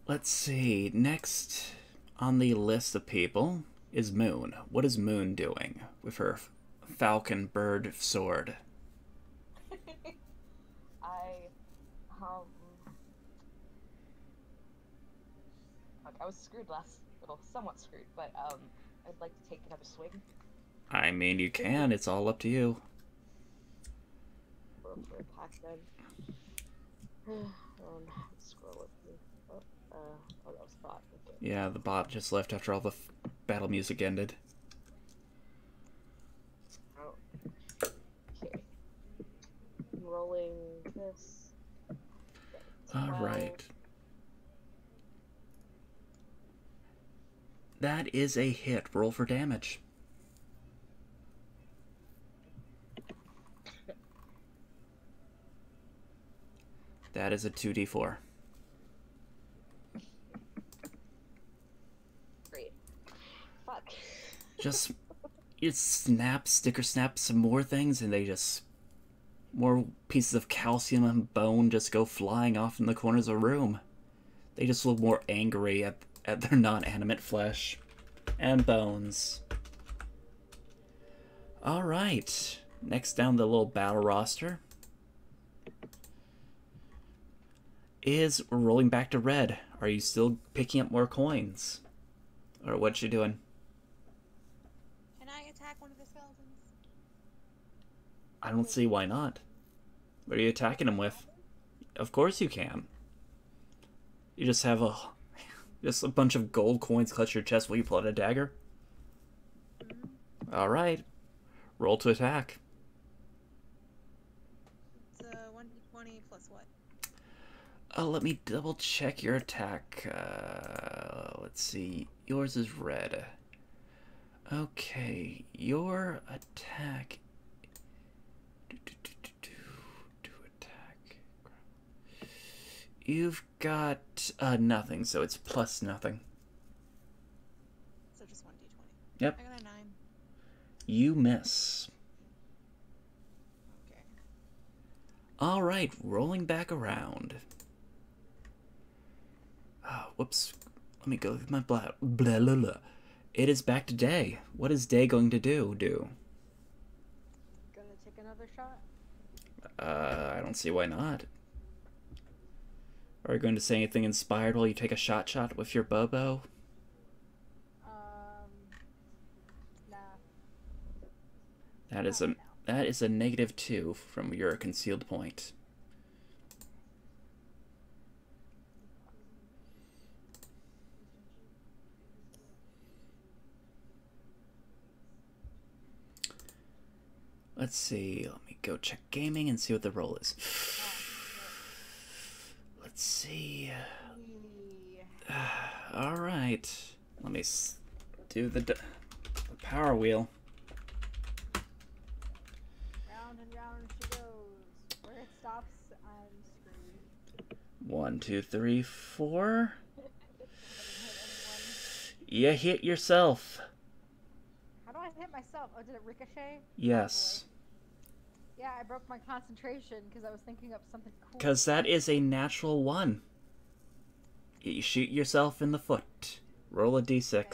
Let's see, next on the list of people is Moon. What is Moon doing with her falcon bird sword? I was screwed well, somewhat screwed, but I'd like to take another swing. I mean, you can, it's all up to you. Roll for attack then. Scroll with me. Oh, that was bot. Okay. Yeah, the bot just left after all the battle music ended. Oh. Okay. I'm rolling this. Alright. That is a hit. Roll for damage. That is a 2d4. Great. Fuck. Just, you snap, sticker snap some more things, and they just... More pieces of calcium and bone just go flying off in the corners of the room. They just look more angry at their non-animate flesh and bones. Alright, next down the little battle roster is rolling back to Red. Are you still picking up more coins? Or what you doing? Can I attack one of the skeletons? I don't see why not. What are you attacking him with? Of course you can. You just have just a bunch of gold coins clutch your chest while you pull out a dagger. Alright. Roll to attack. It's 1d20 plus what? Let me double check your attack. Let's see. Yours is red. Okay. Your attack... You've got nothing, so it's plus nothing. So just 1d20. Yep. I got a 9. You miss. Okay. Alright, rolling back around. Whoops. Let me go with my blah blah blah blah. It is back to Day. What is Day going to do? Gonna take another shot? I don't see why not. Are you going to say anything inspired while you take a shot with your Bobo? Nah. That is a -2 from your concealed point. Let's see. Let me go check gaming and see what the roll is. Let's see. All right. Let me do the power wheel. round she goes. Where it stops, I'm screwed. 1, 2, 3, 4. Doesn't hit anyone. You hit yourself. How do I hit myself? Oh, did it ricochet? Yes. Yeah, I broke my concentration because I was thinking up something cool. Because that is a natural 1. You shoot yourself in the foot. Roll a d6. Okay.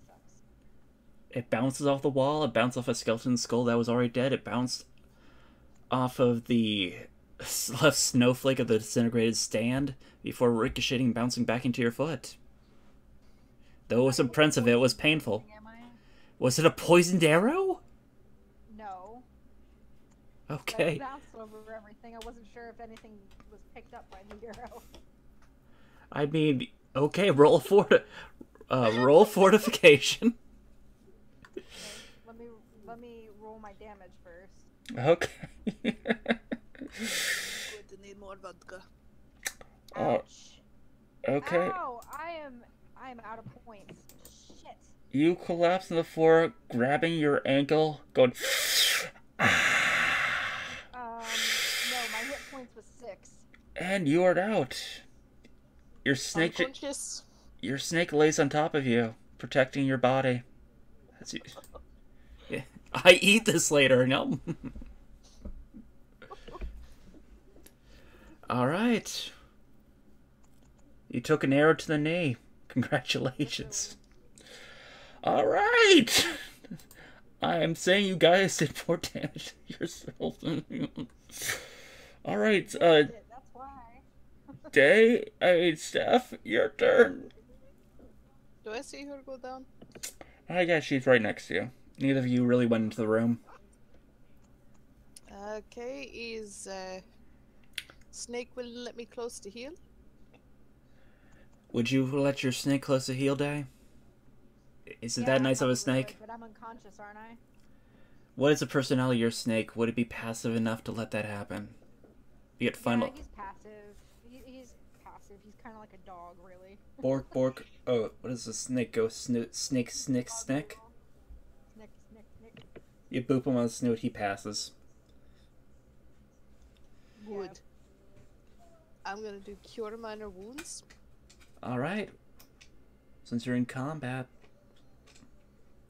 Sucks. It bounces off the wall. It bounced off a skeleton skull that was already dead. It bounced off of the left snowflake of the disintegrated stand before ricocheting and bouncing back into your foot. Though it was impressive, it was painful. Am I? Was it a poisoned arrow? No. Okay. I bounced over everything. I wasn't sure if anything was picked up by the arrow. I mean, okay, roll roll fortification. Okay, let me roll my damage first. Okay. Good to need more vodka. Oh, Ouch. okay. Ow! I am out of points. Shit. You collapse on the floor, grabbing your ankle, going. No, my hit points was 6. And you are out. Your snake, Unconscious. your snake lays on top of you, protecting your body. Yeah. I eat this later. No. All right. You took an arrow to the knee. Congratulations. All right. I am saying you guys did more damage to yourself. All right. That's why. Steph, your turn. Do I see her go down? Yeah, she's right next to you. Neither of you really went into the room. Okay, is Snake will let me close to heal? Would you let your snake close to heal, Day? Isn't that nice of a probably snake? would, but I'm unconscious, aren't I? What is the personality of your snake? Would it be passive enough to let that happen? You get final. Yeah, he's passive. He's passive. He's kind of like a dog, really. Bork, bork. Oh, what does the snake go? Snake, snick, snick. Snick. You boop him on the snoot, he passes. Good. I'm gonna do cure minor wounds. Alright. Since you're in combat,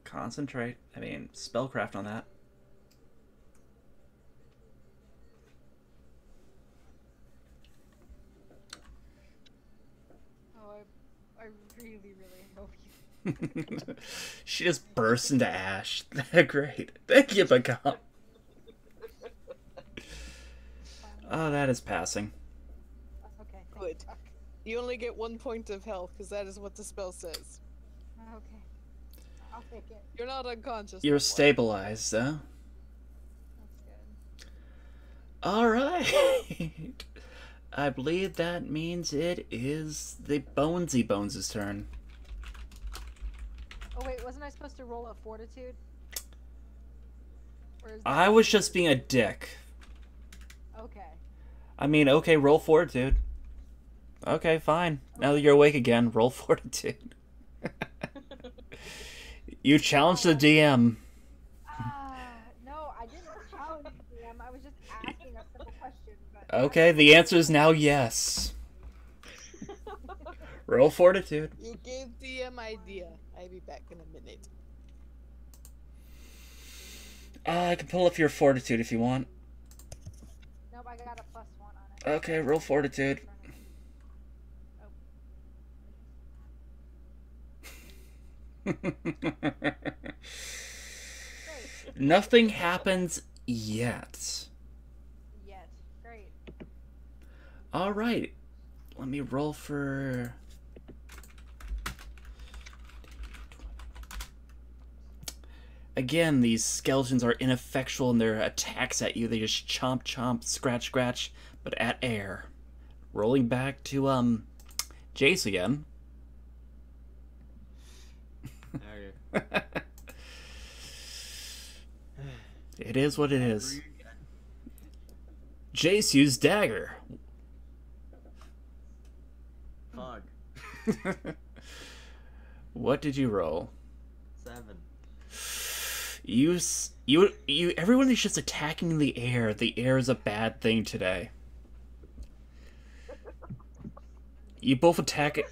concentrate. I mean, spellcraft on that. Oh, I really, really hope you. She just bursts into ash. Great. Thank you, Bagam. Oh, that is passing. Okay. Good. Fuck. You only get 1 point of health, because that is what the spell says. Okay. I'll take it. You're not unconscious. You're no more. stabilized, though. That's good. Alright. I believe that means it is the Bonesy Bones' turn. Oh wait, wasn't I supposed to roll a fortitude? Or is I was just being a dick. Okay. I mean, okay, roll fortitude. Okay, fine. Now that you're awake again, roll fortitude. You challenged the DM. No, I didn't challenge them. I was just asking a simple question. But Okay, the answer is now yes. Roll fortitude. You gave DM idea. I'll be back in a minute. I can pull up your fortitude if you want. Nope, I got a +1 on it. Okay, roll fortitude. Nothing happens yet. Yet. Great. Alright. Let me roll for... Again, these skeletons are ineffectual in their attacks at you. They just chomp, chomp, scratch, scratch, but at air. Rolling back to, Jace again. Okay. It is what it is. Jace used dagger. Fog. What did you roll? 7. Everyone is just attacking the air. The air is a bad thing today. You both attack it.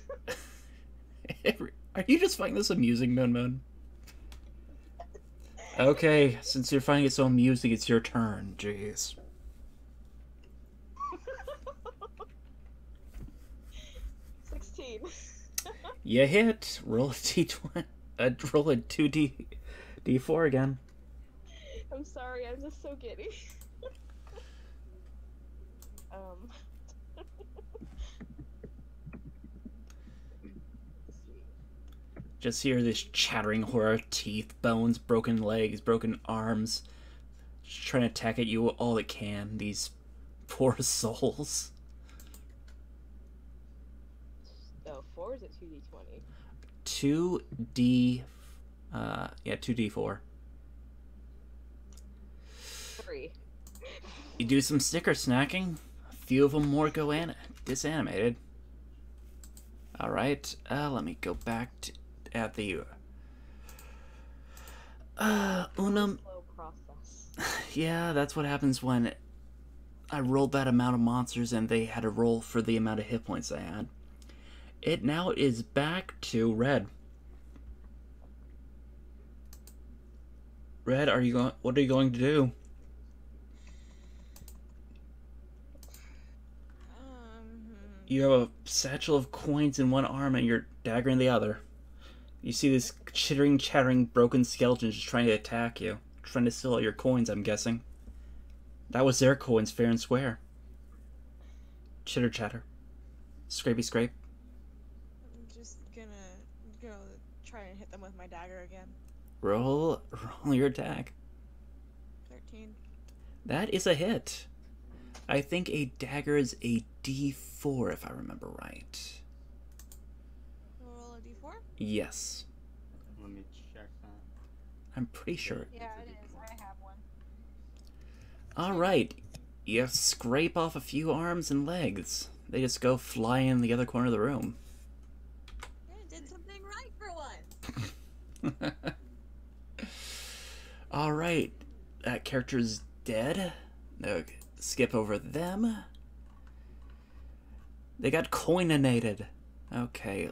Are you just finding this amusing, Moon Moon? Okay, since you're finding it so amusing, it's your turn. Jeez. 16. You hit. Roll a d20. Roll a 2d4 again. I'm sorry, I'm just so giddy. Just hear this chattering horror, teeth, bones, broken legs, broken arms. Just trying to attack at you all it can. These poor souls. Oh, 4 is it 2d20? 2d... yeah, 2d4. 3. You do some sticker snacking. A few of them more go disanimated. Alright, let me go back to... at the Unum. Slow process. Yeah, that's what happens when I rolled that amount of monsters and they had to roll for the amount of hit points I had. It now is back to Red. Red, what are you going to do? You have a satchel of coins in one arm and your dagger in the other. You see this chittering, chattering, broken skeleton just trying to attack you. Trying to steal all your coins, I'm guessing. That was their coins, fair and square. Chitter chatter. Scrapey scrape. I'm just gonna go try and hit them with my dagger again. Roll your attack. 13. That is a hit. I think a dagger is a d4 if I remember right. Roll a d4? Yes. Let me check that. I'm pretty sure. Yeah, it is. I have one. Alright. You scrape off a few arms and legs. They just go fly in the other corner of the room. Yeah, did something right for once. Alright. That character's dead. No, skip over them. They got coininated. Okay.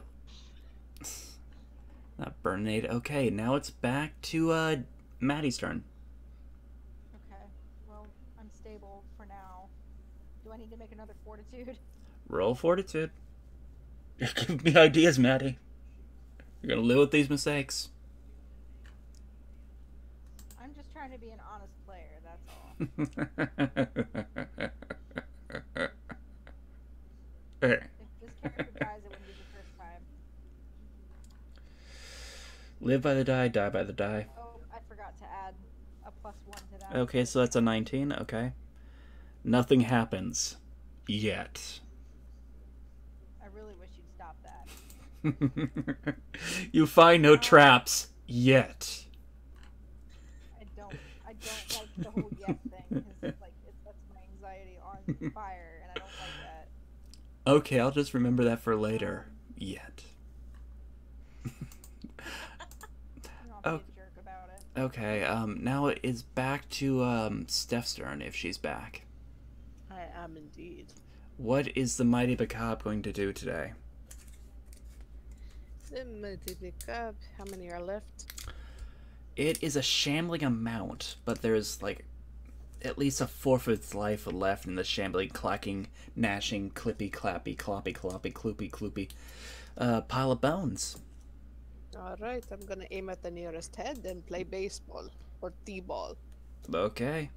Not burninated. Okay, now it's back to Maddie's turn. Okay. Well, I'm stable for now. Do I need to make another fortitude? Roll fortitude. Give me ideas, Maddie. You're gonna live with these mistakes. I'm just trying to be an honest player, that's all. If this character dies, it wouldn't be the first time. Live by the die, die by the die. Oh, I forgot to add a +1 to that. Okay, so that's a 19, okay. Nothing happens. Yet. I really wish you'd stop that. You find no traps. Yet. I don't like the whole yet thing, because like, it sets my anxiety on fire, and I don't like that. Okay, I'll just remember that for later. Yet. I'll be a jerk about it. Okay, now it is back to Steph's turn if she's back. I am indeed. What is the Mighty Macabre going to do today? The mighty pickup. How many are left? It is a shambling amount, but there's like at least a fourth of its life left in the shambling, clacking, gnashing, clippy, clappy, cloppy, cloppy, cloopy, cloopy pile of bones. Alright, I'm gonna aim at the nearest head and play baseball. Or t-ball. Okay.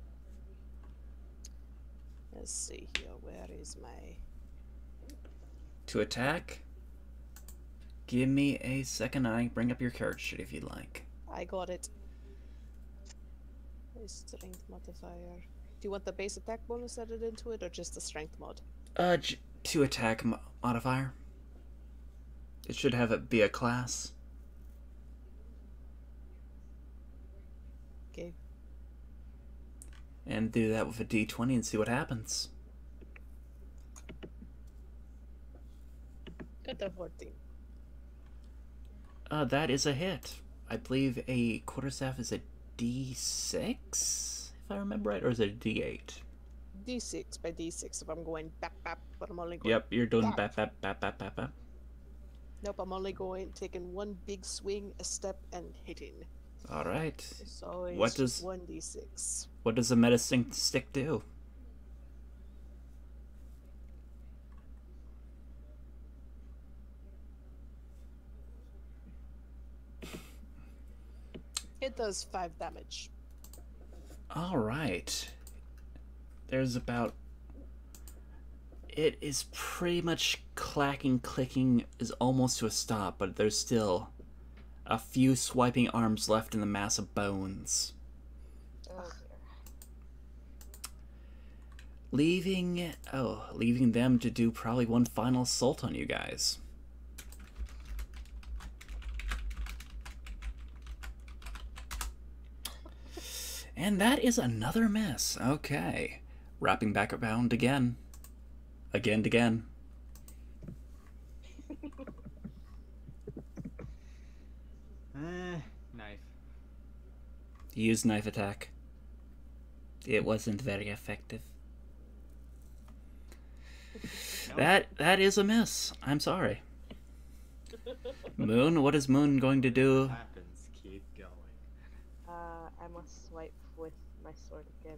Let's see here, where is my... To attack, give me a second. I bring up your character sheet if you'd like. I got it. My strength modifier. Do you want the base attack bonus added into it, or just the strength mod? To attack modifier. It should have it be a class. Okay. And do that with a d20 and see what happens. Got a 14. That is a hit. I believe a quarterstaff is a D6, if I remember right, or is it a D8? D6 by D6 if I'm going bap bap, but I'm only going. Yep, you're doing bap. bap bap bap bap bap bap. Nope, I'm only taking one big swing, a step, and hitting. All right. So it's What does 1d6. what does a medicine stick do? It does 5 damage. All right. There's about. It is pretty much clacking, clicking is almost to a stop, but there's still a few swiping arms left in the mass of bones. Oh, Leaving them to do probably one final assault on you guys. And that is another miss. Okay. Wrapping back around again. Again. Knife. Use knife attack. It wasn't very effective. No. That is a miss. I'm sorry. Moon, what is Moon going to do? Happens. Keep going. I must swipe with my sword again.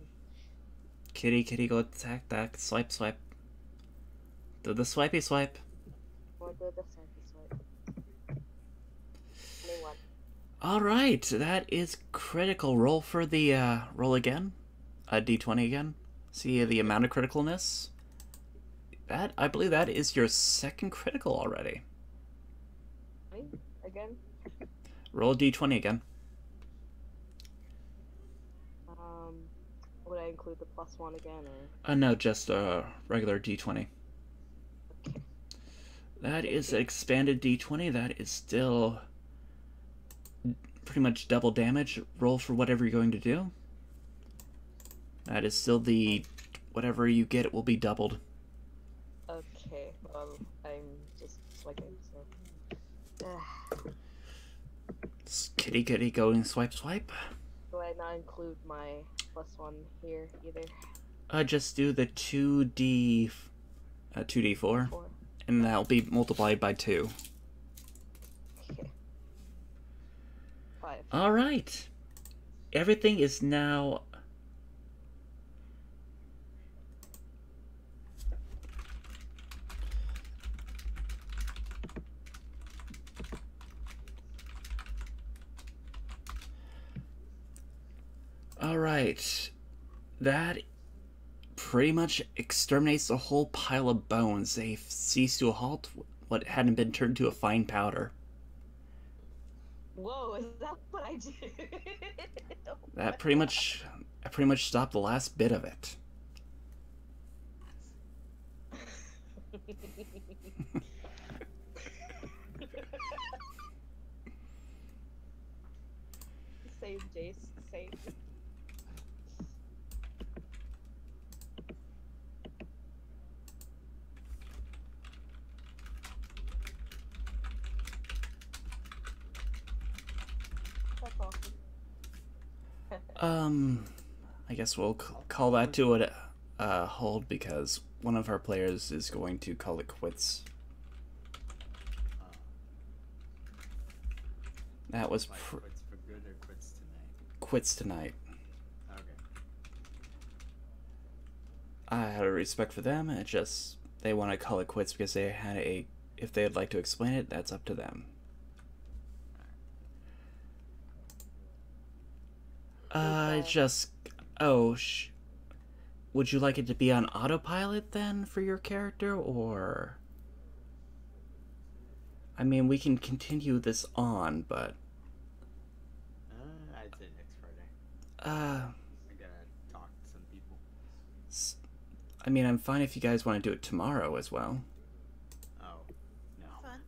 Kitty, go attack that. Swipe. Do the swipey swipe. Or do the swipey swipe. 21. Alright, that is critical. Roll for the, roll again. D20 again. See the amount of criticalness. I believe that is your second critical already. Again? Roll D20 again. Would I include the +1 again, or? No, just a regular D20. Okay. That is an expanded D20. That is still pretty much double damage. Roll for whatever you're going to do. That is still the... whatever you get, it will be doubled. Okay, well, I'm just swiping, so... Kitty, going swipe. Do I not include my +1 here either? Just do the 2D... 2D4. 4. And that'll be multiplied by 2. Okay. 5. Alright. Everything is now... Alright. That pretty much exterminates the whole pile of bones. They've ceased to a halt what hadn't been turned to a fine powder. Whoa, is that what I did? That pretty much stopped the last bit of it. Same, Jace, same. That's awesome. I guess we'll call that to a hold because one of our players is going to call it quits. That was Like quits for good or quits tonight? quits tonight. Okay. I had a respect for them. It just they want to call it quits because they had a. If they'd like to explain it, that's up to them. Just would you like it to be on autopilot then for your character, or? I mean, we can continue this on, but. I'd say next Friday. I gotta talk to some people. I mean, I'm fine if you guys want to do it tomorrow as well. Oh, no. Fun.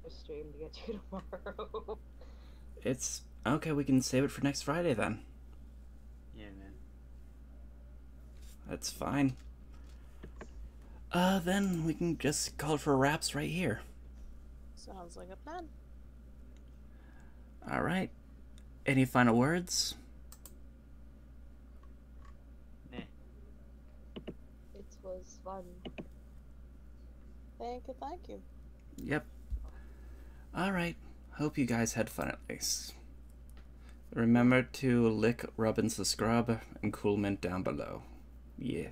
Stream to get you tomorrow. It's okay. We can save it for next Friday then. Yeah, man. That's fine. Then we can just call it for wraps right here. Sounds like a plan. All right. Any final words? Meh. It was fun. Thank you. Yep. All right. Hope you guys had fun at least. Remember to lick, rub, and subscribe, and cool mint down below. Yeah.